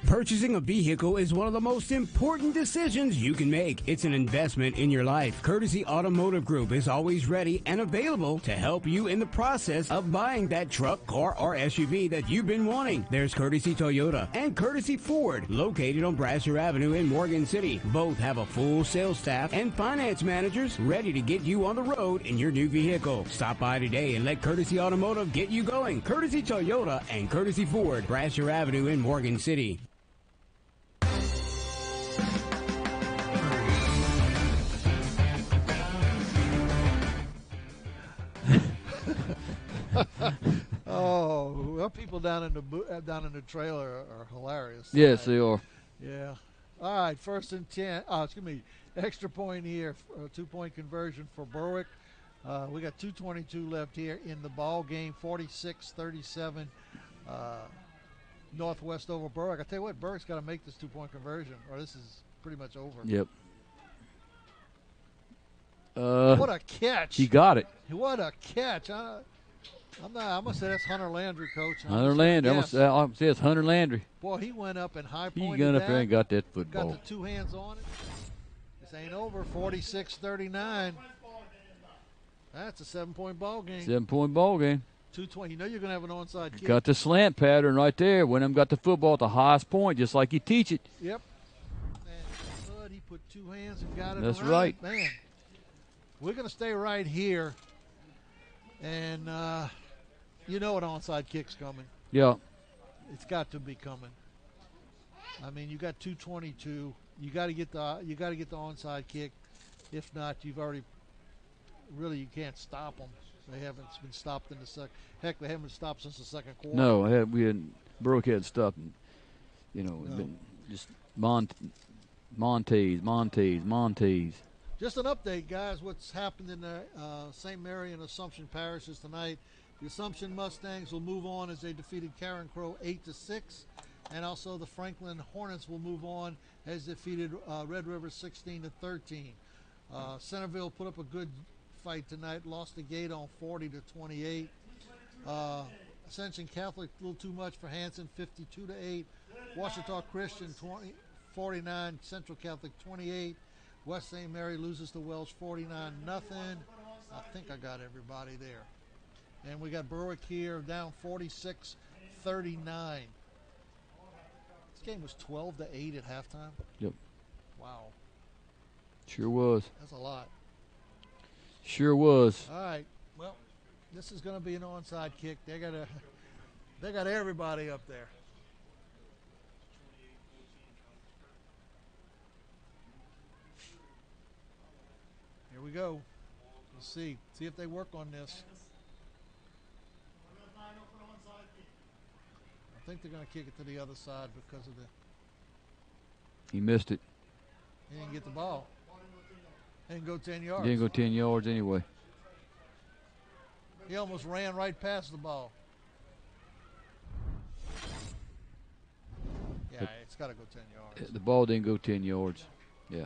Speaker 11: Purchasing a vehicle is one of the most important decisions you can make. It's an investment in your life. Courtesy Automotive Group is always ready and available to help you in the process of buying that truck, car, or SUV that you've been wanting. There's Courtesy Toyota and Courtesy Ford, located on Brasher Avenue in Morgan City. Both have a full sales staff and finance managers ready to get you on the road in your new vehicle. Stop by today and let Courtesy Automotive get you going. Courtesy Toyota and Courtesy Ford, Brasher Avenue in Morgan City.
Speaker 2: Oh, well, people down in the trailer are hilarious.
Speaker 5: Yes, they are.
Speaker 2: Yeah. All right, 1st and 10. Extra point here, 2-point conversion for Berwick. We got 2:22 left here in the ball game. 46-37. Northwest over Berwick. I tell you what, Berwick's got to make this 2-point conversion, or this is pretty much over.
Speaker 5: Yep.
Speaker 2: What a catch!
Speaker 5: He got it.
Speaker 2: What a catch! I'm gonna say that's Hunter Landry, Coach.
Speaker 5: Hunter Landry. I'm gonna say it's Hunter Landry.
Speaker 2: Boy, he went up and high pointed.
Speaker 5: He got up there and got that football.
Speaker 2: Got the 2 hands on it. This ain't over. 46-39. That's a 7-point ball game.
Speaker 5: 7-point ball game.
Speaker 2: 2:20. You know you're gonna have an onside kick.
Speaker 5: Got the slant pattern right there. When them got the football at the highest point, just like you teach it.
Speaker 2: Yep. And Bud, he put 2 hands and got it.
Speaker 5: That's right.
Speaker 2: Man, we're gonna stay right here, and you know an onside kick's coming.
Speaker 5: Yeah.
Speaker 2: It's got to be coming. I mean, you got 2:22. You got to get the onside kick. If not, you've already you can't stop them. They haven't been stopped in the second. Heck, they haven't been stopped since the second quarter.
Speaker 5: No, Berwick hadn't stopped. Been just Montes.
Speaker 2: Just an update, guys. What's happened in the St. Mary and Assumption parishes tonight? The Assumption Mustangs will move on as they defeated Karen Crow 8-6. And also the Franklin Hornets will move on as defeated Red River 16-13. Centerville put up a good fight tonight, lost the gate on 40-28. Ascension Catholic a little too much for Hanson, 52-8. Washita Christian 49, Central Catholic 28. West St. Mary loses to Welsh 49-0. I think I got everybody there. And we got Berwick here down 46-39. This game was 12-8 at halftime.
Speaker 5: Yep.
Speaker 2: Wow.
Speaker 5: Sure was.
Speaker 2: That's a lot.
Speaker 5: Sure was.
Speaker 2: All right. Well, this is going to be an onside kick. They got everybody up there. Here we go. Let's see if they work on this. I think they're going to kick it to the other side because of
Speaker 5: He missed it.
Speaker 2: he didn't get the ball. He didn't go 10 yards.
Speaker 5: Didn't go 10 yards anyway.
Speaker 2: He almost ran right past the ball. Yeah, it's got to go 10 yards.
Speaker 5: The ball didn't go 10 yards. Yeah.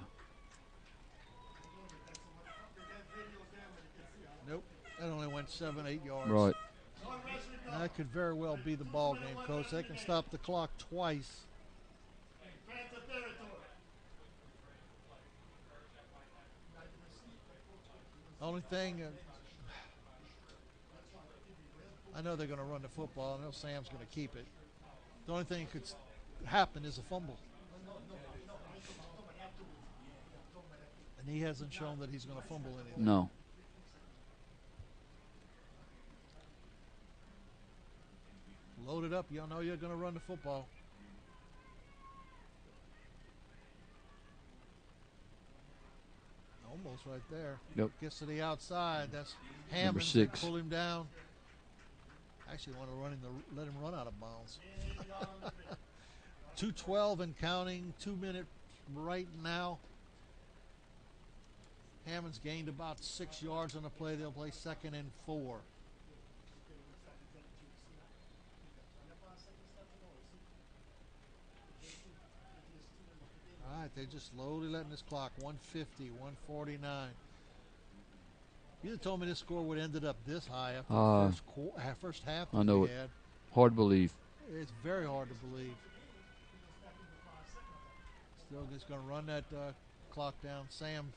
Speaker 2: Nope. That only went 7-8 yards.
Speaker 5: Right.
Speaker 2: That could very well be the ball game, Coach. They can stop the clock twice. Only thing, I know they're going to run the football. I know Sam's going to keep it. The only thing that could happen is a fumble. And he hasn't shown that he's going to fumble anything.
Speaker 5: No.
Speaker 2: Load it up. You know you're going to run the football. Almost right there.
Speaker 5: Yep.
Speaker 2: Gets to the outside. That's
Speaker 5: Number
Speaker 2: Hammond.
Speaker 5: 6.
Speaker 2: Pull him down. Actually want to let him run out of bounds. 2:12 and counting. 2 minute right now. Hammond's gained about 6 yards on the play. They'll play 2nd and 4. All right, they're just slowly letting this clock. 150, 149. You told me this score would have ended up this high after the first half.
Speaker 5: I know it.
Speaker 2: Had.
Speaker 5: Hard to believe.
Speaker 2: It's very hard to believe. Still just going to run that clock down. Sam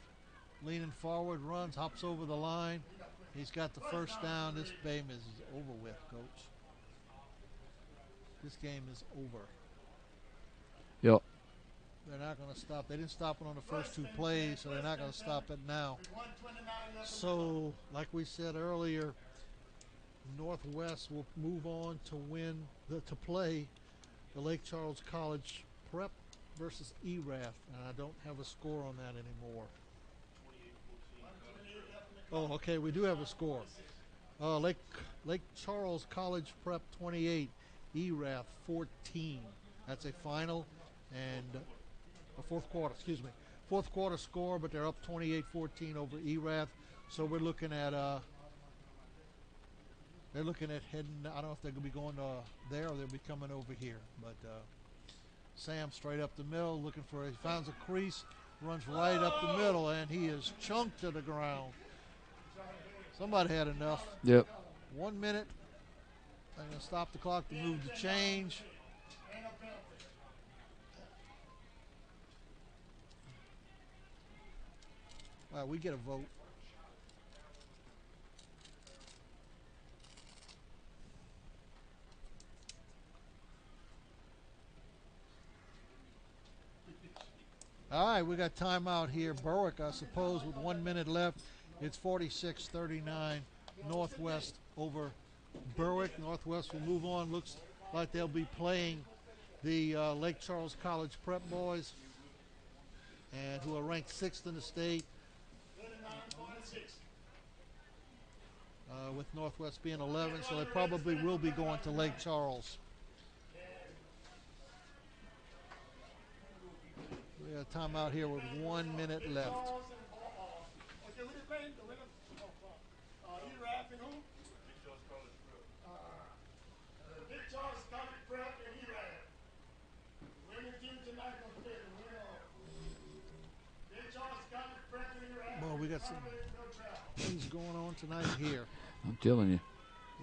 Speaker 2: leaning forward, runs, hops over the line. He's got the first down. This game is over with, Coach. This game is over.
Speaker 5: Yep.
Speaker 2: They're not going to stop. They didn't stop it on the first 2 plays, so they're not going to stop it now. So, like we said earlier, Northwest will move on to play the Lake Charles College Prep versus ERAF, and I don't have a score on that anymore. Oh, okay, we do have a score. Lake Charles College Prep 28, ERAF 14. That's a final and a fourth quarter, fourth quarter score, but they're up 28-14 over ERAF. So we're looking at they're looking at heading. I don't know if they're going to be going there or they'll be coming over here. But Sam straight up the middle, looking for. He finds a crease, runs right up the middle, and he is chunked to the ground. Somebody had enough.
Speaker 5: Yep.
Speaker 2: 1 minute. I'm going to stop the clock to move the change. Wow, we get a vote. All right, we got timeout here. Berwick, I suppose, with 1 minute left. It's 46-39 Northwest over Berwick. Northwest will move on. Looks like they'll be playing the Lake Charles College Prep boys, and who are ranked 6th in the state. With Northwest being 11, so they probably will be going to Lake Charles. We got time out here with 1 minute left. we got some things going on tonight here.
Speaker 5: I'm telling you.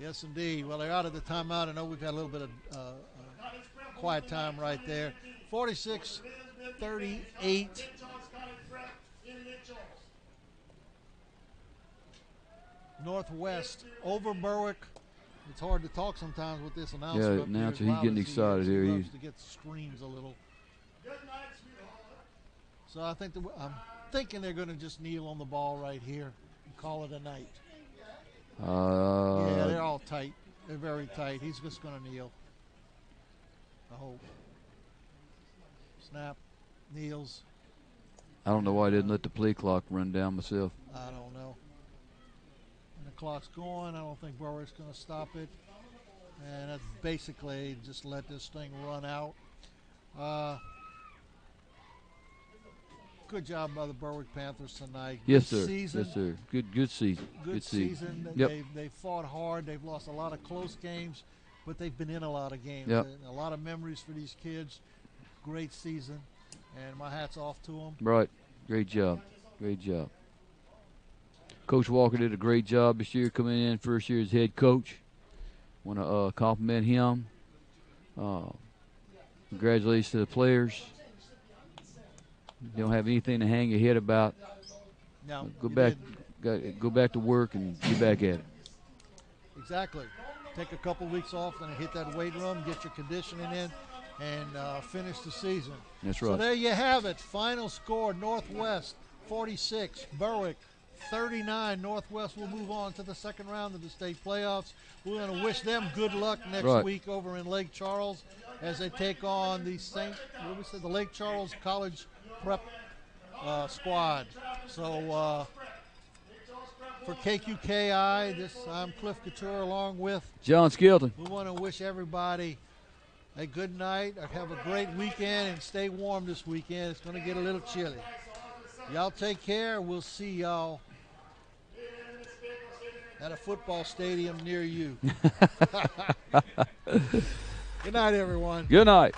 Speaker 2: Yes, indeed. Well, they're out of the timeout. I know we've had a little bit of quiet time right there. 46-38. Northwest over Berwick. It's hard to talk sometimes with this announcer.
Speaker 5: Yeah, announcer, he's getting excited here.
Speaker 2: He loves to get screams a little. So I'm thinking they're going to just kneel on the ball right here and call it a night. Yeah, they're all tight. They're very tight. He's just going to kneel. I hope. Snap, kneels.
Speaker 5: I don't know why I didn't let the play clock run down myself.
Speaker 2: I don't know. And the clock's going. I don't think Berwick's going to stop it. And that's basically just let this thing run out. Good job by the Berwick Panthers tonight.
Speaker 5: Yes,
Speaker 2: good
Speaker 5: sir.
Speaker 2: Season.
Speaker 5: Yes, sir. Good season.
Speaker 2: Good season.
Speaker 5: Yep.
Speaker 2: They fought hard. They've lost a lot of close games, but they've been in a lot of games.
Speaker 5: Yep.
Speaker 2: A lot of memories for these kids. Great season, and my hat's off to them.
Speaker 5: Right. Great job. Great job. Coach Walker did a great job this year coming in first year as head coach. Want to compliment him. Congratulations to the players. You don't have anything to hang your head about.
Speaker 2: No,
Speaker 5: go back to work and get back at it.
Speaker 2: Exactly. Take a couple weeks off, then hit that weight room, get your conditioning in, and finish the season.
Speaker 5: That's right.
Speaker 2: So there you have it. Final score: Northwest 46, Berwick 39. Northwest will move on to the second round of the state playoffs. We're going to wish them good luck next week over in Lake Charles as they take on the Lake Charles College Prep squad. So for KQKI, I'm Cliff Couture along with
Speaker 5: John Skilton.
Speaker 2: We want to wish everybody a good night. Have a great weekend and stay warm this weekend. It's going to get a little chilly. Y'all take care. We'll see y'all at a football stadium near you. Good night, everyone.
Speaker 5: Good night.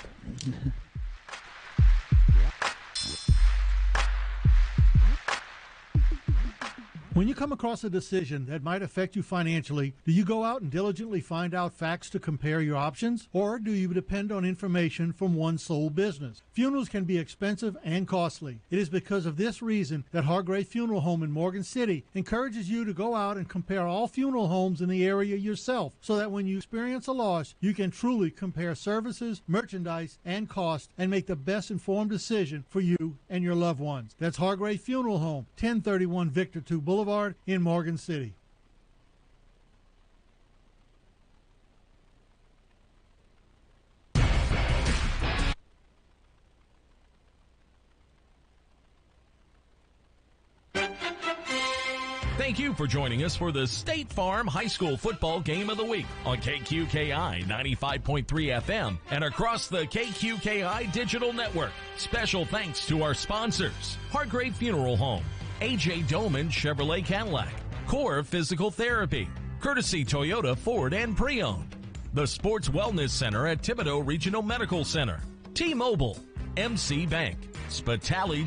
Speaker 9: When you come across a decision that might affect you financially, do you go out and diligently find out facts to compare your options? Or do you depend on information from one sole business? Funerals can be expensive and costly. It is because of this reason that Hargrave Funeral Home in Morgan City encourages you to go out and compare all funeral homes in the area yourself, so that when you experience a loss, you can truly compare services, merchandise, and cost and make the best informed decision for you and your loved ones. That's Hargrave Funeral Home, 1031 Victor 2 Boulevard in Morgan City.
Speaker 12: Thank you for joining us for the State Farm High School Football Game of the Week on KQKI 95.3 FM and across the KQKI Digital Network. Special thanks to our sponsors: Hargrave Funeral Home, A.J. Doman Chevrolet Cadillac, Core Physical Therapy, Courtesy Toyota Ford and Pre-Owned, the Sports Wellness Center at Thibodeau Regional Medical Center, T-Mobile, MC Bank, Spitali